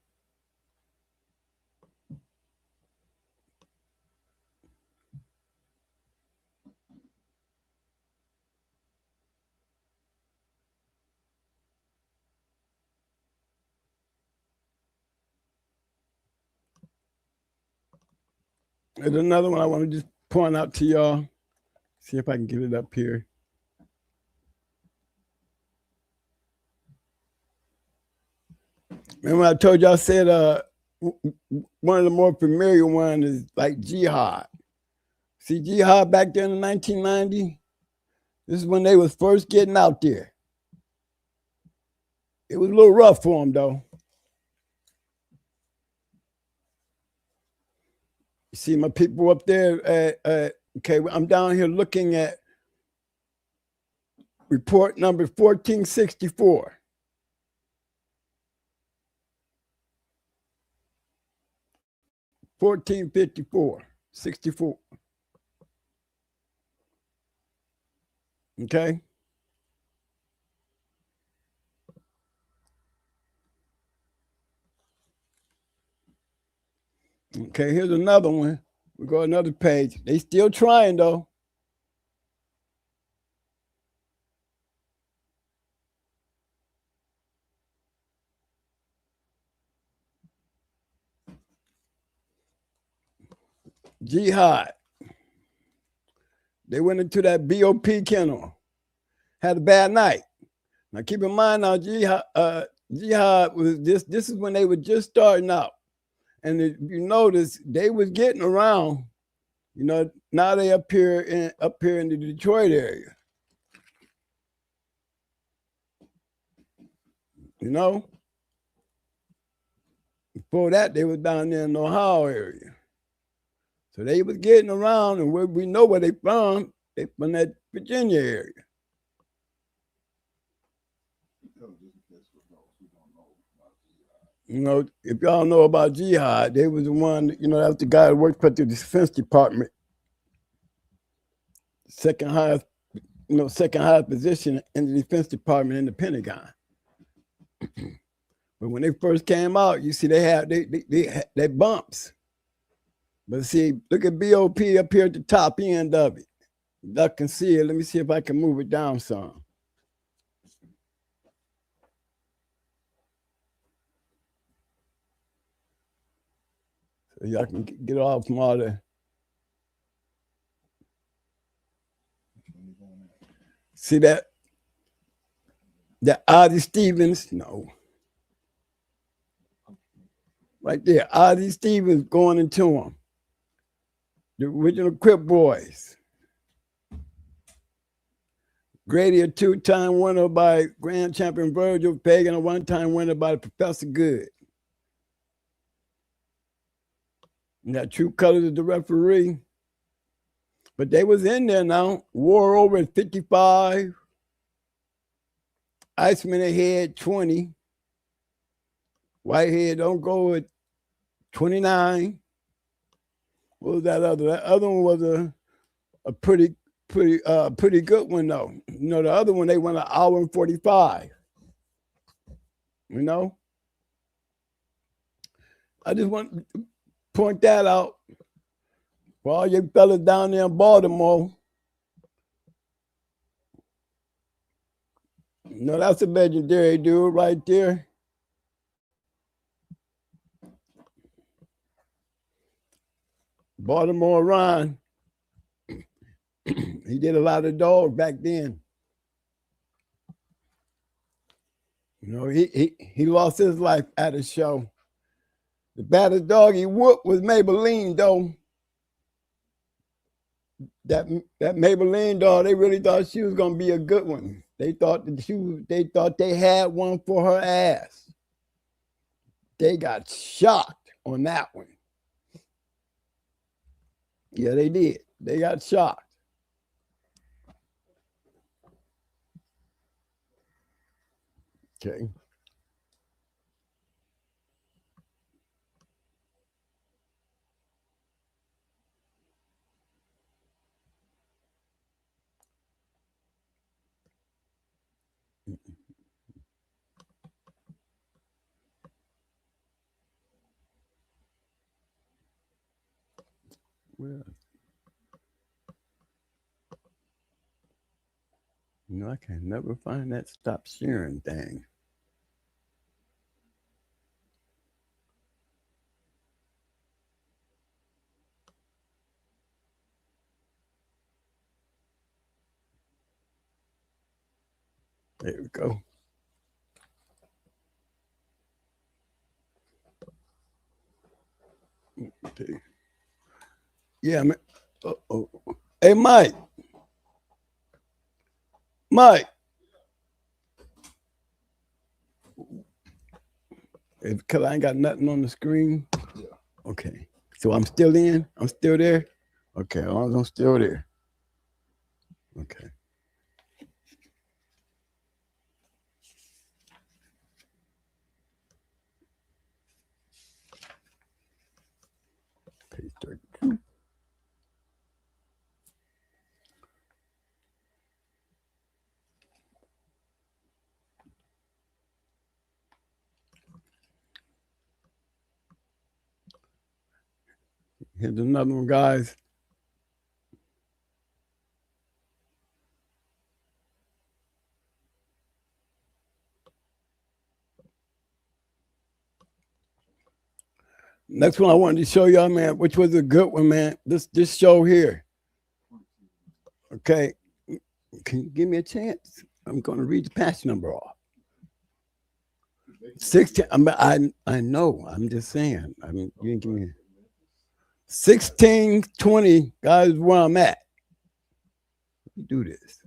[SPEAKER 6] There's another one I want to just point out to y'all. See if I can get it up here. Remember I told y'all, I said one of the more familiar ones is like Jihad. See Jihad back there in the 1990s? This is when they was first getting out there. It was a little rough for them though. You see my people up there, okay, I'm down here looking at report number 1464. $14.54.64. Okay. Okay, here's another one. We go another page. They still trying though. Jihad. They went into that BOP kennel. Had a bad night. Now keep in mind now, Jihad was this is when they were just starting out. And if you notice, they was getting around. You know, now they up here in the Detroit area. You know, before that they was down there in the Ohio area. So they was getting around, and we know where they from. They from that Virginia area. You know, if y'all know about Jihad, they was the one, you know, that was the guy that worked for the Defense Department. Second highest position in the Defense Department in the Pentagon. But when they first came out, you see they had they bumps. But see, look at BOP up here at the top end of it. I can see it. Let me see if I can move it down some. So y'all can get off from all the. See that? That Ozzie Stevens? No. Right there, Ozzie Stevens going into him. The original Crip Boys. Grady, a two-time winner by Grand Champion Virgil Pagan, a one-time winner by Professor Good. And that True Colors of the referee. But they was in there now. War over at 55. Iceman ahead 20. Whitehead don't go at 29. What was that other? That other one was a pretty good one though. You know, the other one they went an hour and 45. You know, I just want to point that out for all you fellas down there in Baltimore. You know, that's a legendary dude right there. Baltimore Ron. He did a lot of dogs back then. You know, he lost his life at a show. The baddest dog he whooped was Maybelline, though. That Maybelline dog, they really thought she was gonna be a good one. They thought they had one for her ass. They got shocked on that one. Yeah, they did. They got shocked. Okay. Well, you know, I can never find that stop sharing thing. There we go. Okay. Yeah, man. Uh-oh. Hey, Mike. Mike. Because I ain't got nothing on the screen.
[SPEAKER 5] Yeah.
[SPEAKER 6] Okay. So I'm still in? I'm still there? Okay, as long as I'm still there. Okay. Page 32. Here's another one, guys. Next one I wanted to show y'all, man, which was a good one, man. This show here. Okay. Can you give me a chance? I'm going to read the patch number off. 16. I know. I'm just saying. I mean, you didn't give me 1620. Guys, where I'm at. Let me do this.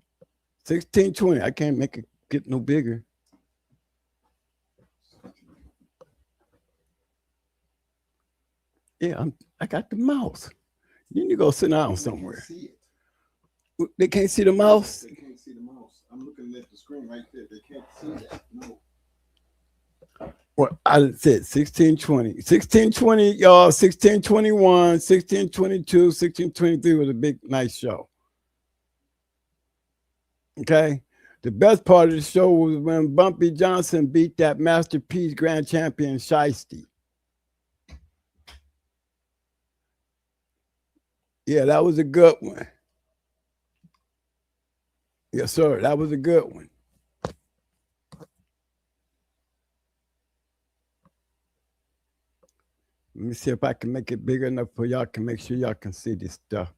[SPEAKER 6] 1620. I can't make it get no bigger. Yeah, I got the mouse. You need to go sit down somewhere. They can't see the mouse.
[SPEAKER 5] They can't see the mouse. I'm looking at the screen right there. They can't see that. No.
[SPEAKER 6] Well, I said 1620. 1620, y'all, 1621, 1622, 1623 was a big, nice show. Okay. The best part of the show was when Bumpy Johnson beat that Masterpiece Grand Champion Shiesty. Yeah, that was a good one. Yes, sir. That was a good one. Let me see if I can make it big enough for y'all can make sure y'all can see this stuff.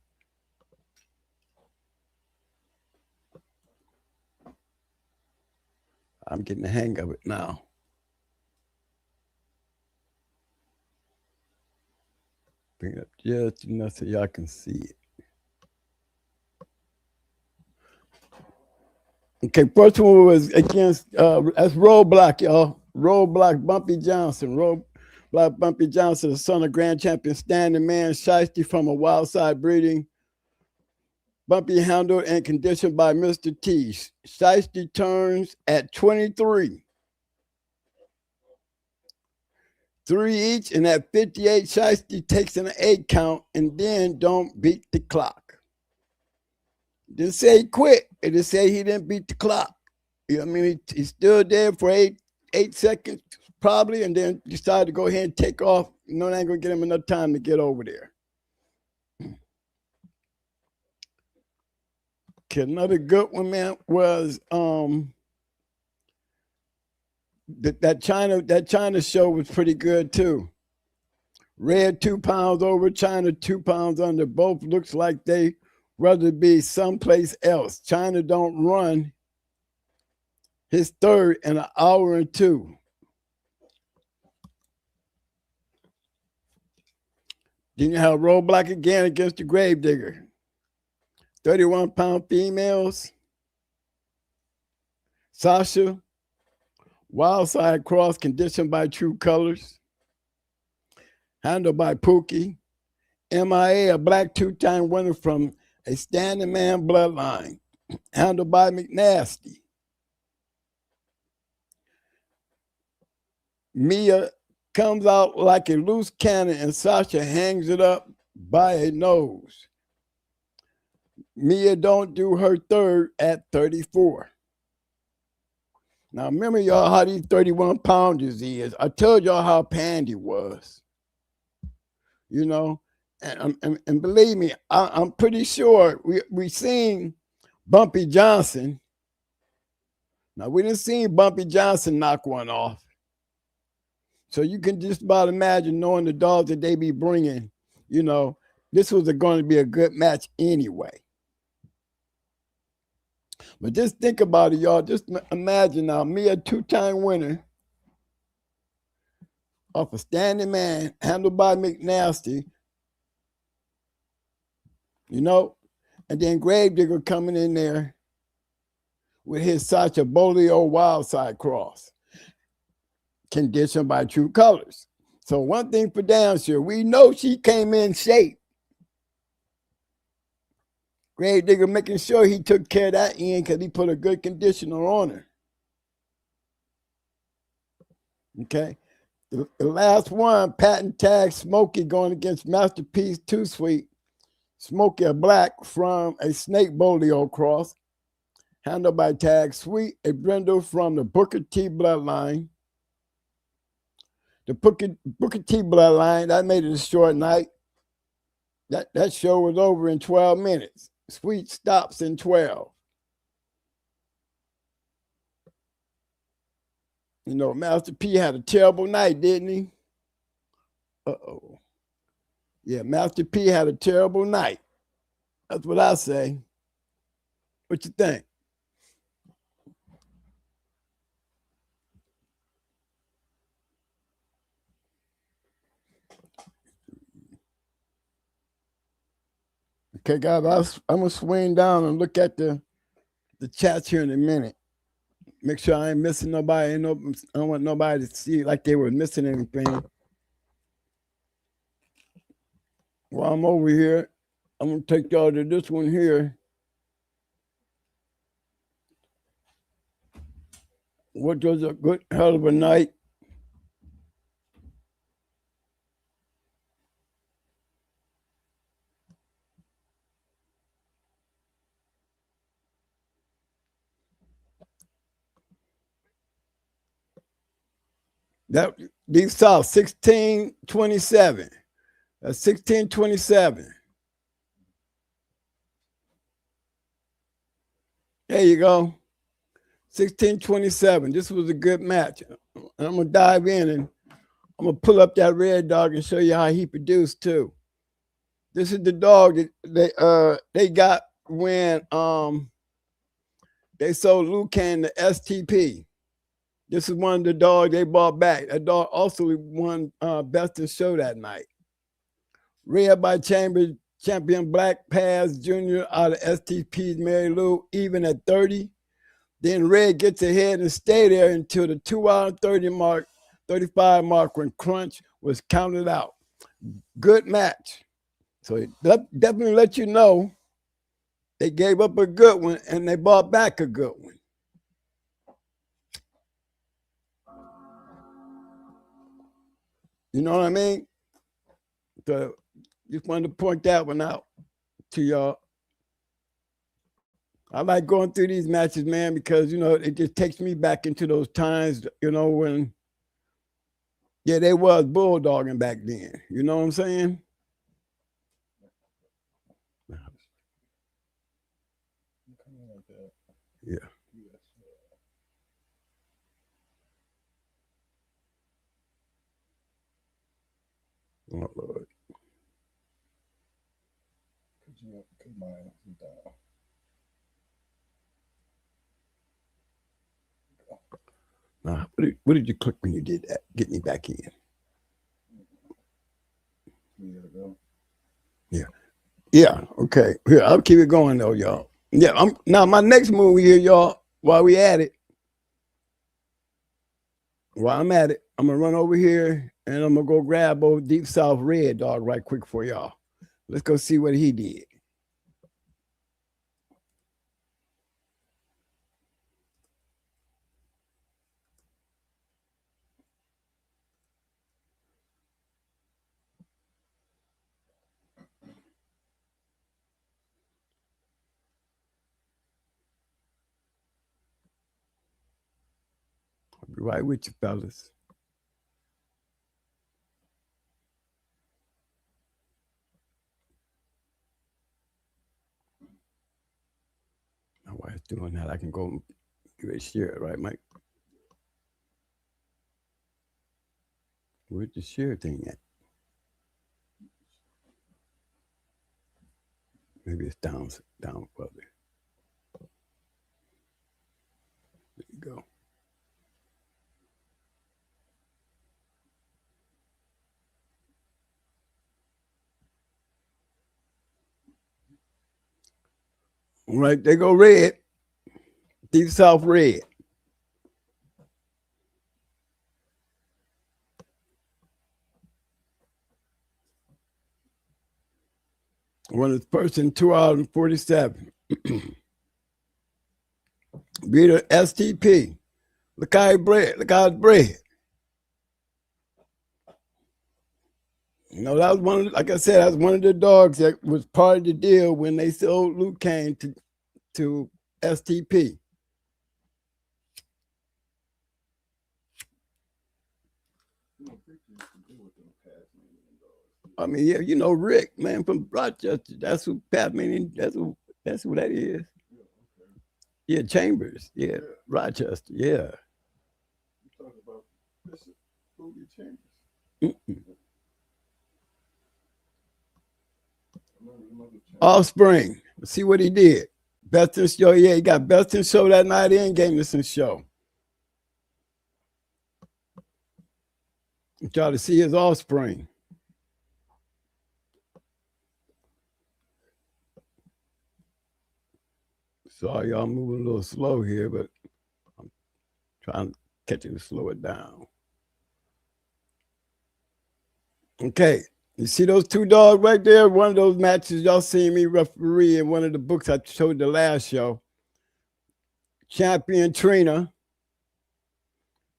[SPEAKER 6] I'm getting the hang of it now. Bring it up just enough so y'all can see it. Okay, first one was against, that's Roadblock, y'all. Roadblock Bumpy Johnson. Roadblock Bumpy Johnson, the son of Grand Champion Standing Man Shiesty from a wild side breeding. Bumpy handled and conditioned by Mr. T. Shiesty turns at 23. 3 each, and at 58, Shiesty takes an 8 count and then don't beat the clock. Didn't say he quit. It just say he didn't beat the clock. You know what I mean? He stood there for eight seconds probably, and then decided to go ahead and take off. You know, that ain't gonna get him enough time to get over there. Okay, another good one, man, was that China show was pretty good too. Red 2 pounds over, China 2 pounds under. Both looks like they rather be someplace else. China don't run his third in an hour and 2. Then you have Roadblock again against the Gravedigger. 31-pound females. Sasha, wild side cross, conditioned by True Colors. Handled by Pookie. MIA, a black 2-time winner from a Standing Man bloodline. Handled by McNasty. Mia comes out like a loose cannon and Sasha hangs it up by a nose. Mia don't do her third at 34. Now remember y'all how these 31-pounders is. I told y'all how Pandy was. You know, and believe me, I'm pretty sure we seen Bumpy Johnson. Now we didn't see Bumpy Johnson knock one off. So you can just about imagine knowing the dogs that they be bringing, you know, this was going to be a good match anyway. But just think about it, y'all. Just imagine now, me a 2-time winner off a Standing Man, handled by McNasty, you know, and then Gravedigger coming in there with his Sacha Bolio wild side cross, conditioned by True Colors. So one thing for damn sure, we know she came in shape. Gravedigger making sure he took care of that end because he put a good conditioner on her. Okay. The last one, patent tag Smokey going against Masterpiece Too Sweet. Smokey a black from a Snake Bolio cross. Handled by Tag Sweet, a brindle from the Booker T bloodline. The Booker T bloodline, that made it a short night. That show was over in 12 minutes. Sweet stops in 12. You know, Master P had a terrible night, didn't he? Uh-oh. Yeah, Master P had a terrible night. That's what I say. What you think? Okay, guys, I'm gonna swing down and look at the chats here in a minute. Make sure I ain't missing nobody. I don't want nobody to see like they were missing anything. While I'm over here, I'm gonna take y'all to this one here. What was a good hell of a night. That Deep South 1627. That's 1627. There you go. 1627. This was a good match. I'm gonna dive in and I'm gonna pull up that red dog and show you how he produced too. This is the dog that they got when they sold Lucan to STP. This is one of the dogs they bought back. That dog also won Best in Show that night. Red by champion Black Pass Jr. out of STP's Mary Lou, even at 30. Then Red gets ahead and stay there until the 2 hour 30 mark, 35 mark when Crunch was counted out. Good match. So it definitely let you know they gave up a good one and they bought back a good one. You know what I mean? So just wanted to point that one out to y'all. I like going through these matches, man, because, you know, it just takes me back into those times, you know, when, yeah, they was bulldogging back then. You know what I'm saying? Yeah. Oh, Lord. What did you click when you did that? Get me back in. Yeah. Yeah. Okay. Here, I'll keep it going though, y'all. Yeah. Now my next move here, y'all, while we at it, while I'm at it, I'm gonna run over here and I'm gonna go grab old Deep South Red Dog right quick for y'all. Let's go see what he did. I'll be right with you, fellas. Now, while it's doing that, I can go give it a share, right, Mike? Where's the share thing at? Maybe it's down further. There you go. All right, there go Red. Deep South Red. Won his first in 2 hours and 47. Beat a STP. Look how he bred. Look how it's bred. You know, that was one of, like I said, that was one of the dogs that was part of the deal when they sold Luke Kane to STP. I mean, yeah, you know Rick, man, from Rochester. That's who Pat meaning. That's who that is. Yeah, Chambers. Yeah, Rochester. Yeah. Offspring. Let's see what he did. Best in Show. Yeah, he got Best in Show that night and Game in Show. Try to see his offspring. sorry, y'all moving a little slow here, but I'm trying to catch it to slow it down. Okay, you see those two dogs right there? One of those matches y'all seen me referee in one of the books I showed the last show. Champion Trina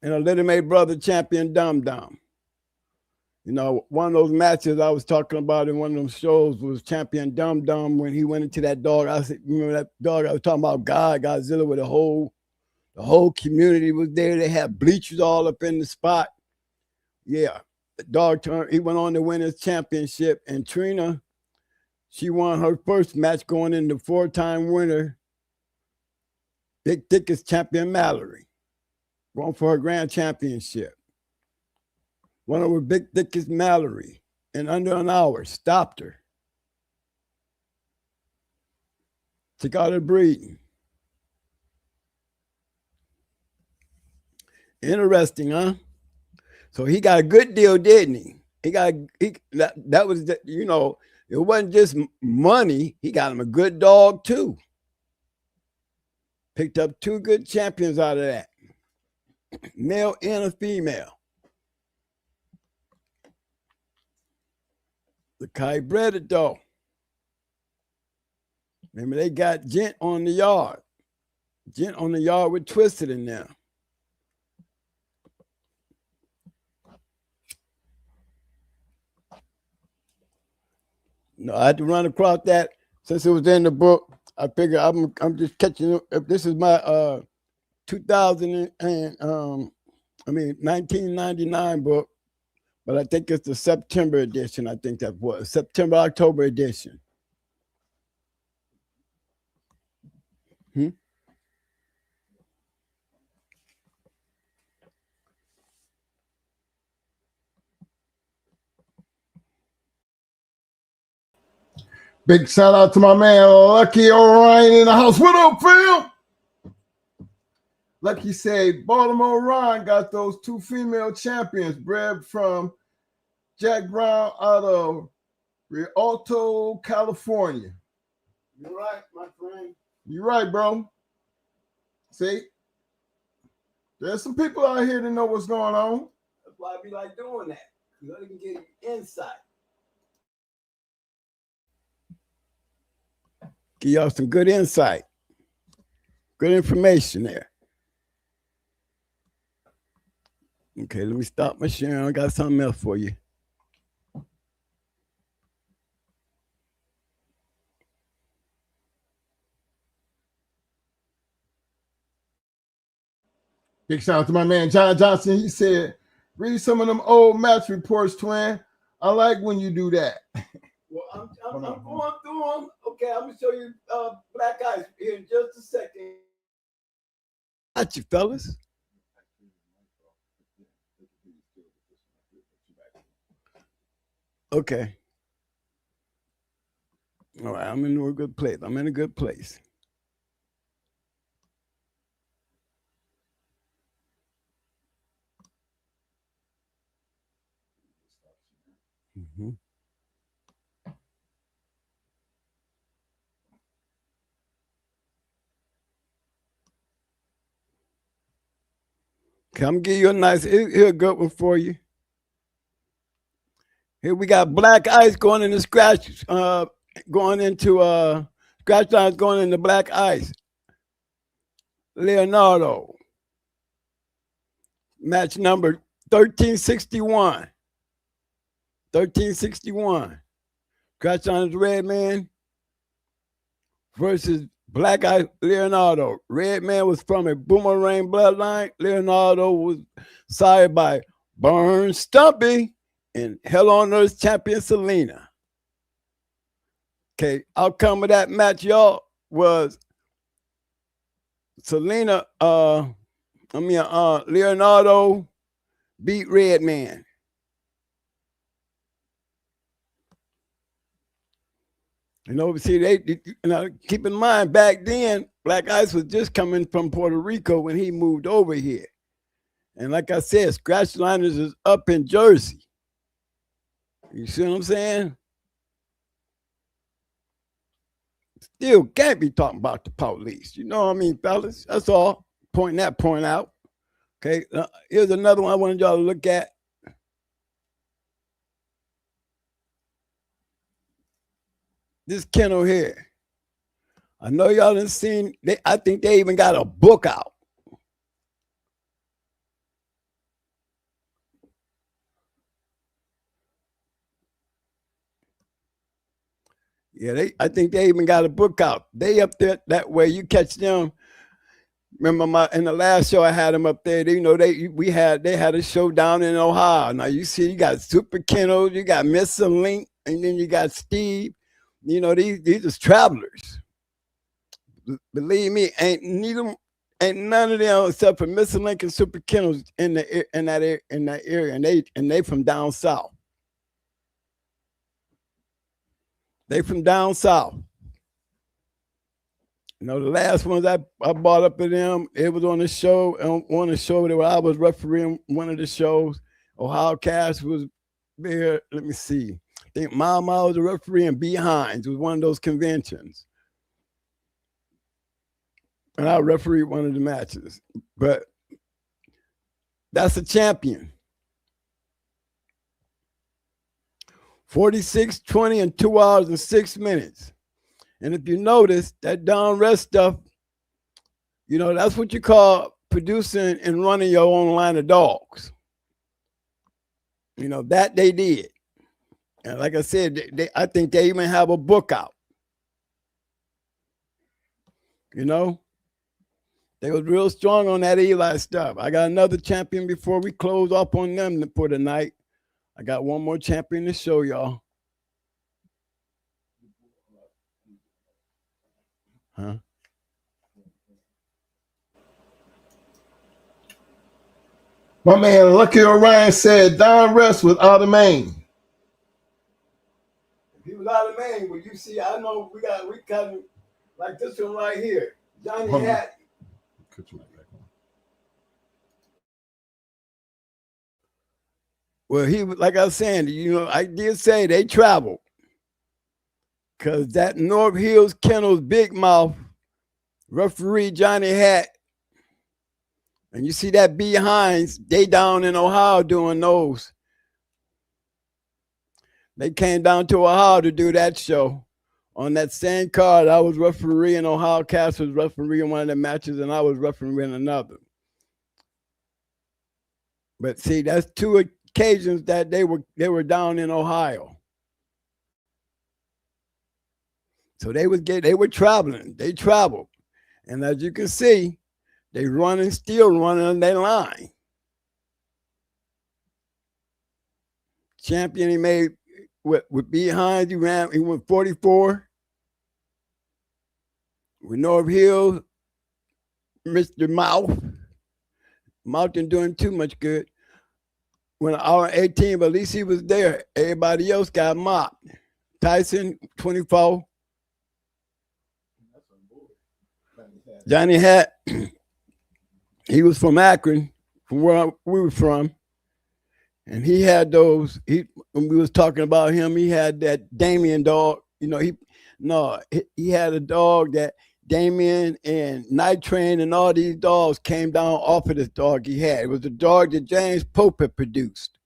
[SPEAKER 6] and a Little May brother, Champion Dum Dum. You know, one of those matches I was talking about in one of them shows was Champion Dum Dum when he went into that dog. I said, remember that dog I was talking about? Godzilla with the whole community was there. They had bleachers all up in the spot. Yeah, the dog turned. He went on to win his championship, and Trina, she won her first match going into 4-time winner, Big Thickest Champion Mallory, going for her grand championship. One of her Big Thickest Mallory in under an hour, stopped her. Took out her breeding. Interesting, huh? So he got a good deal, didn't he? That was, you know, it wasn't just money. He got him a good dog too. Picked up 2 good champions out of that, male and a female. The Kai bred it though. Remember, they got Gent on the yard. Gent on the yard with Twisted in there. No, I had to run across that since it was in the book. I figure I'm just catching. This is my 1999 book, but I think it's the September edition. I think that was September-October edition.
[SPEAKER 5] Big shout out to my man Lucky Orion in the house. What up, fam? Lucky said Baltimore Orion got those 2 female champions bred from Jack Brown out of Rialto, California.
[SPEAKER 6] You're right, my friend.
[SPEAKER 5] You're right, bro. See, there's some people out here that know what's going on.
[SPEAKER 6] That's why I be like doing that. You know, you can get insight. Give y'all some good insight. Good information there. Okay, let me stop my sharing. I got something else for you.
[SPEAKER 5] Big shout out to my man John Johnson. He said, read some of them old match reports, twin. I like when you do that.
[SPEAKER 6] Well, I'm going through them. Okay, I'm gonna show you Black Ice here in just a second. Got you, fellas. Okay. All right, I'm in a good place. I'm in a good place. Mm-hmm. Okay, I'm gonna give you a nice, here a good one for you. Here we got Black Ice going into scratch, going into scratch lines going into Black Ice. Leonardo. Match number 1361. 1361. Scratch lines Red Man versus Black Ice Leonardo. Red Man was from a Boomerang bloodline. Leonardo was sired by Burn Stumpy and Hell on Earth champion Selena. Okay, outcome of that match, y'all, was Leonardo beat Red Man. You know, see, keep in mind, back then, Black Ice was just coming from Puerto Rico when he moved over here. And like I said, Scratch Liners is up in Jersey. You see what I'm saying? still can't be talking about the police. You know what I mean, fellas? That's all. Point out. Okay, here's another one I wanted y'all to look at. This kennel here. I know y'all done seen, I think they even got a book out. Yeah, I think they even got a book out. They up there that way. You catch them. Remember in the last show I had them up there. They had a show down in Ohio. Now you see, you got Super Kennels, you got Mr. Link, and then you got Steve. You know, these are travelers. Believe me, ain't none of them except for Mr. Link and Super Kennels in that area, and they from down south. They from down south. You know, the last ones I brought up to them, it was on the show, where I was refereeing one of the shows. Ohio Cash was there. Let me see. I think Mama was a referee in Behinds. It was one of those conventions. And I refereed one of the matches. But that's a champion. 46, 20, and 2 hours and 6 minutes. And if you notice, that down rest stuff, you know, that's what you call producing and running your own line of dogs. You know, that they did. And like I said, I think they even have a book out. You know, they was real strong on that Eli stuff. I got another champion before we close up on them for the night. I got one more champion to show y'all. Huh?
[SPEAKER 5] My man Lucky Orion said Don Rest was out of Maine.
[SPEAKER 6] If he was out of Maine, well, you see, I know we got like this one right here. Johnny Hat. Well, he was, like I was saying, you know, I did say they traveled. Because that North Hills Kennels Big Mouth referee Johnny Hat, and you see that Behinds, they down in Ohio doing those. They came down to Ohio to do that show. On that same card, I was refereeing. Ohio Cass was refereeing one of the matches, and I was refereeing another. But see, that's two occasions that they were down in Ohio. So they were traveling. They traveled. And as you can see, they still running on their line. Champion, he made with Behind, he went 44. With North Hill, Mr. Mouth didn't do him too much good. When an hour 18, but at least he was there. Everybody else got mopped. Tyson, 24. Johnny Hat, he was from Akron, from where we were from. And he had those, when we was talking about him, he had that Damien dog. You know, he had a dog that Damien and Night Train and all these dogs came down off of this dog he had. It was a dog that James Pope had produced.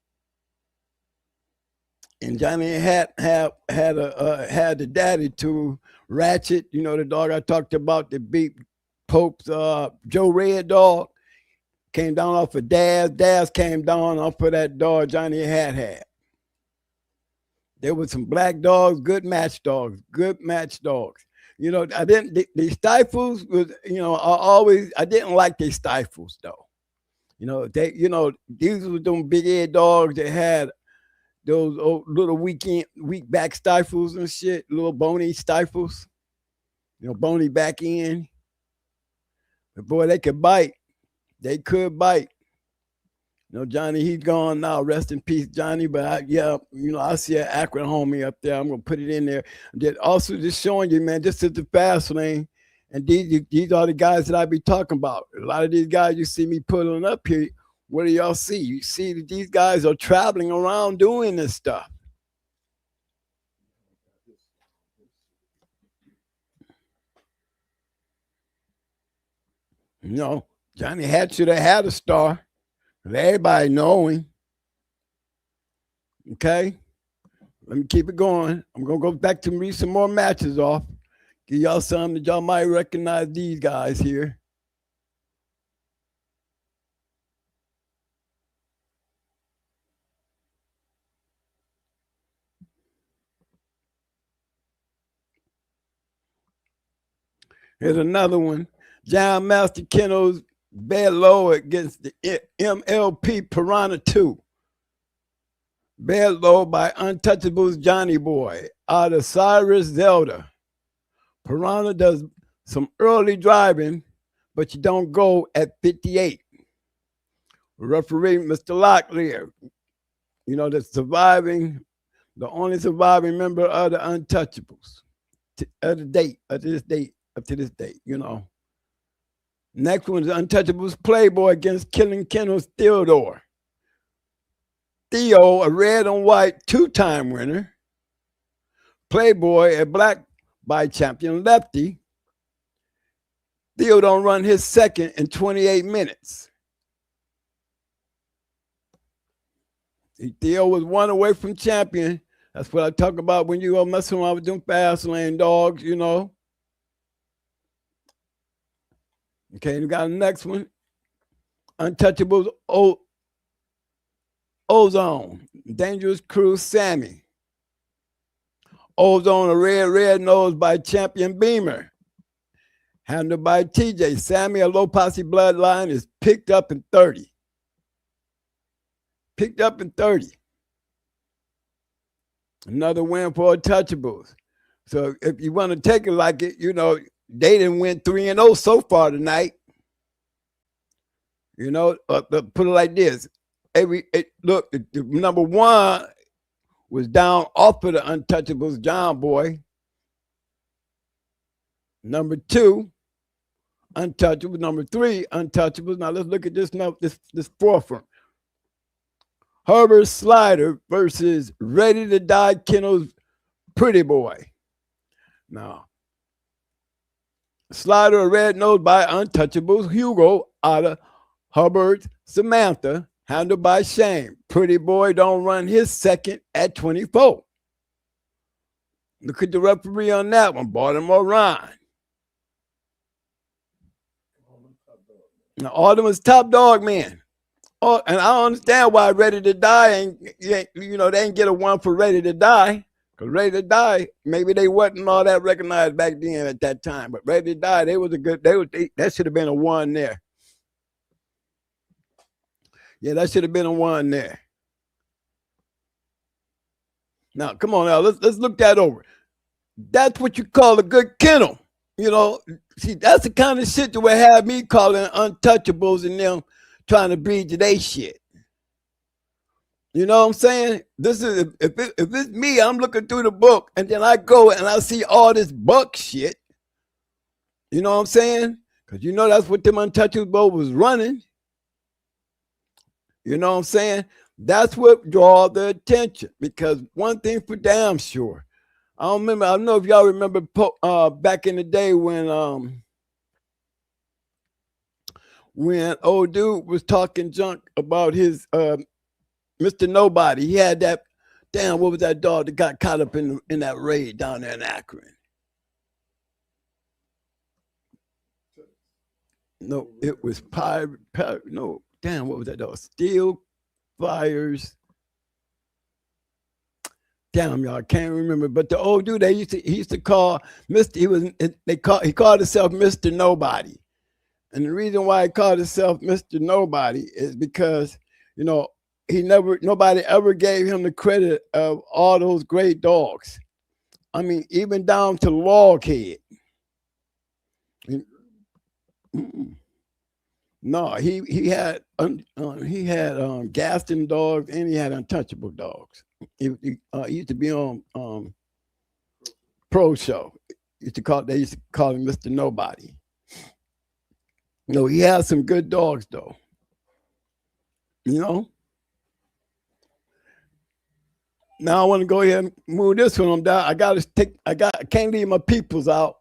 [SPEAKER 6] And Johnny Hat had the daddy to Ratchet, you know, the dog I talked about that beat Pope's Joe Red dog, came down off of Daz. Daz came down off of that dog Johnny Hat had. There were some black dogs, good match dogs. You know, the stifles was, you know, I didn't like the stifles though. You know, these were them big head dogs that had those little weak back stifles and shit, little bony stifles, you know, bony back end. But boy, they could bite. They could bite. You know, Johnny, he's gone now. Rest in peace, Johnny. But I see an Akron homie up there. I'm gonna put it in there. Also, just showing you, man, this is the fast lane, and these are the guys that I be talking about. A lot of these guys you see me pulling up here. What do y'all see? You see that these guys are traveling around doing this stuff. You know, Johnny Hatch should have had a star. Everybody know him. Okay? Let me keep it going. I'm going to go back to read some more matches off. Give y'all some that y'all might recognize these guys here. Here's another one. John Master Kennels bed low against the MLP Piranha 2. Bed low by Untouchables Johnny Boy out of Cyrus Zelda. Piranha does some early driving, but you don't go at 58. Referee Mr. Locklear, you know, the only surviving member of the Untouchables up to this date, you know. Next one is Untouchables Playboy against Killing Kennels Theodore. Theo, a red and white two-time winner. Playboy, a black by champion lefty. Theo don't run his second in 28 minutes. Theo was one away from champion. That's what I talk about when you go messing around with them fast lane dogs, you know. Okay, we got the next one. Untouchables Ozone. Dangerous Crew Sammy. Ozone, a red nose by champion Beamer. Handled by TJ. Sammy, a low posse bloodline, is picked up in 30. Picked up in 30. Another win for Untouchables. So if you want to take it like it, you know, they didn't win 3-0 so far tonight. You know, put it like this. Look, the number one was down off of the Untouchables, John Boy. Number two, Untouchables. Number three, Untouchables. Now let's look at this fourth one. Herbert Slider versus Ready to Die Kennels Pretty Boy. Now, Slider, a red nose by Untouchables. Hugo out of Hubbard Samantha, handled by Shane. Pretty Boy don't run his second at 24. Look at the referee on that one, Baltimore Ron. Now, Alderman's top dog man. Oh, and I don't understand why Ready to Die they ain't get a one for Ready to Die. Because Ready to Die, maybe they wasn't all that recognized back then at that time. But Ready to Die, that should have been a one there. Yeah, that should have been a one there. Now, come on now, let's look that over. That's what you call a good kennel. You know, see, that's the kind of shit that would have me calling Untouchables and them trying to breed to they shit. You know what I'm saying? This is if it's me, I'm looking through the book and then I go and I see all this buck shit. You know what I'm saying? Because you know that's what them Untouchables was running. You know what I'm saying? That's what draw the attention. Because one thing for damn sure, I don't know if y'all remember back in the day when old dude was talking junk about his Mr. Nobody. He had that, damn, what was that dog that got caught up in that raid down there in Akron? No, it was no, damn, what was that dog? Steel Fires. Damn, y'all, I can't remember. But the old dude he used to call Mr. He called himself Mr. Nobody. And the reason why he called himself Mr. Nobody is because, you know, nobody ever gave him the credit of all those great dogs. I mean, even down to Loghead. No, he had Gaston dogs and he had Untouchable dogs. He used to be on Pro Show. They used to call him Mr. Nobody. No, he has some good dogs though. You know. Now I want to go ahead and move this one down. I can't leave my peoples out.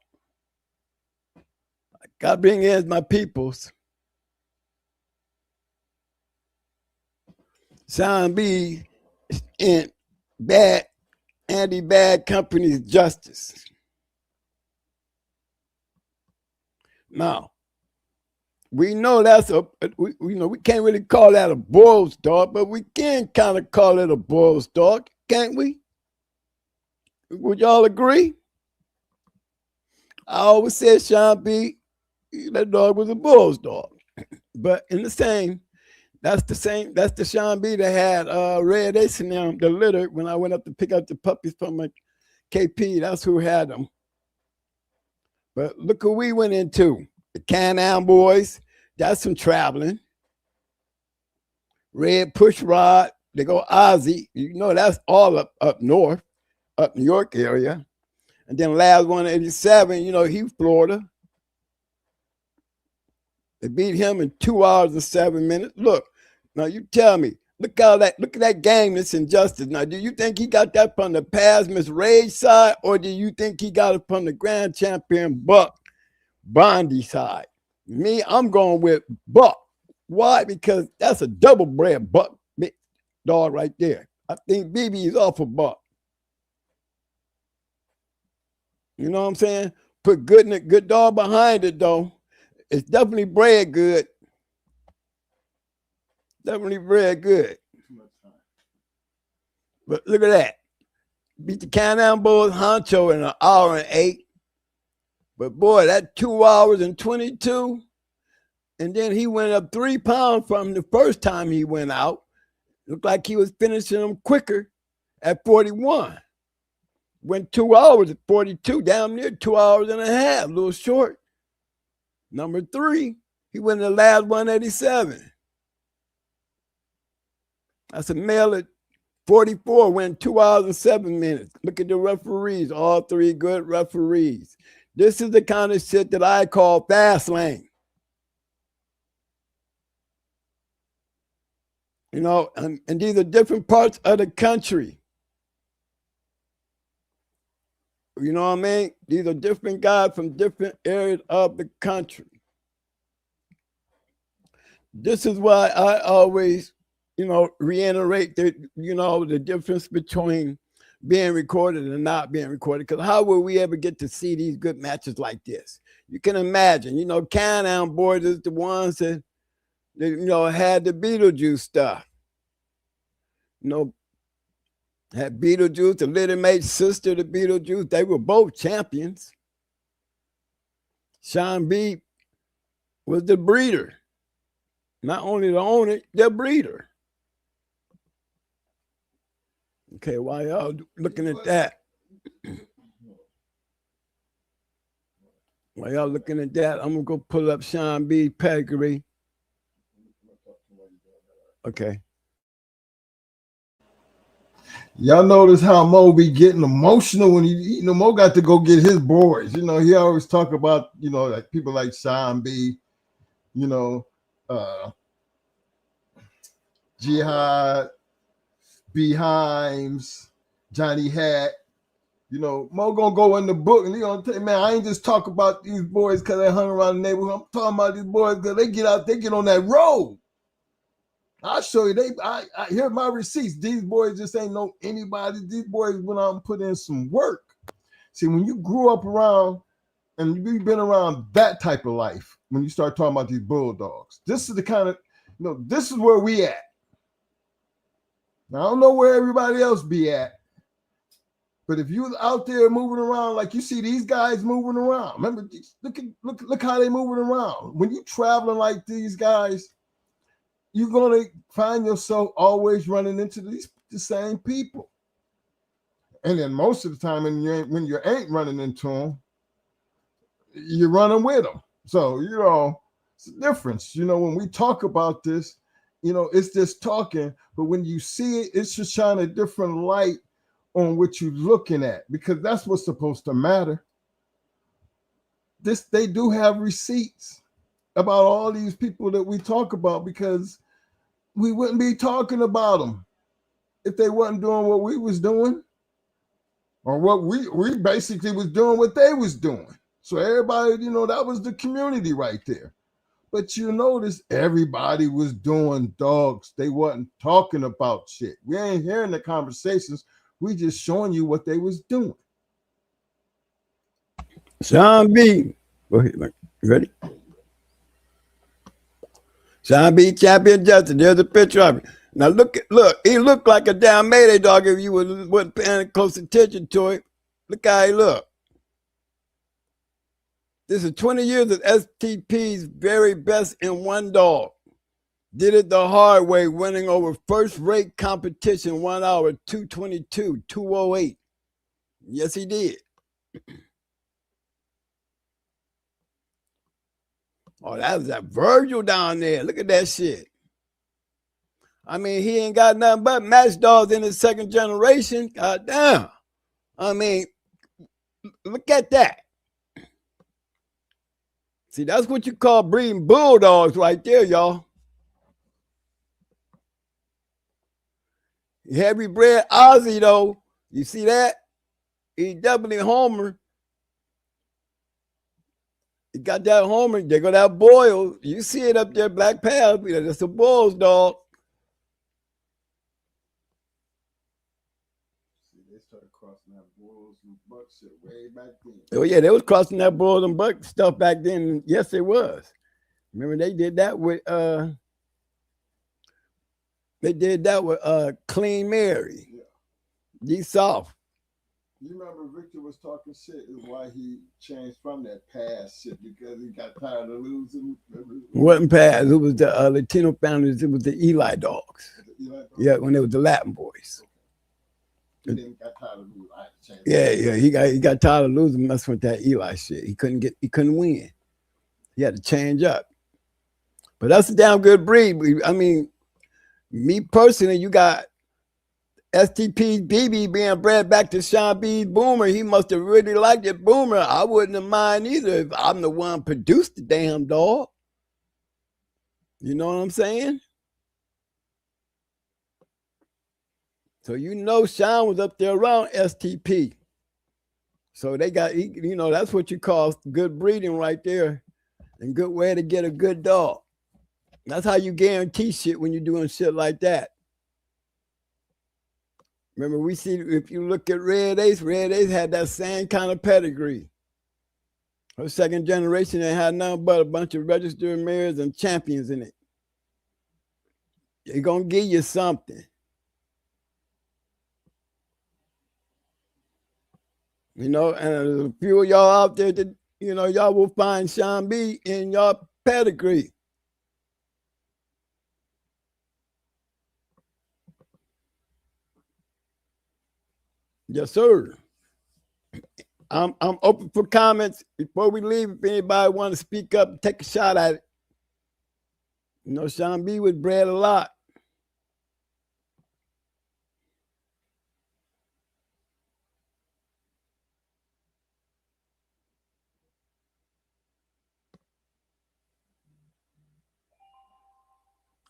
[SPEAKER 6] Gotta bring in my peoples. Sean B in bad anti-bad companies justice. Now, we know that's we can't really call that a bull's dog, but we can kind of call it a bull's dog, can't we? Would y'all agree? I always said Sean B, that dog was a bull's dog. But in the same, that's the Sean B that had Red Ace in them, the litter, when I went up to pick up the puppies from my KP. That's who had them. But look who we went into. The Can-Am boys, that's some traveling. Red Push Rod, they go Ozzy. You know that's all up north, up New York area. And then last 187, you know, he Florida. They beat him in 2 hours and 7 minutes. Look, now you tell me, look at that game, this injustice. Now, do you think he got that from the Pasmus Rage side, or do you think he got it from the grand champion Buck Bondi side? Me, I'm going with Buck. Why? Because that's a double bred Buck dog right there. I think BB is off of Buck. You know what I'm saying? Put good dog behind it, though. It's definitely bred good. Definitely bred good. But look at that. Beat the Can-Am Bulls Honcho in 1 hour and 8. But boy, that 2 hours and 22. And then he went up 3 pounds from the first time he went out. Looked like he was finishing them quicker at 41. Went 2 hours at 42, damn near 2 hours and a half, a little short. Number 3, he went in the last 187. That's a male at 44, went 2 hours and 7 minutes. Look at the referees, all 3 good referees. This is the kind of shit that I call fast lane. You know, and these are different parts of the country. You know what I mean? These are different guys from different areas of the country. This is why I always, you know, reiterate that, you know, the difference between being recorded and not being recorded. Because how will we ever get to see these good matches like this? You can imagine, you know, Can-Am boys is the ones that, you know, had the Beetlejuice stuff. You know, had Beetlejuice, the little mate's sister, the Beetlejuice. They were both champions. Sean B was the breeder. Not only the owner, the breeder. Okay, while y'all looking at that, I'm gonna go pull up Sean B pedigree. Okay.
[SPEAKER 5] Y'all notice how Mo be getting emotional when Mo got to go get his boys. You know, he always talk about, you know, like people like Sean B, you know, Jihad, B. Himes, Johnny Hat. You know, Mo gonna go in the book and he gonna tell you, man, I ain't just talk about these boys because they hung around the neighborhood. I'm talking about these boys because they get out, they get on that road. I'll show you. I hear my receipts. These boys just ain't know anybody. These boys went out and put in some work. See, when you grew up around and you've been around that type of life, when you start talking about these bulldogs, this is the kind of, you know, this is where we at. Now, I don't know where everybody else be at, but if you out there moving around like you see these guys moving around, remember, look how they moving around. When you traveling like these guys, you're going to find yourself always running into the same people. And then most of the time when you ain't running into them, you're running with them. So, you know, it's a difference. You know, when we talk about this, you know, it's just talking, but when you see it, it's just shining a different light on what you're looking at, because that's what's supposed to matter. They do have receipts about all these people that we talk about, because we wouldn't be talking about them if they wasn't doing what we was doing, or what we basically was doing what they was doing. So everybody, you know, that was the community right there. But you notice everybody was doing dogs. They wasn't talking about shit. We ain't hearing the conversations. We just showing you what they was doing.
[SPEAKER 6] Sean B. Go ahead, man. You ready? Sean B. Champion Justin. There's a picture of him. Now look, he looked like a damn Mayday dog if you wasn't paying close attention to it. Look how he looked. This is 20 years of STP's very best in one dog. Did it the hard way, winning over first-rate competition 1 hour, 2:22, 2:08. Yes, he did. Oh, that was that Virgil down there. Look at that shit. I mean, he ain't got nothing but match dogs in his second generation. God damn. I mean, look at that. See, that's what you call breeding bulldogs right there, y'all. Heavy bred Aussie, though. You see that? He definitely Homer. He got that Homer. They got that Boyle. You see it up there, Black Pal. That's a Bulls dog.
[SPEAKER 5] They started crossing that Bulls and Bucks shit way back then.
[SPEAKER 6] Oh, yeah, they was crossing that Bulls and Bucks stuff back then. Yes, it was. Remember, they did that with Clean Mary.
[SPEAKER 5] Yeah.
[SPEAKER 6] G Soft.
[SPEAKER 5] You remember Victor was talking shit is why he changed from that past shit because he got tired of losing.
[SPEAKER 6] Wasn't pass. It was the Latino founders. It was the Eli dogs.
[SPEAKER 5] The Eli dogs?
[SPEAKER 6] Yeah, when it was the Latin boys.
[SPEAKER 5] He didn't got tired of losing. I had to change
[SPEAKER 6] Yeah. He got tired of losing, messing with that Eli shit. He couldn't win. He had to change up. But that's a damn good breed. I mean, me personally, you got STP's BB being bred back to Sean B's Boomer. He must have really liked it, Boomer. I wouldn't have mind either if I'm the one produced the damn dog. You know what I'm saying? So you know Sean was up there around STP. So they got, you know, that's what you call good breeding right there. And good way to get a good dog. That's how you guarantee shit when you're doing shit like that. Remember, we see, if you look at Red Ace had that same kind of pedigree. Her second generation, they had nothing but a bunch of registered mares and champions in it. They're going to give you something. You know, and there's a few of y'all out there that, you know, y'all will find Sean B in your pedigree. Yes, sir. I'm open for comments. Before we leave, if anybody want to speak up and take a shot at it. You know, Sean B was bred a lot.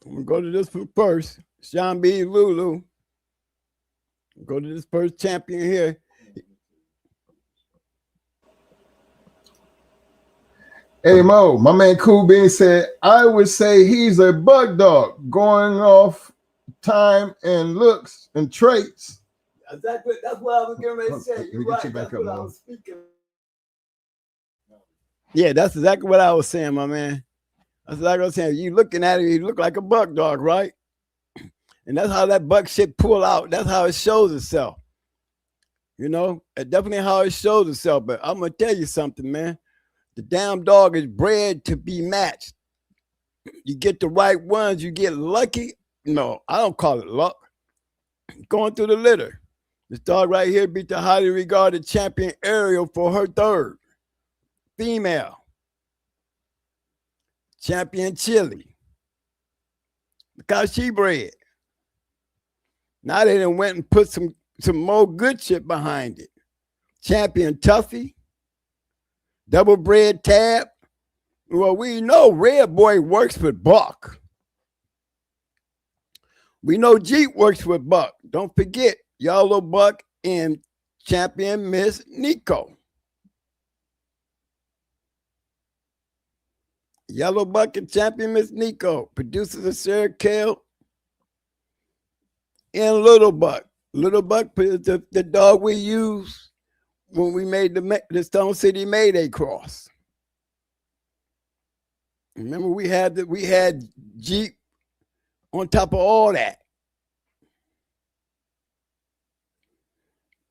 [SPEAKER 6] I'm going to go to this one first. Sean B. Lulu. Go to this first champion here.
[SPEAKER 5] Hey Mo, my man Cool Bean said, I would say he's a bug dog going off time and looks and traits.
[SPEAKER 6] Exactly. That's what I was getting ready to say. You're right.
[SPEAKER 5] You back
[SPEAKER 6] That's
[SPEAKER 5] up,
[SPEAKER 6] what I
[SPEAKER 5] Mo.
[SPEAKER 6] was speaking. Yeah, that's exactly what I was saying, my man. That's like I was saying. You looking at it, you look like a buck dog, right? And that's how that buck shit pull out. That's how it shows itself. You know, it's definitely how it shows itself. But I'm going to tell you something, man. The damn dog is bred to be matched. You get the right ones, you get lucky. No, I don't call it luck. Going through the litter. This dog right here beat the highly regarded champion Ariel for her third. Female. Champion Chili. Look how she bred. Now they done went and put some more good shit behind it. Champion Tuffy. Double bred Tab. Well, we know Red Boy works with Buck. We know Jeep works with Buck. Don't forget Yellow Buck and Champion Miss Nico. Yellow Bucket champion Miss Nico. Produces a Sarah Kale. And Little Buck. Little Buck is the dog we used when we made the Stone City Mayday cross. Remember, we had Jeep on top of all that.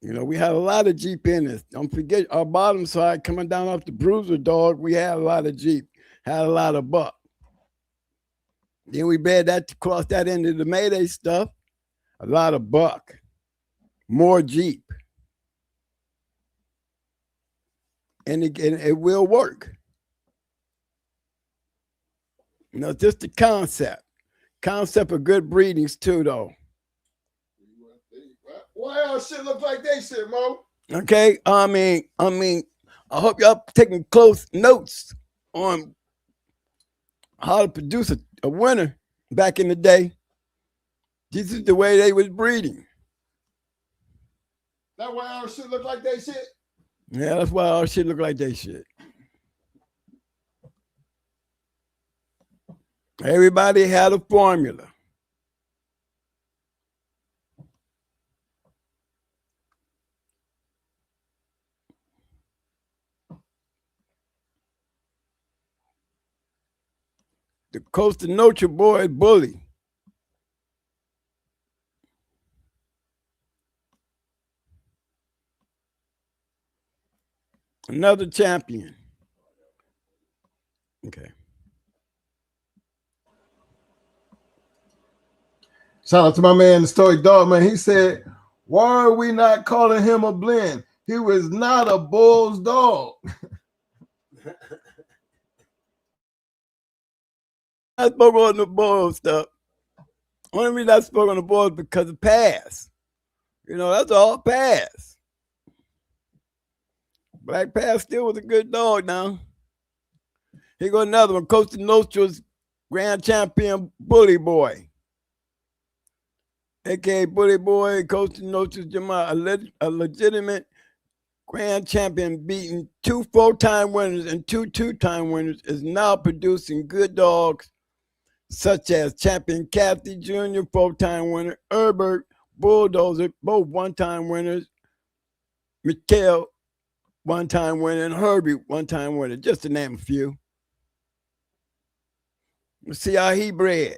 [SPEAKER 6] You know, we had a lot of Jeep in this. Don't forget our bottom side coming down off the Bruiser dog. We had a lot of Jeep, had a lot of Buck. Then we bred that to cross that into the Mayday stuff. A lot of Buck, more Jeep. And it will work. You know, just the concept of good breedings too, though.
[SPEAKER 5] Why else shit look like they shit, Mo?
[SPEAKER 6] Okay, I mean, I hope y'all taking close notes on how to produce a winner back in the day. This is the way they was breeding.
[SPEAKER 5] That why our shit look like they shit?
[SPEAKER 6] Yeah, that's why our shit look like they shit. Everybody had a formula. The Costa Noche boy is Bully. Another champion. Okay.
[SPEAKER 5] Shout out to my man, the Stoic Dog, man. He said, why are we not calling him a blend? He was not a bull's dog.
[SPEAKER 6] I spoke on the bull stuff. Only reason I spoke on the bull is because of Pass. You know, that's all Pass. Black Pass still was a good dog now. Here go another one. Costa Nostra's grand champion, Bully Boy. AKA Bully Boy, Costa Nostra's a legitimate grand champion, beating 2 4-time winners and 2 2-time winners, is now producing good dogs such as Champion Kathy Jr., 4-time winner, Herbert, Bulldozer, both 1-time winners, Mikhail, 1-time winner, and Herbie, 1-time winner, just to name a few. Let's see how he bred.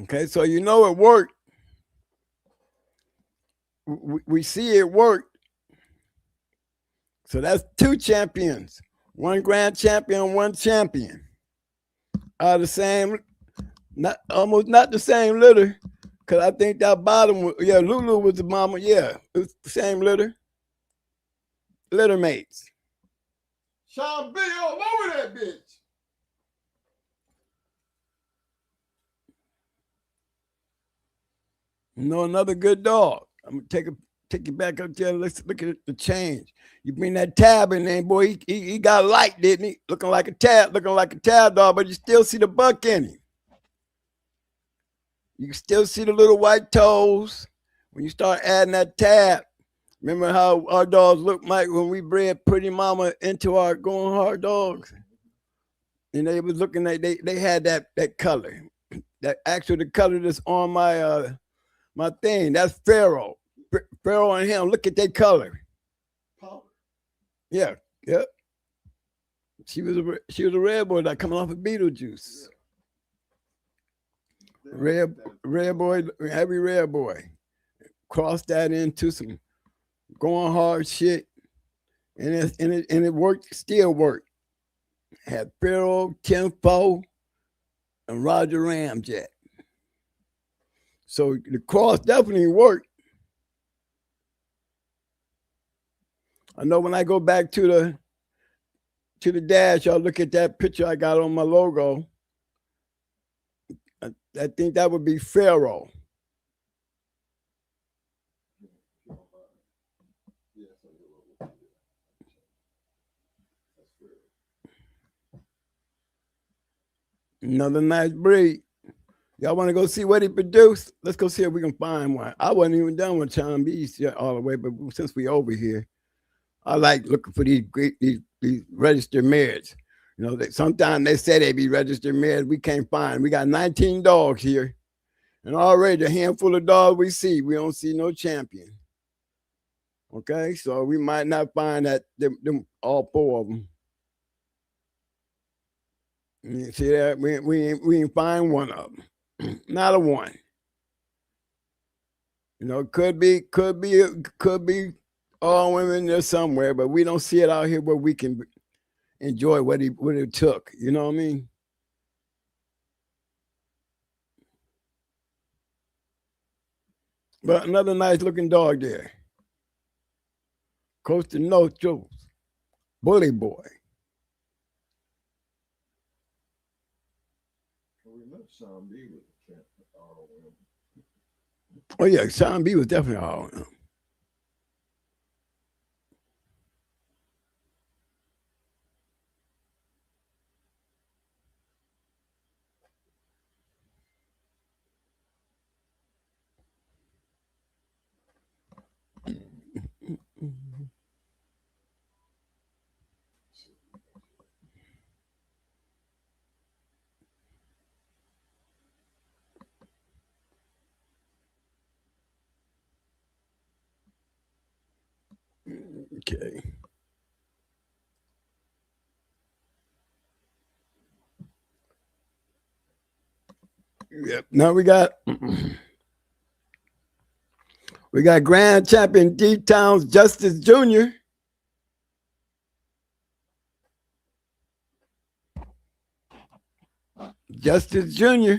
[SPEAKER 6] Okay, so you know it worked. We see it worked. So that's 2 champions, 1 grand champion, 1 champion. Are the same, almost not the same litter, because I think that bottom, yeah, Lulu was the mama, yeah, it was the same litter mates.
[SPEAKER 5] Sean B, all over that bitch.
[SPEAKER 6] You know, another good dog. I'm gonna take you back up there. Let's look at the change. You bring that tab in there, boy. He got light, didn't he? Looking like a tab dog, but you still see the buck in him. You can still see the little white toes when you start adding that tab. Remember how our dogs looked like when we bred Pretty Mama into our Going Hard dogs? And they was looking like they had that color. That actually the color that's on my my thing. That's Pharaoh. Pharaoh and him. Look at that color. Yeah, yep. She was a red boy that coming off of Beetlejuice. Red boy, heavy red boy. Cross that into some Going Hard shit, and it worked. Still worked. Had Pharaoh, Kenfo, and Roger Ramjet. So the cross definitely worked. I know when I go back to the dash, y'all look at that picture I got on my logo. I think that would be Pharaoh. Another nice breed. Y'all want to go see what he produced? Let's go see if we can find one. I wasn't even done with China Beast yet all the way, but since we over here, I like looking for these registered mares. You know, sometimes they say they be registered mares. We can't find. We got 19 dogs here. And already a handful of dogs we don't see no champion. Okay, so we might not find that them all 4 of them. You see that? We ain't find one of them. Not a one. You know, could be all women there somewhere, but we don't see it out here where we can enjoy what it took. You know what I mean? But another nice looking dog there. Coast to North Joe's. Bully boy. Oh yeah, Sean B was definitely all. Okay. Yep. Now we got grand champion Deep Towns Justice Jr. Justice Jr.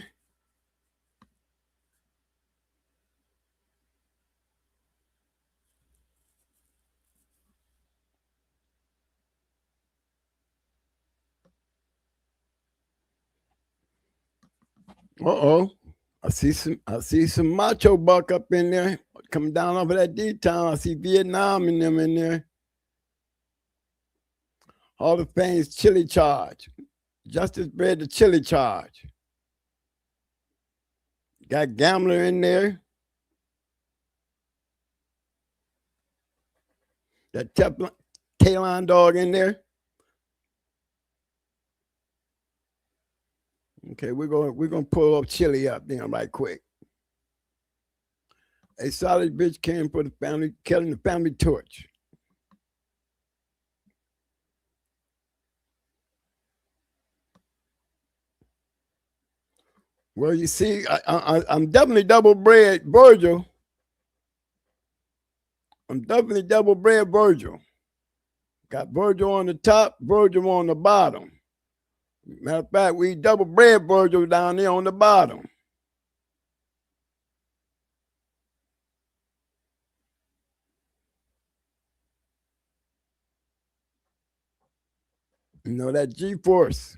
[SPEAKER 6] Uh-oh. I see some macho buck up in there coming down off of that D-Town. I see Vietnam in them in there. Hall of Fame's chili charge. Justice bred the chili charge. Got Gambler in there. That K-line dog in there. Okay, we're gonna pull up Chili up then right quick. A solid bitch came for the family, killing the family torch. Well, you see, I'm definitely double bred Virgil. I'm definitely double bred Virgil. Got Virgil on the top, Virgil on the bottom. Matter of fact, we double bred Virgil down there on the bottom. You know, that G-Force.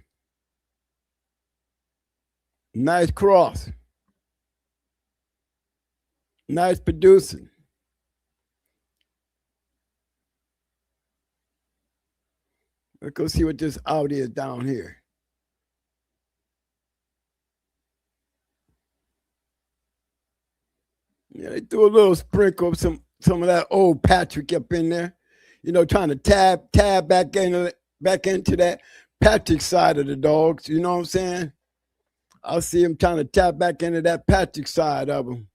[SPEAKER 6] Nice cross. Nice producing. Let's go see what this out is down here. Yeah, they threw a little sprinkle of some of that old Patrick up in there. You know, trying to tab back into that Patrick side of the dogs. You know what I'm saying? I see him trying to tap back into that Patrick side of him.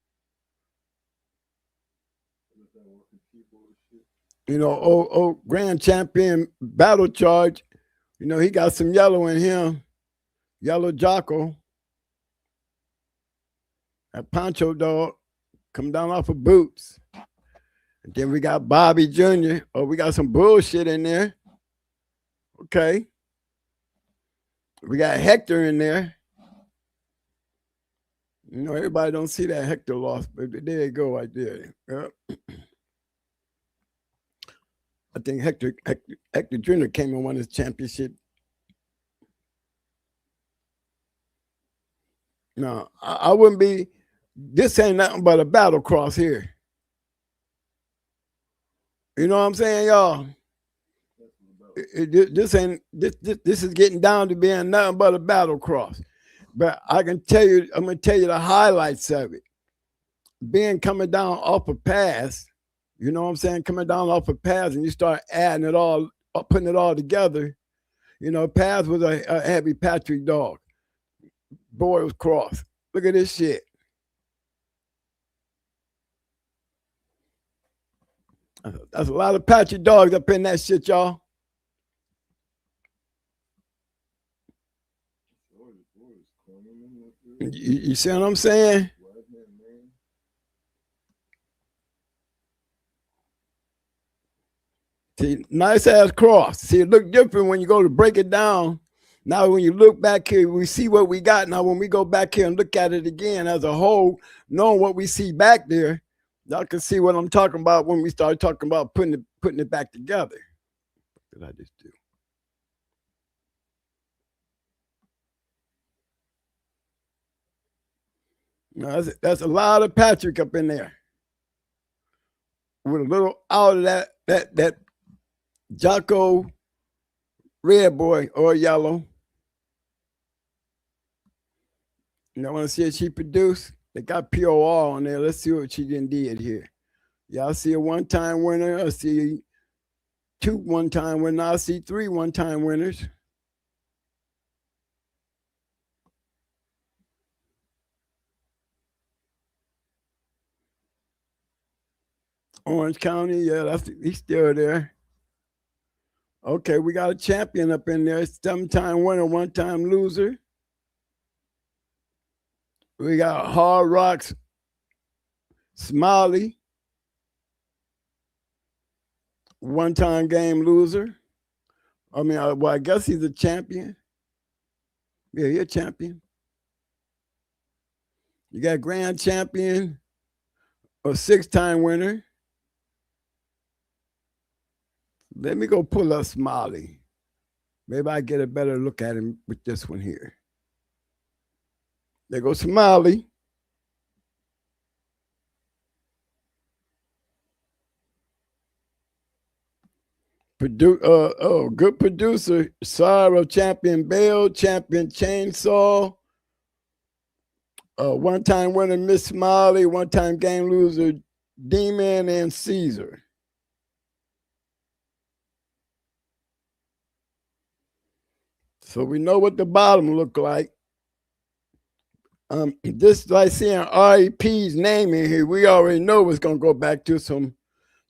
[SPEAKER 6] You know, old grand champion battle charge. You know, he got some yellow in him. Yellow Jocko. That Pancho dog come down off of boots. And then we got Bobby Jr. Oh, we got some bullshit in there. Okay. We got Hector in there. You know, everybody don't see that Hector loss, but there you go right there. Yep. I think Hector Jr. came and won his championship. No, I wouldn't be. This ain't nothing but a battle cross here. You know what I'm saying, y'all? This is getting down to being nothing but a battle cross. But I can tell you, I'm gonna tell you the highlights of it. Being coming down off a pass, You know what I'm saying? Coming down off of pads and you start adding it all, putting it all together. You know, Pads was a heavy Patrick dog. Boy was cross. Look at this shit. That's a lot of Patrick dogs up in that shit, y'all. You see what I'm saying? See, nice ass cross. See, it look different when you go to break it down. Now, when you look back here, we see what we got. Now, when we go back here and look at it again as a whole, knowing what we see back there, y'all can see what I'm talking about when we start talking about putting it back together. What did I just do? Now, that's a lot of Patrick up in there. With a little out of that Jocko red boy or yellow. You know, want to see what she produced? They got POR on there. Let's see what she did here. Y'all see a one-time winner. I see 2 one-time winners. I see 3 one-time winners. Orange County, yeah, he's still there. Okay, we got a champion up in there. 7-time winner, 1-time loser. We got Hard Rocks Smiley, 1-time game loser. I mean, well, I guess he's a champion. Yeah, he's a champion. You got grand champion, a 6-time winner. Let me go pull up Smiley. Maybe I get a better look at him with this one here. There goes Smiley. Good producer. Sorrow, champion Bell, champion Chainsaw. 1-time winner Miss Smiley, 1-time game loser Demon and Caesar. So we know what the bottom look like. This, like seeing REP's name in here, we already know it's gonna go back to some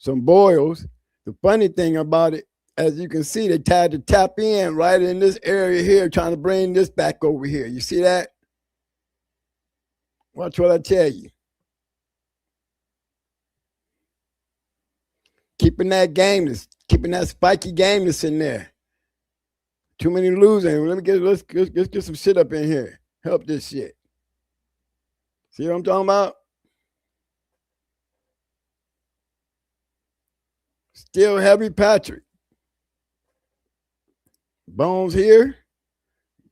[SPEAKER 6] boils. The funny thing about it, as you can see, they tried to tap in right in this area here, trying to bring this back over here. You see that? Watch what I tell you. Keeping that gameness, keeping that spiky gameness in there. Too many losing. Let's get some shit up in here. Help this shit. See what I'm talking about? Still heavy Patrick. Bones here,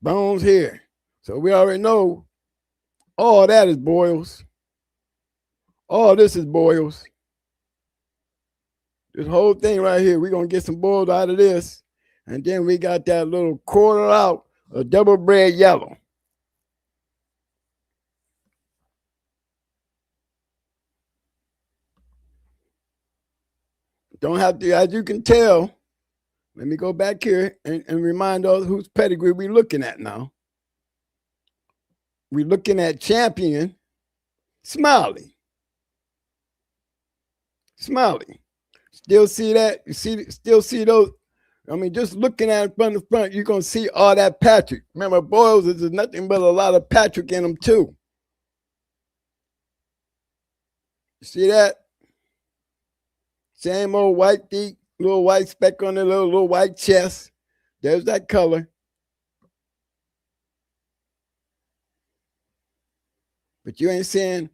[SPEAKER 6] bones here. So we already know all that is boils. All this is boils. This whole thing right here, we're going to get some boils out of this. And then we got that little quarter out of double bred yellow. Don't have to, as you can tell, let me go back here and remind us whose pedigree we're looking at now. We're looking at champion Smiley. Smiley. Still see that? You still see those? I mean, just looking at it from the front, you're going to see all that Patrick. Remember, boils is nothing but a lot of Patrick in them, too. You see that? Same old white feet, little white speck on the little white chest. There's that color. But you ain't seeing,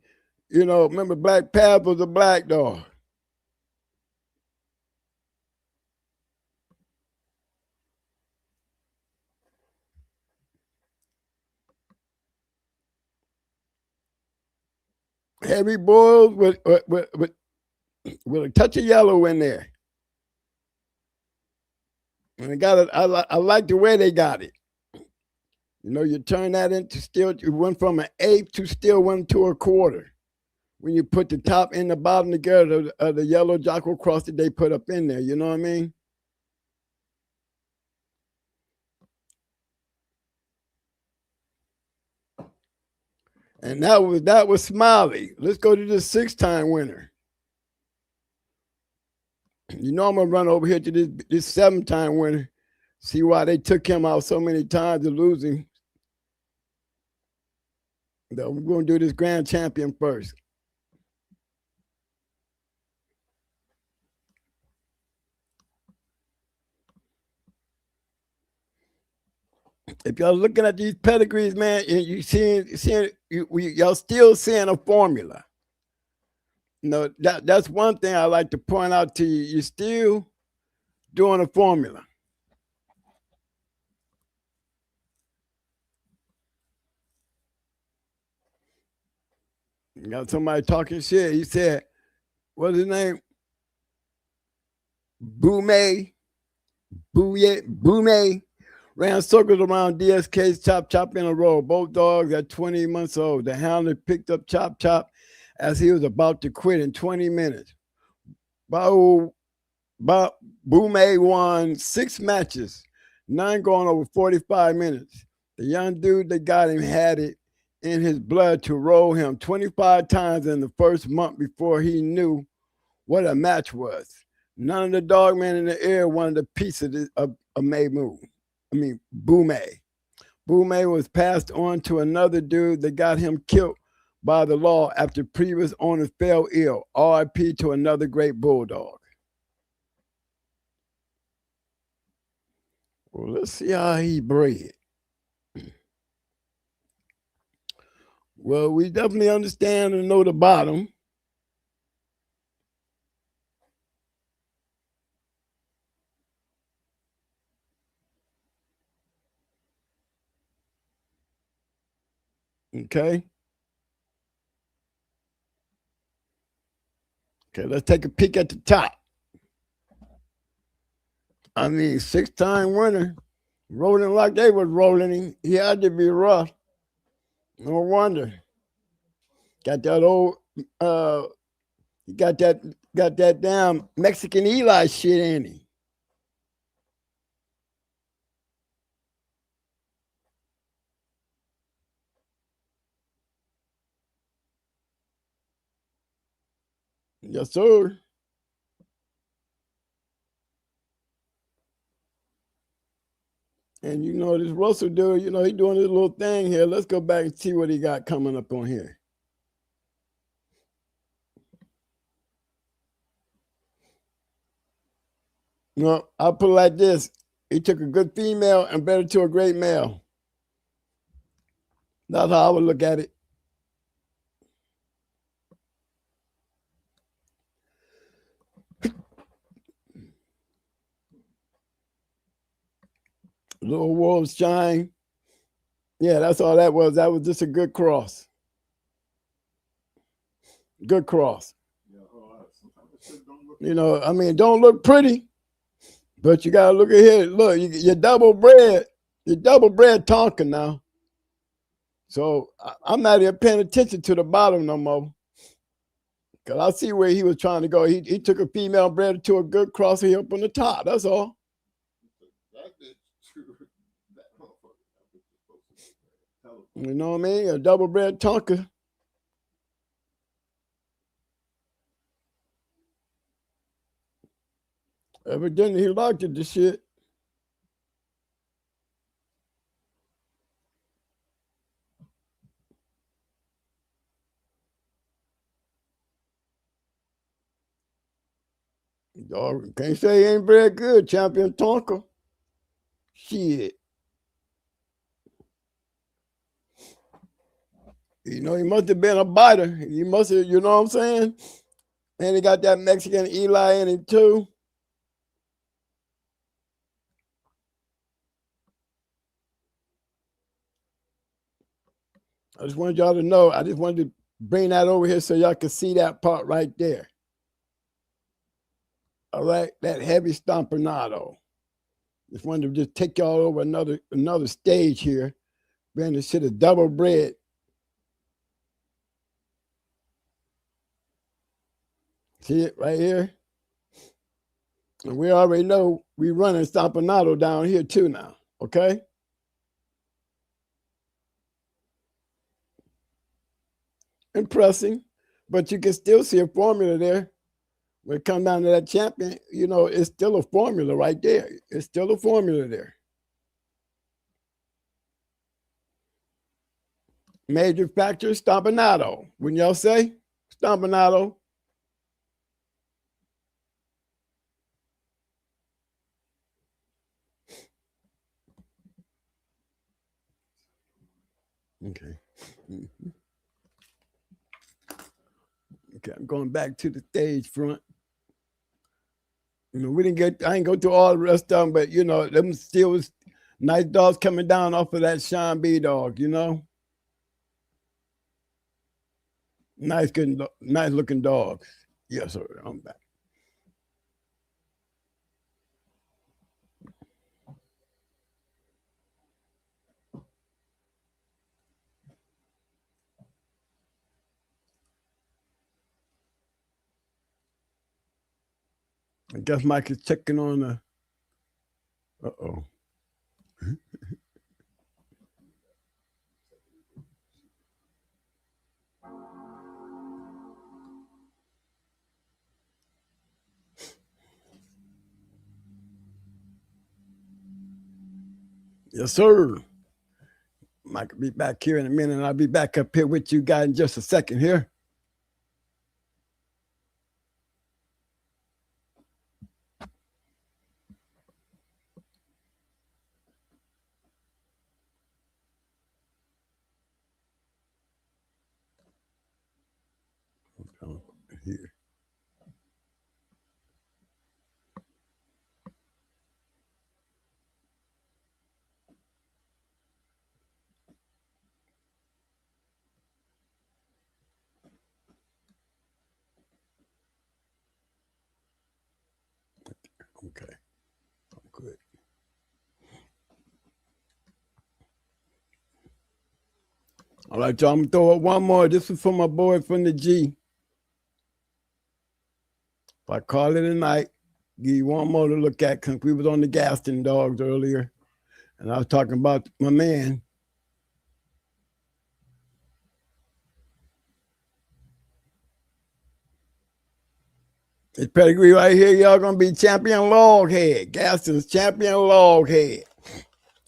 [SPEAKER 6] you know, remember Black Path was a black dog. Heavy boils with a touch of yellow in there. And I got it. I like the way they got it. You know, you turn that into still, you went from an 1/8 to still 1 to 1/4. when you put the top and the bottom together of the yellow Jocko cross that they put up in there. You know what I mean? And that was Smiley. Let's go to the 6-time winner. You know I'm gonna run over here to this 7-time winner. See why they took him out so many times to lose him. No, we're gonna do this grand champion first. If y'all looking at these pedigrees, man, you y'all still seeing a formula. You know, that's one thing I like to point out to you. You're still doing a formula. You got somebody talking shit. He said, what's his name? Boume ran circles around DSK's Chop in a row. Both dogs at 20 months old. The hound picked up Chop as he was about to quit in 20 minutes. Boume won 6 matches, 9 going over 45 minutes. The young dude that got him had it in his blood to roll him 25 times in the first month before he knew what a match was. None of the dogmen in the air wanted a piece of Boume. Boume was passed on to another dude that got him killed by the law after previous owners fell ill. RIP to another great bulldog. Well, let's see how he bred. Well, we definitely understand and know the bottom. Okay. Okay, let's take a peek at the top. I mean, 6-time winner, rolling like they was rolling him. He had to be rough. No wonder. Got that old, got that damn Mexican Eli shit in him. Yes, sir. And you know, this Russell dude, you know, he doing this little thing here. Let's go back and see what he got coming up on here. No, I'll put it like this. He took a good female and bred it to a great male. That's how I would look at it. Little wolves shine. Yeah, that's all that was. That was just a good cross. Good cross. You know, I mean, don't look pretty, but you got to look at here. Look, you're double bred. You're double bred Tonka now. So I'm not even paying attention to the bottom no more. Because I see where he was trying to go. He took a female bred to a good cross here up on the top. That's all. You know what I mean? A double bred Tonka. Evidently, he liked it, this shit. Dog, can't say he ain't bred good, champion Tonka. Shit. You know, he must have been a biter. He must have, you know what I'm saying? And he got that Mexican Eli in him too. I just wanted y'all to know. I just wanted to bring that over here so y'all can see that part right there. All right, that heavy stompernado. Just wanted to just take y'all over another stage here. Man, this shit is double bred. See it right here? And we already know we running Stompanato down here too now, okay? Impressing, but you can still see a formula there. When it comes down to that champion, you know, it's still a formula right there. It's still a formula there. Major factor, Stompanato. Wouldn't y'all say? Stompanato. Okay. Mm-hmm. Okay, I'm going back to the stage front. You know, I ain't go through all the rest of them, but you know, them still was nice dogs coming down off of that Sean B dog, you know. Nice looking dogs. Yes, sir. I'm back. I guess Mike is checking on the. Uh-oh. Yes, sir. Mike will be back here in a minute, and I'll be back up here with you guys in just a second here. Here. Okay. Good. All right, y'all. I'm gonna throw up one more. This is for my boy from the G. If I call it a night, give you one more to look at because we was on the Gaston dogs earlier, and I was talking about my man. His pedigree right here, y'all gonna be champion loghead. Gaston's champion loghead.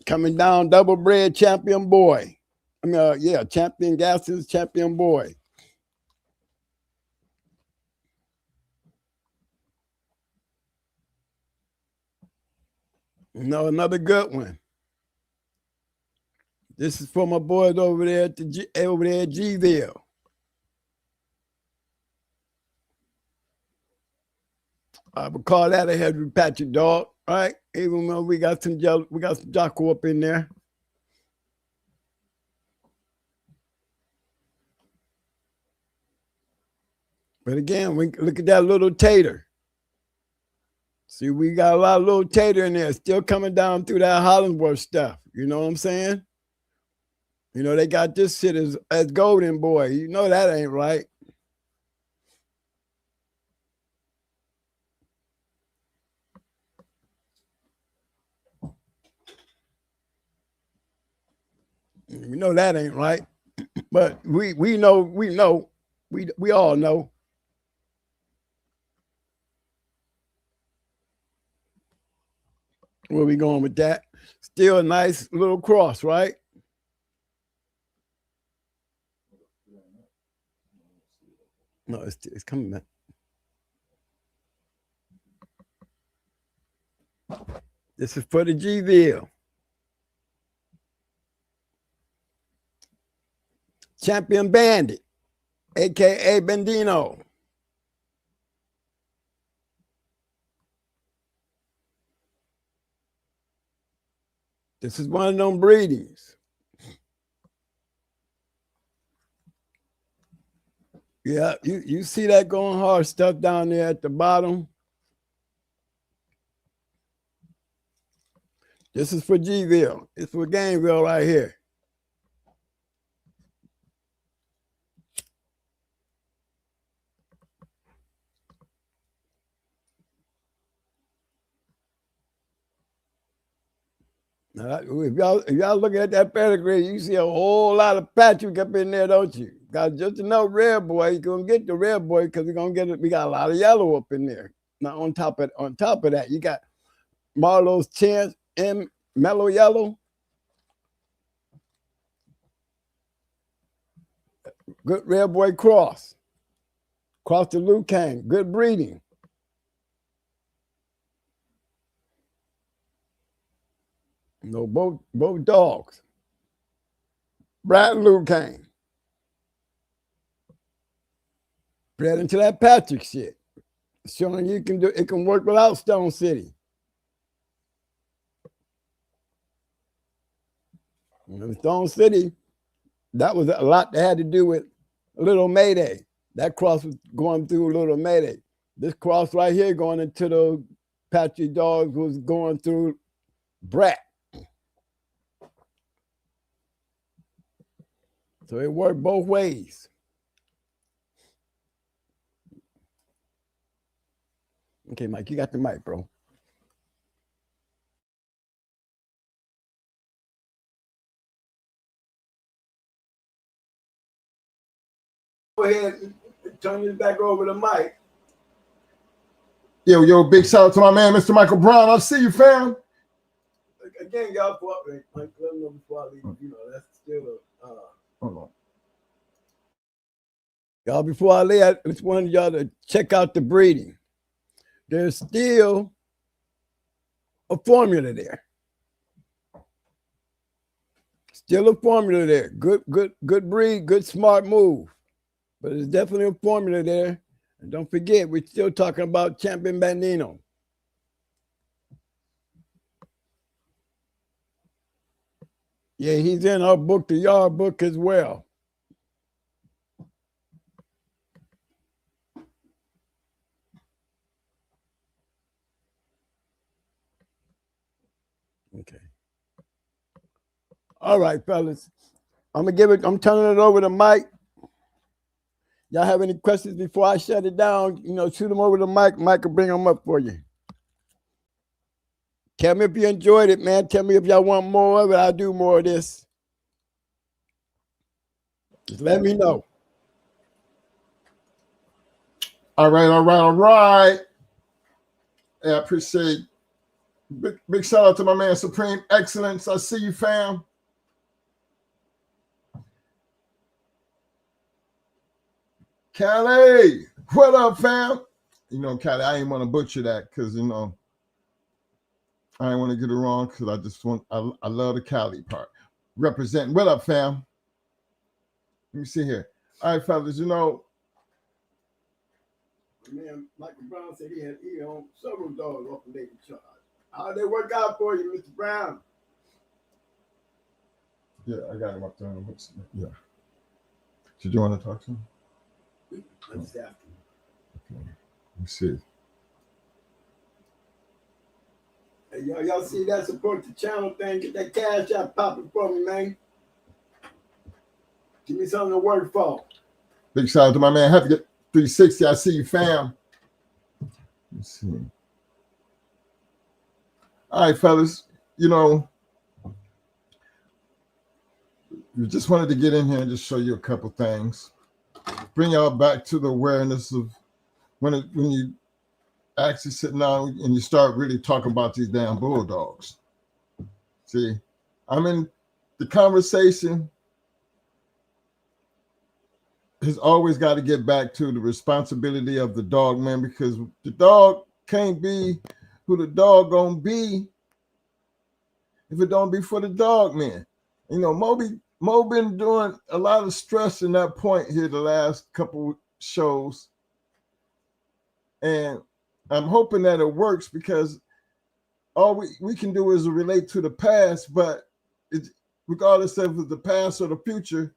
[SPEAKER 6] Coming down, double bred champion boy. I mean, yeah, champion Gaston's champion boy. No, another good one. This is for my boys over there at Gville. I would call that a heavy patchy dog, right? Even though we got some Jocko up in there. But again, we look at that little tater. See, we got a lot of little tater in there still coming down through that Hollingsworth stuff. You know what I'm saying? You know, they got this shit as Golden Boy. You know that ain't right. You know that ain't right. But we know, we all know. Where we going with that? Still a nice little cross, right? No, it's coming back. This is for the Gville. Champion Bandit, a.k.a. Bendino. This is one of them breedings. Yeah, you see that going hard stuff down there at the bottom. This is for Gville. It's for Gameville right here. Now, if y'all looking at that pedigree, you see a whole lot of Patrick up in there, don't you? Got just enough red boy. You're gonna get the red boy because we're gonna get it. We got a lot of yellow up in there. Now on top of that, you got Marlowe's Chance and Mellow Yellow. Good red boy cross. Cross to Luke Kang. Good breeding. No, both dogs. Brad and Luke Kang. Bred into that Patrick shit. Showing you can do it, can work without Stone City. Stone City, that was a lot that had to do with Little Mayday. That cross was going through Little Mayday. This cross right here going into the Patrick dogs was going through Brat. So it worked both ways. Okay, Mike, you got the mic, bro. Go ahead and turn this back over to Mike.
[SPEAKER 5] Yo, big shout out to my man, Mr. Michael Brown. I see you, fam.
[SPEAKER 6] Again, y'all, Mike, let me know before I leave. You know, that's still
[SPEAKER 5] hold on.
[SPEAKER 6] Y'all, before I leave, I just wanted y'all to check out the breeding. There's still a formula there. Still a formula there. Good breed, good smart move. But there's definitely a formula there. And don't forget, we're still talking about Champion Bandino. Yeah, he's in our book, the Yard book as well. Okay. All right, fellas. I'm turning it over to Mike. Y'all have any questions before I shut it down? You know, shoot them over to Mike. Mike will bring them up for you. Tell me if you enjoyed it, man. Tell me if y'all want more of it. I'll do more of this. Just let me know.
[SPEAKER 5] All right. Yeah, I appreciate big shout out to my man Supreme Excellence. I see you, fam. Callie, what up, fam? You know, Callie, I ain't want to butcher that because, you know, I ain't want to get it wrong because I love the Cali part. Representing. What up, fam? Let me see here. All right, fellas, you know.
[SPEAKER 6] Man, Michael Brown said he owned several dogs off the Lady Charge. How they work out for you, Mr. Brown?
[SPEAKER 5] Yeah, I got him up there. Yeah. Did you want to talk to him?
[SPEAKER 6] Let's ask him.
[SPEAKER 5] Okay. Let me see.
[SPEAKER 6] Hey, y'all see that support the channel thing? Get that cash out popping for me, man. Give me something to work for.
[SPEAKER 5] Big shout out to my man. Happy 360. I see you, fam. Let's see. All right, fellas. You know, we just wanted to get in here and just show you a couple things. Bring y'all back to the awareness of when you actually sit down and you start really talking about these damn bulldogs. See, I mean, the conversation has always got to get back to the responsibility of the dog, man, because the dog can't be who the dog gonna be if it don't be for the dog, man. You know, Mo been doing a lot of stress in that point here the last couple shows. And I'm hoping that it works because all we can do is relate to the past, but regardless of the past or the future,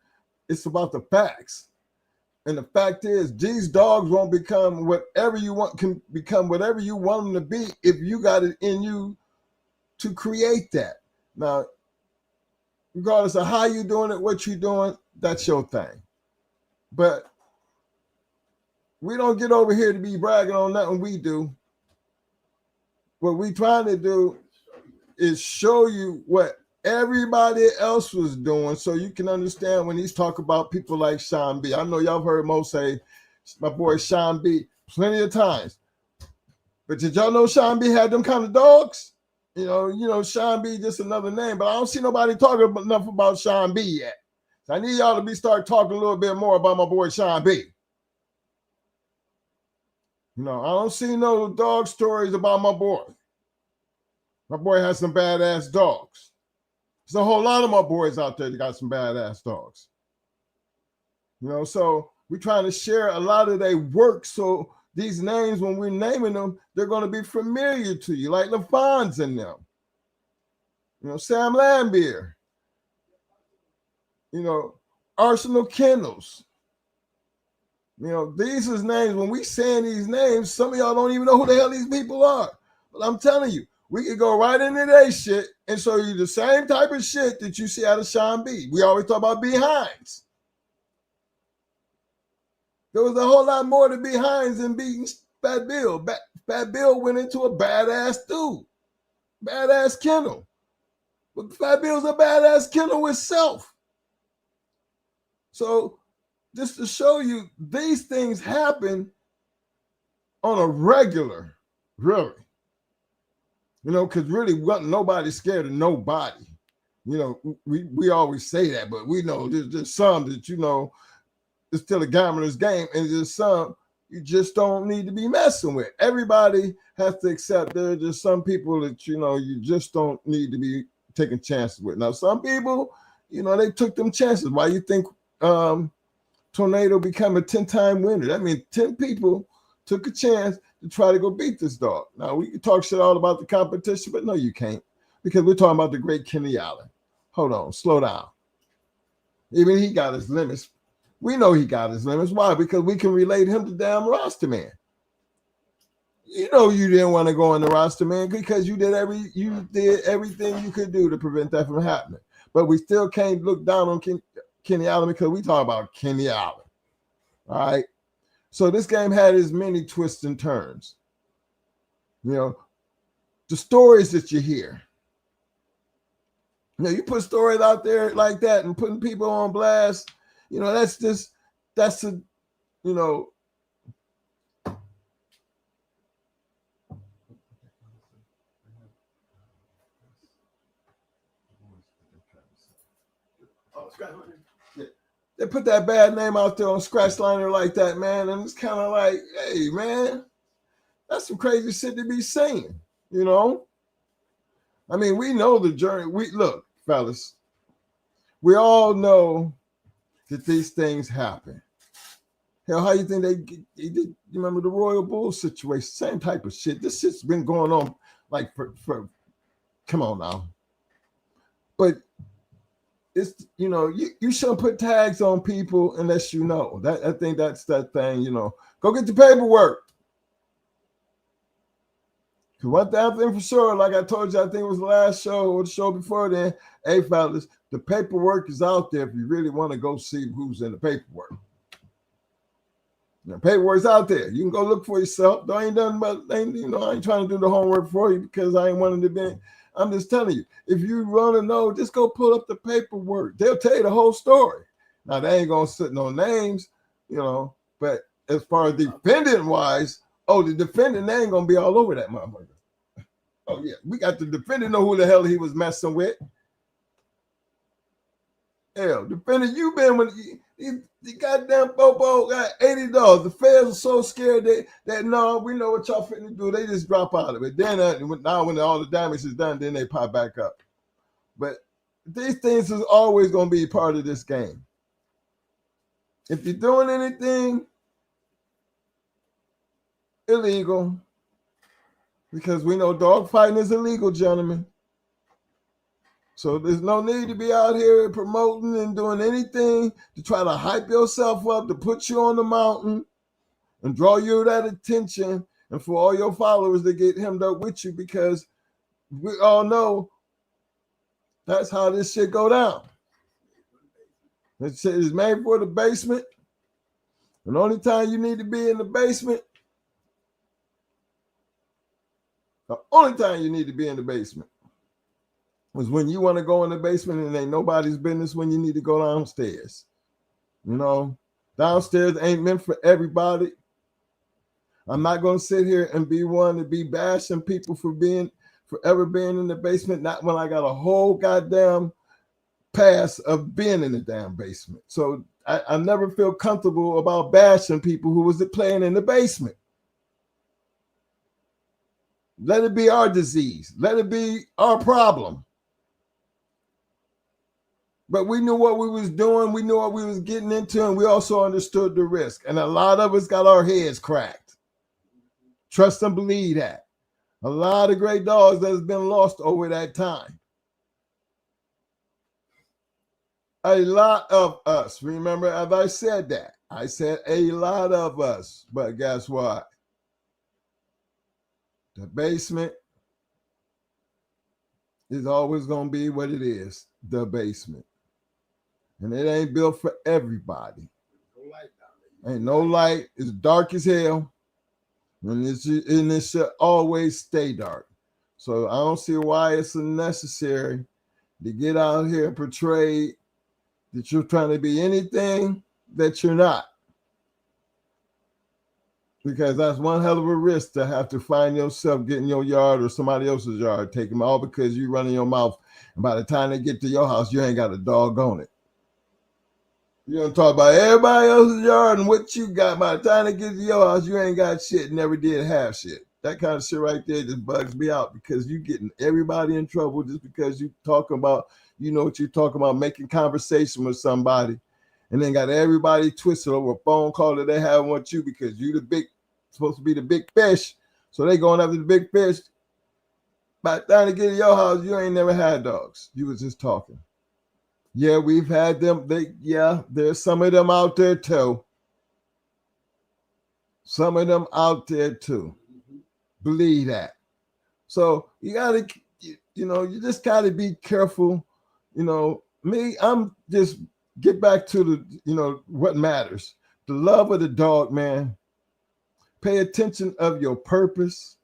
[SPEAKER 5] it's about the facts. And the fact is, these dogs won't become whatever you want, can become whatever you want them to be if you got it in you to create that. Now, regardless of how you're doing it, what you're doing, that's your thing. But we don't get over here to be bragging on nothing we do. What we trying to do is show you what everybody else was doing so you can understand when he's talking about people like Sean B. I know y'all have heard Mo say my boy Sean B plenty of times. But did y'all know Sean B had them kind of dogs? You know, Sean B just another name, but I don't see nobody talking enough about Sean B yet. So I need y'all to start talking a little bit more about my boy Sean B. You know, I don't see no dog stories about my boy. My boy has some badass dogs. There's a whole lot of my boys out there that got some badass dogs. You know, so we're trying to share a lot of their work so these names, when we're naming them, they're going to be familiar to you, like LaFon's in them. You know, Sam Lambier. You know, Arsenal Kennels. You know, these is names. When we saying these names, some of y'all don't even know who the hell these people are. But I'm telling you, we can go right into their shit and show you the same type of shit that you see out of Sean B. We always talk about behinds. There was a whole lot more to behinds than beating Fat Bill. Fat Bill went into a badass dude. Badass kennel. But Fat Bill's a badass kennel itself. So just to show you, these things happen on a regular, really. You know, because really wasn't nobody scared of nobody. You know, we always say that, but we know there's just some that, you know, it's still a gambler's game, and there's some you just don't need to be messing with. Everybody has to accept there are just some people that, you know, you just don't need to be taking chances with. Now, some people, you know, they took them chances. Why you think Tornado became a 10-time winner? That means 10 people took a chance to try to go beat this dog. Now, we can talk shit all about the competition, but no, you can't, because we're talking about the great Kenny Allen. Hold on, slow down. Even he got his limits. We know he got his limits. Why? Because we can relate him to damn roster man. You know you didn't want to go in the roster man because you did everything you could do to prevent that from happening. But we still can't look down on Kenny Allen because we talk about Kenny Allen. All right. So this game had as many twists and turns. You know, the stories that you hear. You know, you put stories out there like that and putting people on blast. You know, that's a, you know. They put that bad name out there on Scratch Liner like that, man. And it's kind of like, hey, man, that's some crazy shit to be saying, you know? I mean, we know the journey. Look, fellas, we all know that these things happen. Hell, how you think they did? You remember the Royal Bull situation? Same type of shit. This shit's been going on like for come on now. But it's, you know, you shouldn't put tags on people unless you know. That I think that's that thing, you know. Go get the paperwork. Because one thing for sure, like I told you, I think it was the last show or the show before then, hey, fellas, the paperwork is out there if you really want to go see who's in the paperwork. The paperwork's out there. You can go look for yourself. There ain't nothing but, you know, I ain't trying to do the homework for you because I ain't wanting to be. I'm just telling you, if you want to know, just go pull up the paperwork. They'll tell you the whole story. Now, they ain't going to sit no names, you know, but as far as defendant-wise, the defendant, they ain't going to be all over that motherfucker. Oh, yeah, we got the defendant know who the hell he was messing with. Hell, defendant, you been with the goddamn Bobo got $80. The feds are so scared that no, we know what y'all finna do. They just drop out of it. Then now when all the damage is done, then they pop back up. But these things is always gonna be part of this game. If you're doing anything illegal, because we know dog fighting is illegal, gentlemen. So there's no need to be out here promoting and doing anything to try to hype yourself up, to put you on the mountain and draw you that attention and for all your followers to get hemmed up with you, because we all know that's how this shit go down. It's made for the basement. And the only time you need to be in the basement, is when you want to go in the basement and ain't nobody's business when you need to go downstairs. You know, downstairs ain't meant for everybody. I'm not going to sit here and be one to be bashing people for forever being in the basement, not when I got a whole goddamn past of being in the damn basement. So I never feel comfortable about bashing people who was playing in the basement. Let it be our disease. Let it be our problem. But we knew what we was doing. We knew what we was getting into, and we also understood the risk. And a lot of us got our heads cracked. Trust and believe that. A lot of great dogs that has been lost over that time. A lot of us, remember, as I said that, I said a lot of us, but guess what? The basement is always going to be what it is, the basement. And it ain't built for everybody. Ain't no light. It's dark as hell. And it should always stay dark. So I don't see why it's unnecessary to get out here and portray that you're trying to be anything that you're not. Because that's one hell of a risk to have to find yourself getting your yard or somebody else's yard, take them all because you running your mouth. And by the time they get to your house, you ain't got a dog on it. You don't talk about everybody else's yard and what you got. By the time they get to your house, you ain't got shit, never did have shit. That kind of shit right there just bugs me out because you getting everybody in trouble just because you talking about, you know what you're talking about, making conversation with somebody, and then got everybody twisted over a phone call that they have with you because you supposed to be the big fish. So they going after the big fish. By the time they get to your house, you ain't never had dogs. You was just talking. Yeah, we've had them. There's some of them out there too. Some of them out there too. Believe that. So you gotta, you just gotta be careful. I'm just get back to the, what matters. The love of the dog, man. Pay attention of your purpose.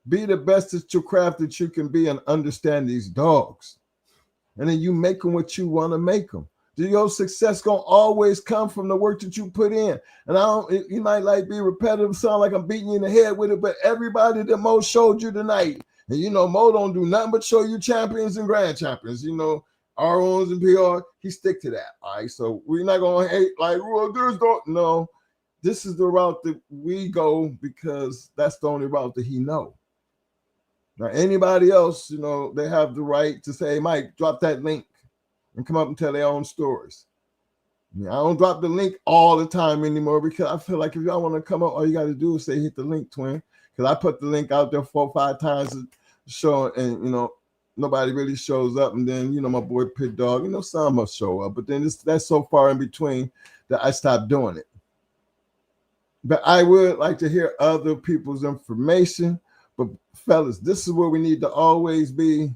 [SPEAKER 5] Be the best at your craft that you can be and understand these dogs. And then you make them what you want to make them. Your success gonna always come from the work that you put in. And you might be repetitive, sound like I'm beating you in the head with it, but everybody that Mo showed you tonight, and Mo don't do nothing but show you champions and grand champions, ROs and PR, he stick to that. All right, so we're not gonna hate no. This is the route that we go because that's the only route that he know. Now anybody else, they have the right to say, hey, Mike, drop that link and come up and tell their own stories. I don't drop the link all the time anymore because I feel like if y'all want to come up, all you got to do is say hit the link, twin. Because I put the link out there 4 or 5 times to show, and nobody really shows up. And then my boy Pit Dog, some must show up, but then that's so far in between that I stopped doing it. But I would like to hear other people's information. But fellas, this is where we need to always be,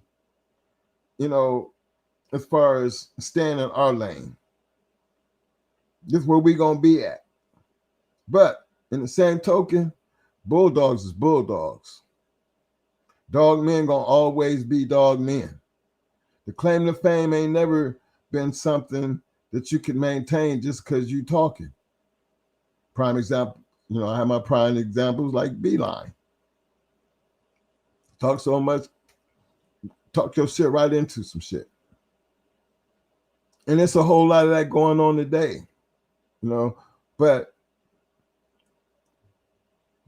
[SPEAKER 5] as far as staying in our lane. This is where we're going to be at. But in the same token, bulldogs is bulldogs. Dog men going to always be dog men. The claim to fame ain't never been something that you can maintain just because you talking. Prime example, I have my prime examples like Beeline. Talk so much, talk your shit right into some shit. And it's a whole lot of that going on today, but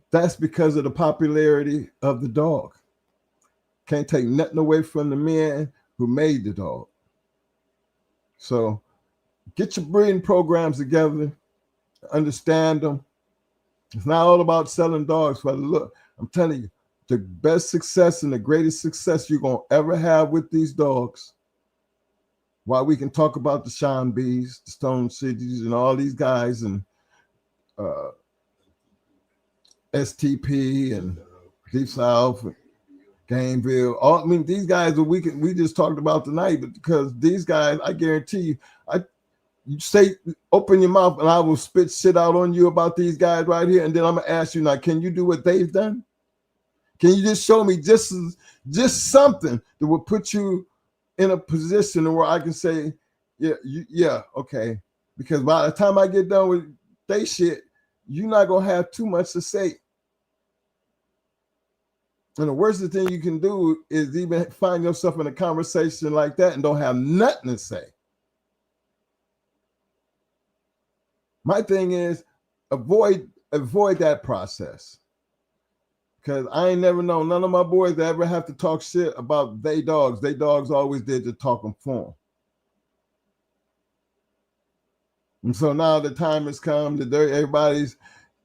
[SPEAKER 5] that's because of the popularity of the dog. Can't take nothing away from the men who made the dog. So get your breeding programs together, understand them. It's not all about selling dogs for the look. I'm telling you, the best success and the greatest success you're going to ever have with these dogs, while we can talk about the Sean B's, the Stone Cities, and all these guys, and STP, and Deep South, and Gameville. These guys that we just talked about tonight, but because these guys, I guarantee you say, open your mouth, and I will spit shit out on you about these guys right here, and then I'm going to ask you now, can you do what they've done? Can you just show me just something that will put you in a position where I can say, yeah, okay. Because by the time I get done with they shit, you're not gonna have too much to say. And the worst thing you can do is even find yourself in a conversation like that and don't have nothing to say. My thing is avoid that process. Because I ain't never known none of my boys that ever have to talk shit about they dogs. They dogs always did the talking for them. And so now the time has come that everybody's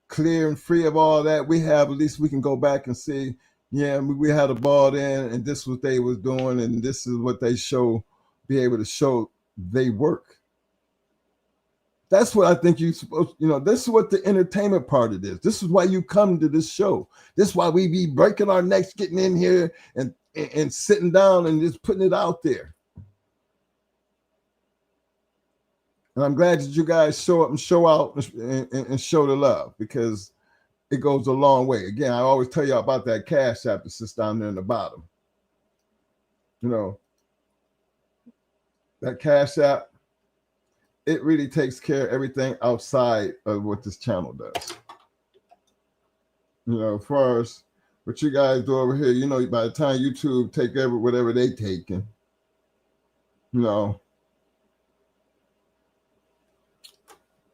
[SPEAKER 5] clear and free of all that. We have, at least we can go back and see, yeah, we had a ball in and this is what they was doing and this is what they be able to show they work. That's what I think you're supposed, this is what the entertainment part of this. This is why you come to this show. This is why we be breaking our necks, getting in here and sitting down and just putting it out there. And I'm glad that you guys show up and show out and show the love, because it goes a long way. Again, I always tell you about that Cash App that sits down there in the bottom. That Cash App, it really takes care of everything outside of what this channel does. As far as what you guys do over here, by the time YouTube take whatever they taking,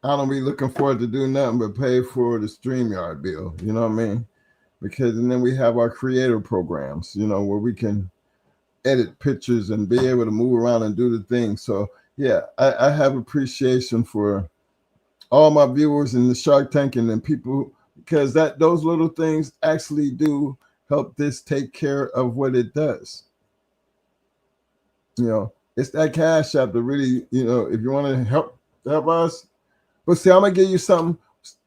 [SPEAKER 5] I don't be looking forward to do nothing but pay for the StreamYard bill. You know what I mean? And then we have our creator programs, where we can edit pictures and be able to move around and do the thing. So yeah, I have appreciation for all my viewers in the Shark Tank and then people, because those little things actually do help this take care of what it does. It's that Cash App that really, if you want to help us. But see, I'm gonna give you something.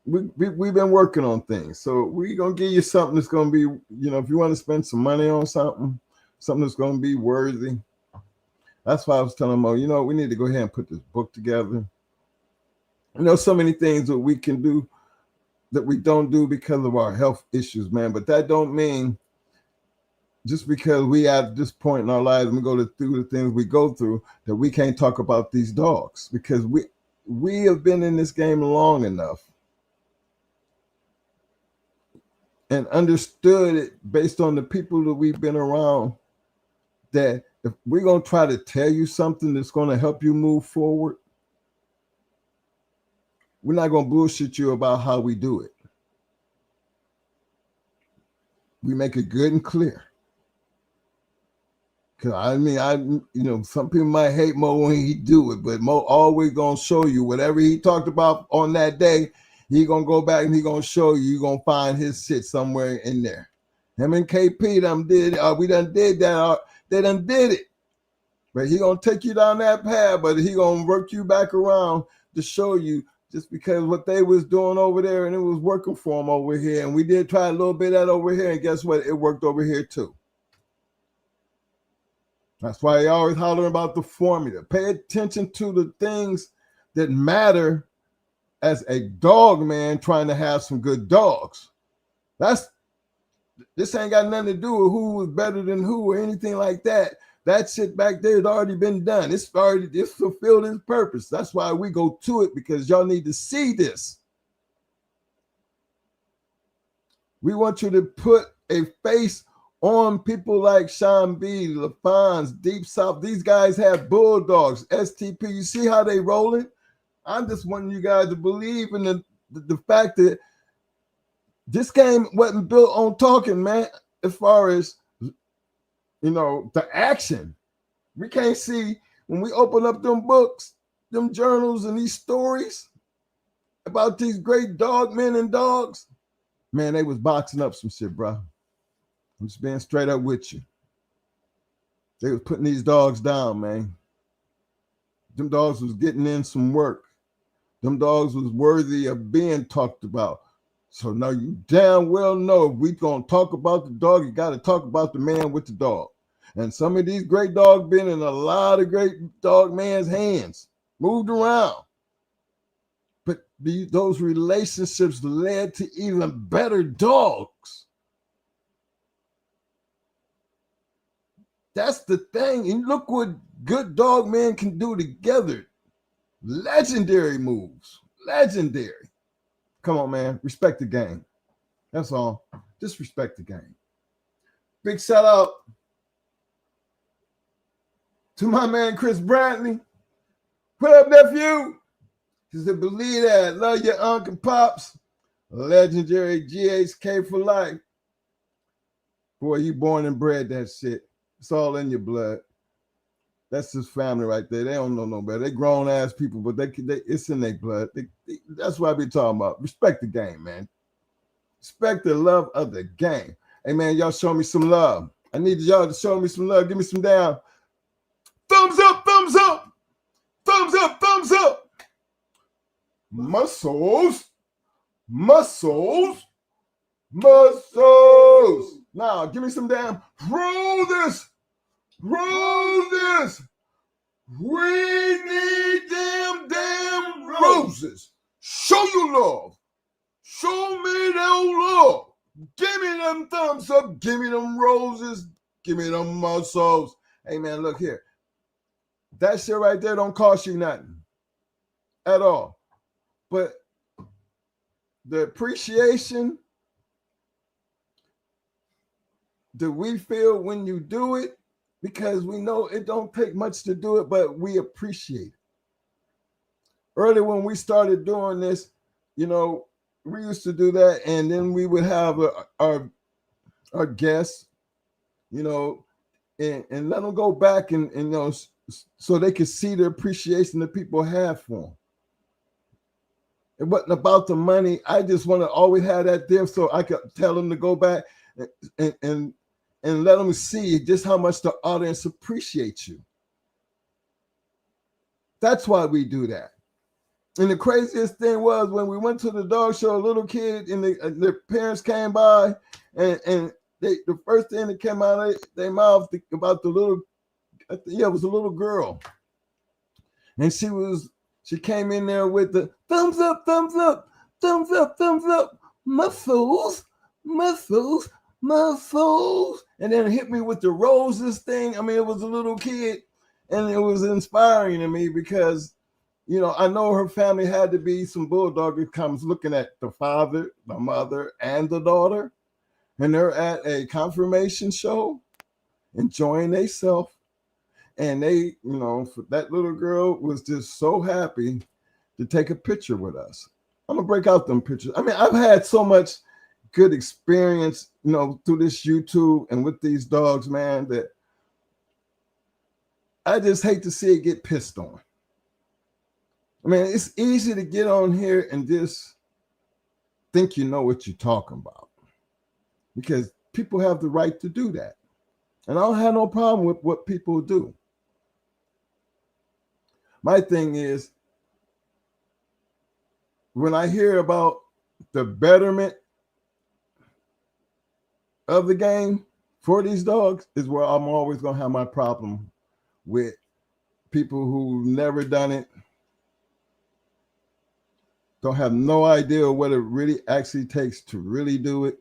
[SPEAKER 5] We've been working on things, so we're gonna give you something that's gonna be, if you want to spend some money on something that's gonna be worthy. That's why I was telling them, we need to go ahead and put this book together. So many things that we can do that we don't do because of our health issues, man. But that don't mean just because we at this point in our lives and we go through the things we go through that we can't talk about these dogs, because we have been in this game long enough and understood it based on the people that we've been around, that if we're going to try to tell you something that's going to help you move forward, we're not going to bullshit you about how we do it. We make it good and clear. Because some people might hate Mo when he do it, but Mo always going to show you whatever he talked about on that day. He going to go back and he going to show you. You're going to find his shit somewhere in there. Him and KP we done did that. They done did it. But he going to take you down that path, but he going to work you back around to show you, just because what they was doing over there and it was working for them over here. And we did try a little bit of that over here, and guess what? It worked over here too. That's why they always hollering about the formula. Pay attention to the things that matter as a dog man trying to have some good dogs. This ain't got nothing to do with who was better than who or anything like that. That shit back there has already been done. It's fulfilled its purpose. That's why we go to it, because y'all need to see this. We want you to put a face on people like Sean B, LaFons, Deep South. These guys have bulldogs, STP. You see how they rolling? I'm just wanting you guys to believe in the fact that this game wasn't built on talking, man. As far as, the action. We can't see, when we open up them books, them journals and these stories about these great dog men and dogs, man, they was boxing up some shit, bro. I'm just being straight up with you. They was putting these dogs down, man. Them dogs was getting in some work. Them dogs was worthy of being talked about. So now you damn well know, if we gonna talk about the dog, you got to talk about the man with the dog. And some of these great dogs been in a lot of great dog man's hands, moved around. But those relationships led to even better dogs. That's the thing. And look what good dog men can do together. Legendary moves. Legendary. Come on, man. Respect the game. That's all. Just respect the game. Big shout out to my man Chris Brantley. What up, nephew? He said, believe that. Love your Uncle Pops. Legendary GHK for life. Boy, you born and bred that shit. It's all in your blood. That's his family right there. They don't know no better. They grown ass people, but it's in their blood. That's what I be talking about. Respect the game, man. Respect the love of the game. Hey, man, y'all show me some love. I need y'all to show me some love. Give me some down. Thumbs up, thumbs up. Thumbs up, thumbs up. Muscles. Muscles. Muscles. Now, give me some damn. Roll this. Roll this. We need damn roses. Show you love. Show me that love. Give me them thumbs up. Give me them roses. Give me them muscles. Hey, man, look here. That shit right there don't cost you nothing at all. But the appreciation that we feel when you do it, because we know it don't take much to do it, but we appreciate it. Earlier when we started doing this, you know, we used to do that, and then we would have our guests, you know, and let them go back and you know, so they could see the appreciation that people have for them. It wasn't about the money. I just want to always have that there so I could tell them to go back and let them see just how much the audience appreciates you. That's why we do that. And the craziest thing was when we went to the dog show, a little kid and their parents came by, and the first thing that came out of their mouth about the little, it was a little girl, and she came in there with the thumbs up, thumbs up, thumbs up, thumbs up, muscles, muscles, muscles, and then hit me with the roses thing. I mean, it was a little kid, and it was inspiring to me because, you know, I know her family had to be some bulldog that comes looking at the father, the mother, and the daughter, and they're at a confirmation show, enjoying themselves. And they, you know, that little girl was just so happy to take a picture with us. I'm gonna break out them pictures. I mean, I've had so much good experience, you know, through this YouTube and with these dogs, man, that I just hate to see it get pissed on. I mean, it's easy to get on here and just think you know what you're talking about, because people have the right to do that. And I don't have no problem with what people do. My thing is, when I hear about the betterment of the game for these dogs, is where I'm always going to have my problem with people who've never done it, don't have no idea what it really actually takes to really do it.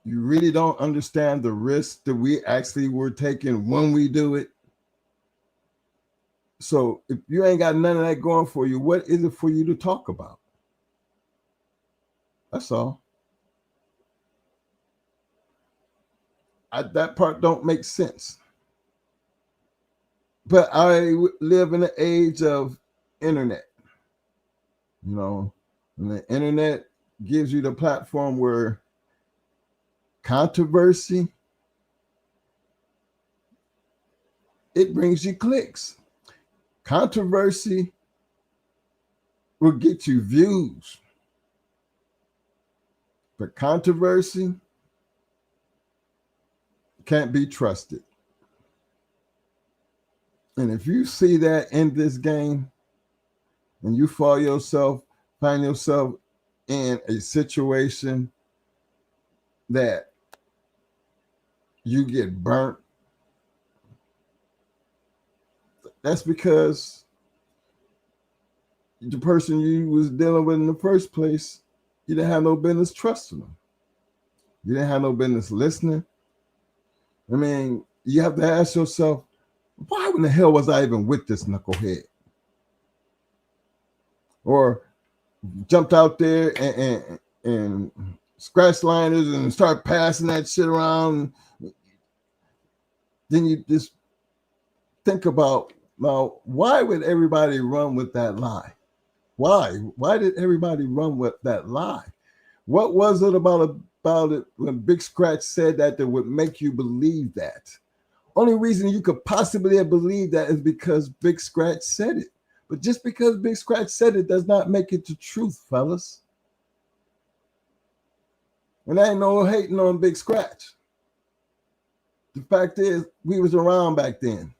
[SPEAKER 5] You really don't understand the risk that we actually were taking when we do it. So if you ain't got none of that going for you, what is it for you to talk about? That's all. That part don't make sense. But I live in an age of internet, you know, and the internet gives you the platform where controversy, it brings you clicks. Controversy will get you views, but controversy can't be trusted. And if you see that in this game and you find yourself in a situation that you get burnt, that's because the person you was dealing with in the first place, you didn't have no business trusting them. You didn't have no business listening. I mean, you have to ask yourself, why in the hell was I even with this knucklehead? Or jumped out there and scratch liners and start passing that shit around. Then you just think about, now, why would everybody run with that lie? Why? Why did everybody run with that lie? What was it about it when Big Scratch said that would make you believe that? Only reason you could possibly have believed that is because Big Scratch said it. But just because Big Scratch said it does not make it the truth, fellas. And I ain't no hating on Big Scratch. The fact is, we was around back then.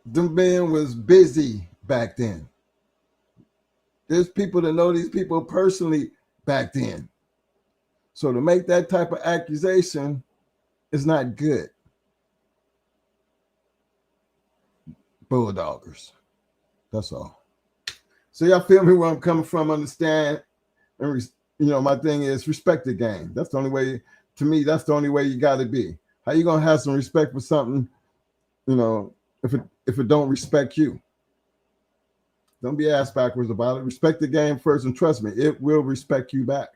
[SPEAKER 5] Them man was busy back then. There's people that know these people personally back then. So to make that type of accusation is not good. Bulldoggers. That's all. So y'all feel me where I'm coming from, understand, and my thing is respect the game. That's the only way, to me, that's the only way you got to be. How you gonna have some respect for something, if it don't respect you? Don't be ass backwards about it. Respect the game first, and trust me, it will respect you back.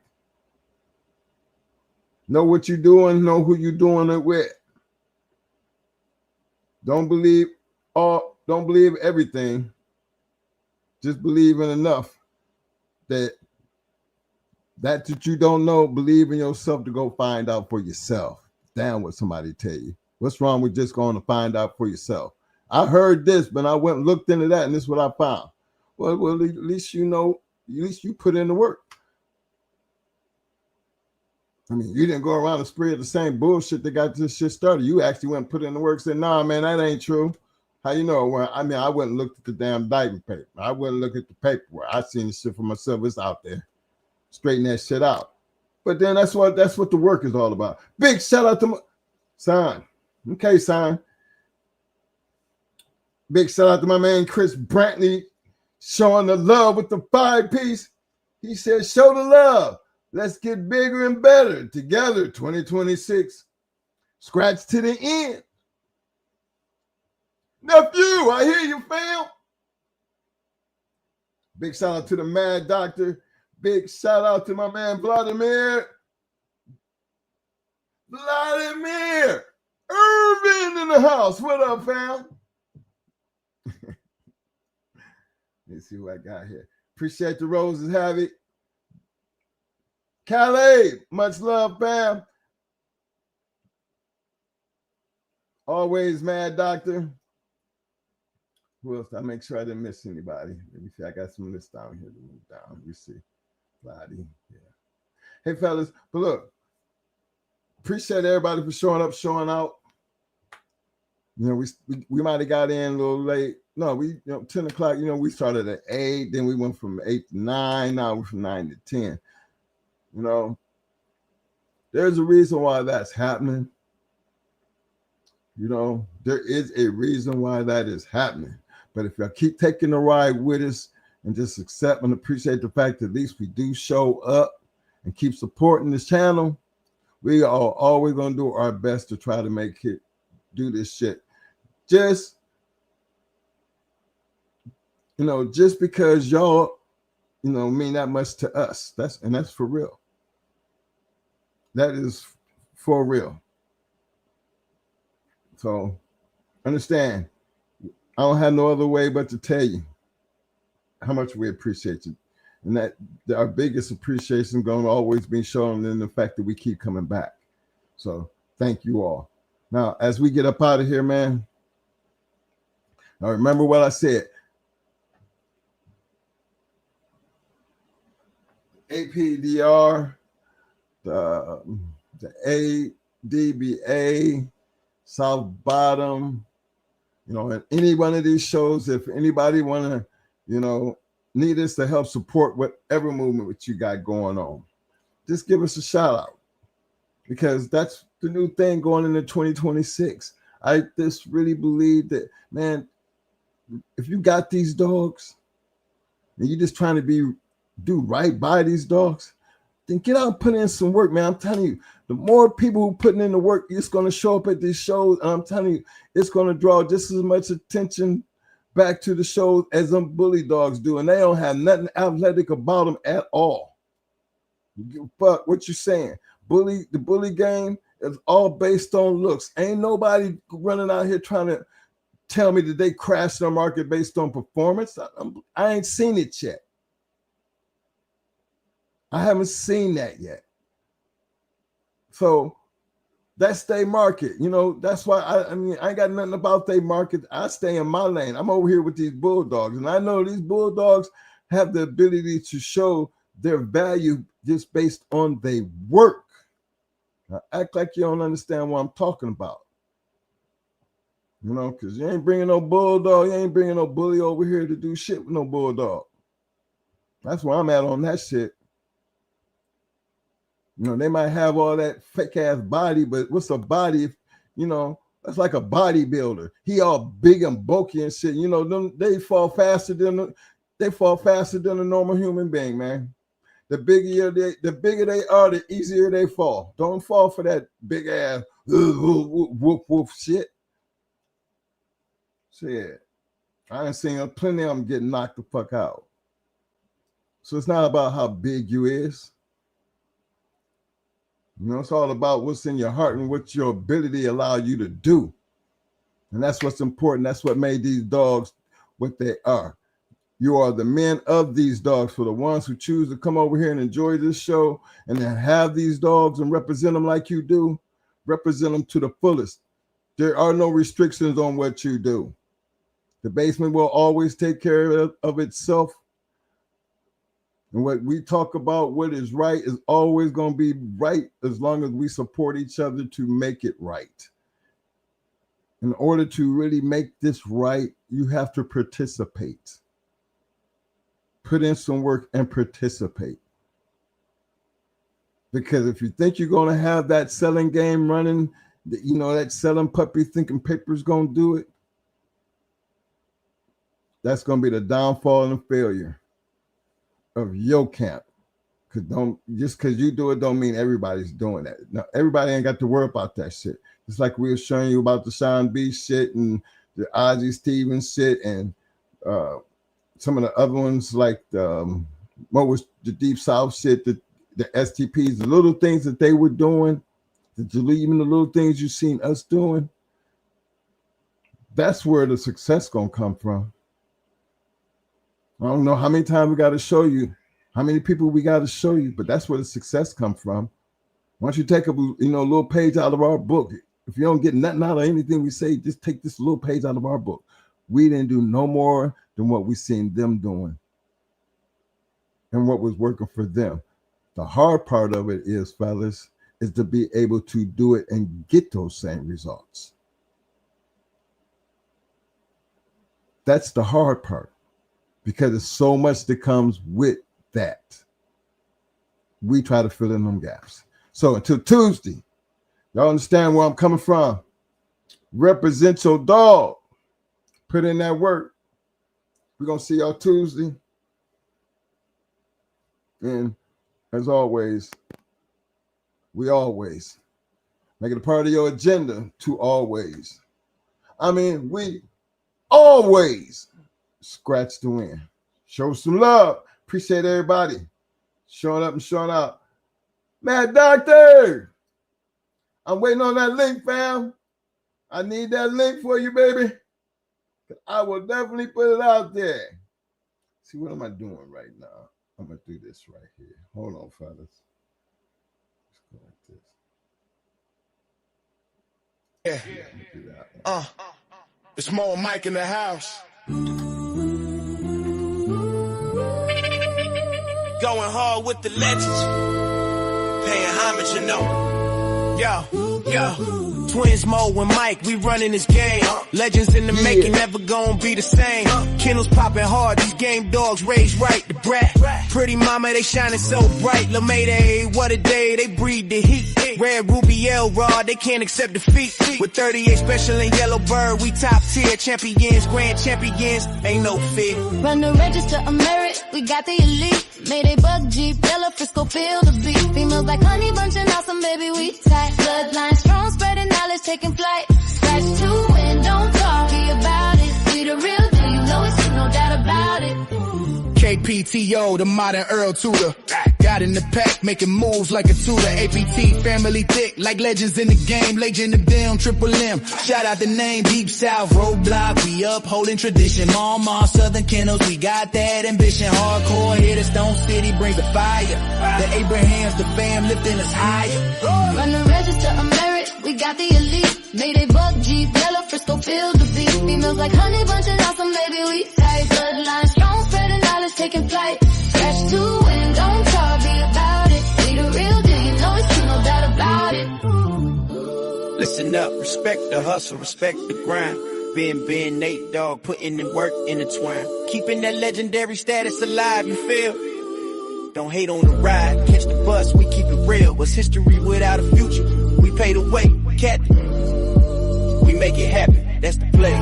[SPEAKER 5] Know what you're doing, know who you're doing it with. Don't believe everything. Just believe in enough that you don't know, believe in yourself to go find out for yourself. Damn what somebody tell you. What's wrong with just going to find out for yourself? I heard this, but I went and looked into that, and this is what I found. Well, at least you know, at least you put in the work. I mean, you didn't go around and spread the same bullshit that got this shit started. You actually went and put in the work, said, nah, man, that ain't true. How you know? Well, I mean, I went and looked at the damn indictment paper. I went and looked at the paperwork. I seen the shit for myself. It's out there. Straighten that shit out. But then that's what the work is all about. Big shout out to my son. Okay, son. Big shout out to my man Chris Brantley showing the love with the 5-piece. He said, show the love. Let's get bigger and better together. 2026. Scratch to the end. Nephew, I hear you, fam. Big shout out to the Mad Doctor. Big shout out to my man Vladimir. Vladimir Irvin in the house. What up, fam? Let's see who I got here. Appreciate the roses, Havoc. Calais, much love, fam. Always Mad Doctor. Who else? I make sure I didn't miss anybody. Let me see. I got some lists down here to move down. Let me see. Lottie. Yeah. Hey, fellas. But look, appreciate everybody for showing up, showing out. We might have got in a little late. No, 10 o'clock, we started at 8. Then we went from 8 to 9. Now we're from 9 to 10. There's a reason why that's happening. There is a reason why that is happening. But if y'all keep taking the ride with us and just accept and appreciate the fact that at least we do show up and keep supporting this channel, we are always going to do our best to try to make it do this shit. Just because y'all, mean that much to us. That's for real. That is for real. So understand, I don't have no other way but to tell you how much we appreciate you. And that our biggest appreciation going to always be shown in the fact that we keep coming back. So thank you all. Now, as we get up out of here, man, now remember what I said. APDR, the ADBA, South Bottom, and any one of these shows, if anybody want to, need us to help support whatever movement that you got going on, just give us a shout out, because that's the new thing going into 2026. I just really believe that, man, if you got these dogs and you're just trying to do right by these dogs, then get out and put in some work, man. I'm telling you, the more people who putting in the work, it's going to show up at these shows. And I'm telling you, it's going to draw just as much attention back to the shows as them bully dogs do. And they don't have nothing athletic about them at all. You give a fuck what you saying. The bully game is all based on looks. Ain't nobody running out here trying to tell me that they crashed their market based on performance. I ain't seen it yet. I haven't seen that yet. So that's their market. You know, that's why I ain't got nothing about their market. I stay in my lane. I'm over here with these bulldogs. And I know these bulldogs have the ability to show their value just based on their work. Now, act like you don't understand what I'm talking about. You know, because you ain't bringing no bulldog, you ain't bringing no bully over here to do shit with no bulldog. That's where I'm at on that shit. You know, they might have all that fake ass body, but what's a body? If, you know, that's like a bodybuilder. He all big and bulky and shit. You know, they fall faster than a normal human being, man. The bigger they are, the easier they fall. Don't fall for that big ass woof woof shit. Shit, I done seen plenty of them get knocked the fuck out. So it's not about how big you is. You know, it's all about what's in your heart and what your ability allow you to do. And that's what's important. That's what made these dogs what they are. You are the men of these dogs. For the ones who choose to come over here and enjoy this show and then have these dogs and represent them like you do, represent them to the fullest. There are no restrictions on what you do. The basement will always take care of itself. And what we talk about, what is right, is always going to be right as long as we support each other to make it right. In order to really make this right, you have to participate. Put in some work and participate. Because if you think you're going to have that selling game running, you know, that selling puppy thinking paper's going to do it, that's going to be the downfall and failure of your camp. Just because you do it don't mean everybody's doing that. No, everybody ain't got to worry about that shit. It's like we were showing you about the Sean B shit and the Ozzie Stevens shit and some of the other ones like what was the Deep South shit, the STPs, the little things that they were doing, even the little things you've seen us doing. That's where the success gonna come from. I don't know how many times we got to show you, how many people we got to show you, but that's where the success comes from. Once you take a little page out of our book, if you don't get nothing out of anything we say, just take this little page out of our book. We didn't do no more than what we seen them doing and what was working for them. The hard part of it is, fellas, is to be able to do it and get those same results. That's the hard part. Because there's so much that comes with that. We try to fill in them gaps. So until Tuesday, y'all understand where I'm coming from. Represent your dog. Put in that work. We're going to see y'all Tuesday. And as always, we always make it a part of your agenda to always. We always scratch the win. Show some love. Appreciate everybody showing up and showing out. Mad Doctor, I'm waiting on that link, fam. I need that link for you, baby. I will definitely put it out there. See, what am I doing right now? I'm going to do this right here. Hold on, fellas. Let's go like this.
[SPEAKER 3] Yeah. It's Mo and Mike in the house. Going hard with the legends. Paying homage, you know. Yo. Twins Mo and Mike, we running this game. Legends in the making, never gonna be the same. Kennels popping hard, these game dogs raised right. The brat, pretty mama, they shining so bright. LeMayday, what a day, they breed the heat. Red Ruby L-Rod, they can't accept defeat. With 38 special and Yellow Bird, we top tier champions, grand champions, ain't no fear.
[SPEAKER 7] Run the register, I'm merit. we got the elite. Mayday bug Jeep, yellow Frisco, feel the beat. Females like honey bunching out some baby we tight. Bloodline strong, spreading knowledge, taking flight. Scratch to win, don't talk, be about it. We the real deal, you know it's no doubt about it.
[SPEAKER 3] KPTO, the modern Earl Tudor. Got in the pack, making moves like a tutor. APT, family thick, like legends in the game. Legend of them, Triple M. Shout out the name, Deep South, Roadblock. We upholding tradition. Mama, Southern Kennels, we got that ambition. Hardcore hitter, Stone City brings the fire. The Abrahams, the fam lifting us higher.
[SPEAKER 7] Run the register of merit, we got the elite. Mayday bug Jeep, yellow Frisco, feel the beat. Females like honey bunching out some baby we tight. Bloodline strong, spreading knowledge, taking flight. Scratch to win, don't talk, be about it. We the real deal, you know it's true, no doubt about it.
[SPEAKER 8] Listen up, respect the hustle, respect the grind. Ben, Nate Dogg, putting in work intertwined. Keeping that legendary status alive, you feel? Don't hate on the ride, catch the bus, we keep it real. What's history without a future? We pay the way, captain. We make it happen, that's the play.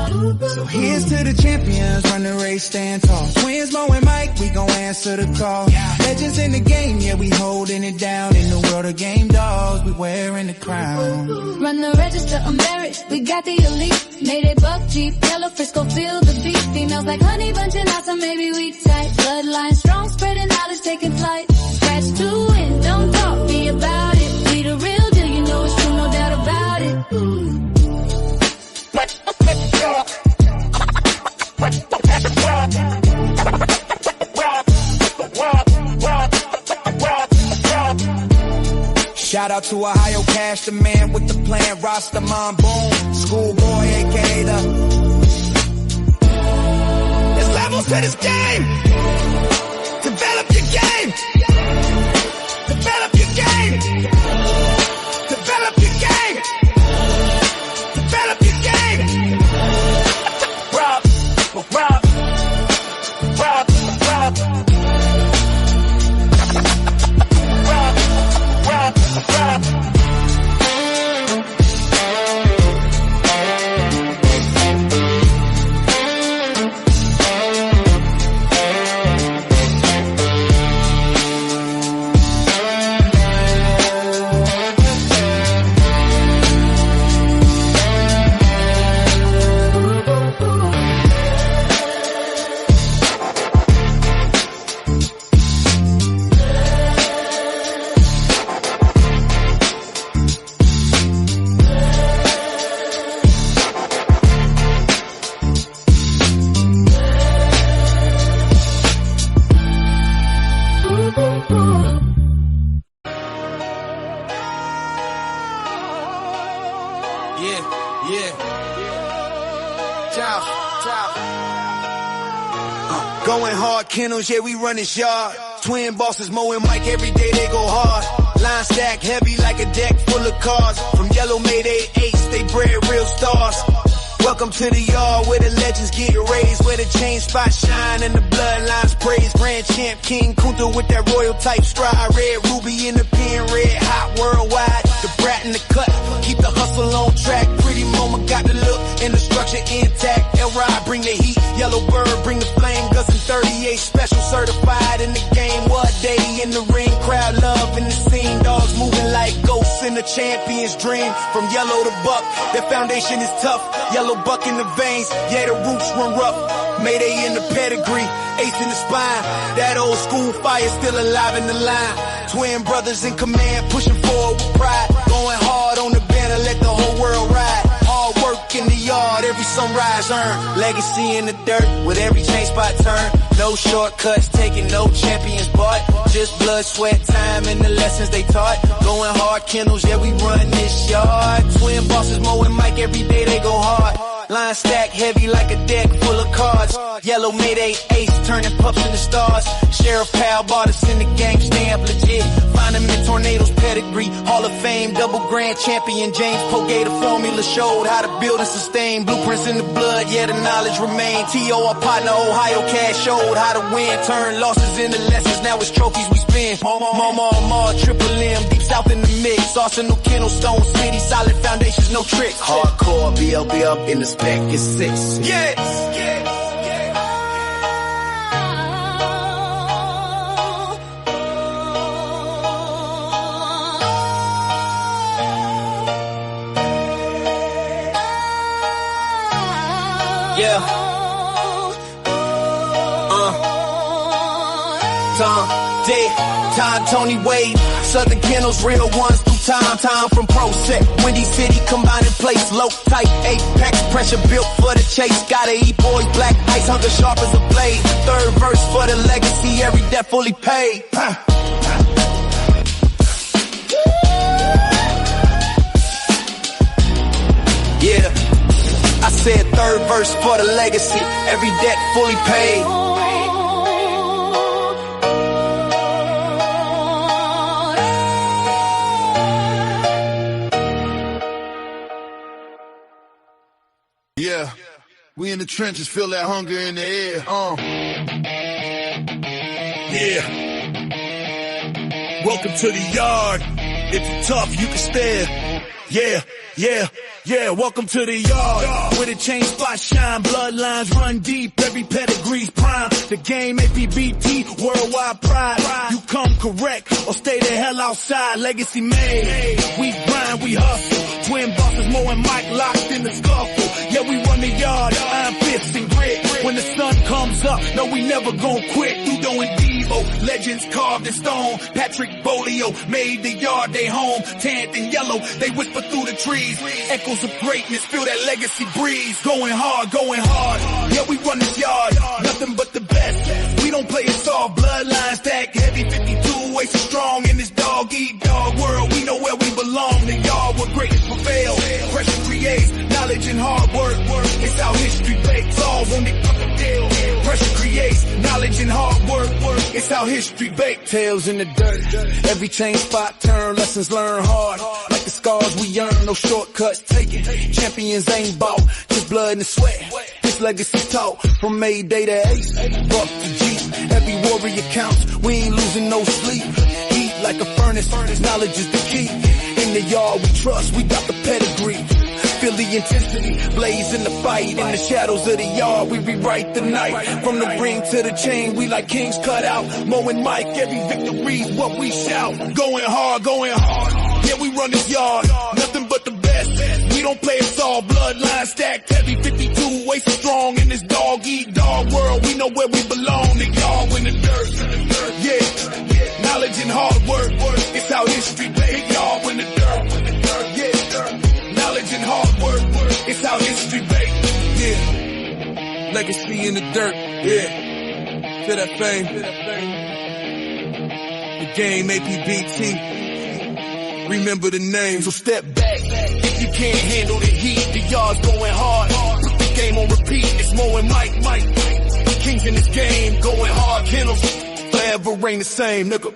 [SPEAKER 3] So here's to the champions, run the race, stand tall. Twins, Mo and Mike, we gon' answer the call. Legends in the game, yeah, we holding it down. In the world of game dogs, we wearing the crown.
[SPEAKER 7] Run the register of merit, we got the elite. Mayday buck Jeep, yellow Frisco, feel the beat. Females like honey bunching out some maybe we tight. Bloodline strong, spreading knowledge, taking flight. Scratch to win, don't talk, be about it. We the real deal, you know it's true, no doubt about it.
[SPEAKER 3] Shout out to Ohio Cash, the man with the plan, Rastaman Boom, Schoolboy, aka the. There's levels to this game. Develop your game. Develop your game. Develop your game. Develop your game. Rob.
[SPEAKER 8] Going hard, Kennels, yeah, we run this yard. Twin bosses, Mo and Mike, every day they go hard. Line stack heavy like a deck full of cards. From yellow Mayday 8s, they bred real stars. Welcome to the yard where the legends get raised, where the chain spots shine and the bloodlines praise. Grand champ King Kunta with that royal type stride. Red ruby in the pen, red hot worldwide. The brat in the cut, keep the hustle on track. Pretty Mama got the look and the structure intact. L-Ride bring the heat, Yellow Bird bring the flame. Gus and 38 special certified in the game. What day in the ring, crowd love in the scene. Dogs moving like ghosts in the champion's dream. From yellow to buck, their foundation is tough. Yellow buck in the veins, yeah, the roots run rough. Mayday in the pedigree, ace in the spine. That old school fire still alive in the line. Twin brothers in command, pushing forward with pride. Going hard on the banner, let the whole world ride. Hard work in the yard, every sunrise earned. Legacy in the dirt, with every chain spot turn. No shortcuts taken, no champions bought. Just blood, sweat, time, and the lessons they taught. Going hard, Kennels, yeah, we run this yard. Twin bosses, Mo and Mike, every day they go hard. Line stack heavy like a deck full of cards. Yellow Mayday ace turning pups into stars. Sheriff Pal bought us in the game, stamp legit. Find them in Tornadoes pedigree. Hall of Fame, double grand champion. James Pogay, the formula showed how to build and sustain. Blueprints in the blood, yeah, the knowledge remain. T.O. our partner, Ohio Cash showed how to win. Turn losses into lessons, now it's trophies we spin. Mama, Triple M, Deep South in the mix. Arsenal, Kennel, Stone City, solid foundations, no tricks. Hardcore, BLB up in the spec, it's 6. Yes! Yeah. Tom, Dick, Todd, Tony Wade, Southern Kennels, real ones through time. Time from Pro Set, Windy City, combined in place, low, tight, apex, pressure built for the chase. Gotta eat boys, black ice, hunger sharp as a blade. Third verse for the legacy, every debt fully paid. Yeah, I said third verse for the legacy, every debt fully paid.
[SPEAKER 4] Yeah, we in the trenches, feel that hunger in the air.
[SPEAKER 3] Yeah. Welcome to the yard. If you're tough, you can stare. Yeah, welcome to the yard. Where the chain spots shine, bloodlines run deep, every pedigree's prime. The game Apbt, worldwide pride. You come correct or stay the hell outside, legacy made. We grind, we hustle. Twin bosses, Mo and Mike locked in the scuffle. Yeah, we run the yard, iron fists and grit. When the sun comes up, no, we never gon' quit. Udo and Devo, legends carved in stone. Patrick Bolio made the yard they home. Tanned in yellow, they whisper through the trees. Echoes of greatness, feel that legacy breeze. Going hard, yeah, we run this yard. Nothing but the best. We don't play it soft, bloodline stack heavy, 52 way so strong in this dog eat dog world. We know where we belong. The yard where greatness prevail. Pressure creates knowledge and hard work. It's how history bakes. All on the deal. Pressure creates knowledge and hard work. It's how history bakes. Tails in the dirt. Every chain spot turn. Lessons learned hard. Like the scars we earn. No shortcuts taken. Champions ain't bought. Just blood and sweat. This legacy taught from Mayday to Ace. Buck to G. Every warrior counts. We ain't losing no sleep. Heat like a furnace. Knowledge is the key. In the yard we trust. We got the pedigree. Feel the intensity, blaze in the fight. In the shadows of the yard, we rewrite the night. From the ring to the chain, we like kings cut out. Mo and Mike, every victory's what we shout. Going hard. Yeah, we run this yard, nothing but the best. We don't play it soft, bloodline stacked heavy, 52 way so strong in this dog eat dog world. We know where we belong, the yard in the dirt. Yeah, knowledge and hard work. It's how history baked. Yard in the dirt. Yeah. Knowledge and hard work, it's how history baked. Yeah, legacy in the dirt. Yeah, to that fame. The game Apbt. Remember the name. So step back if you can't handle the heat. The yard's going hard. Put the game on repeat. It's Mo and Mike. Kings in this game, going hard. Kennels forever ain't the same, nigga.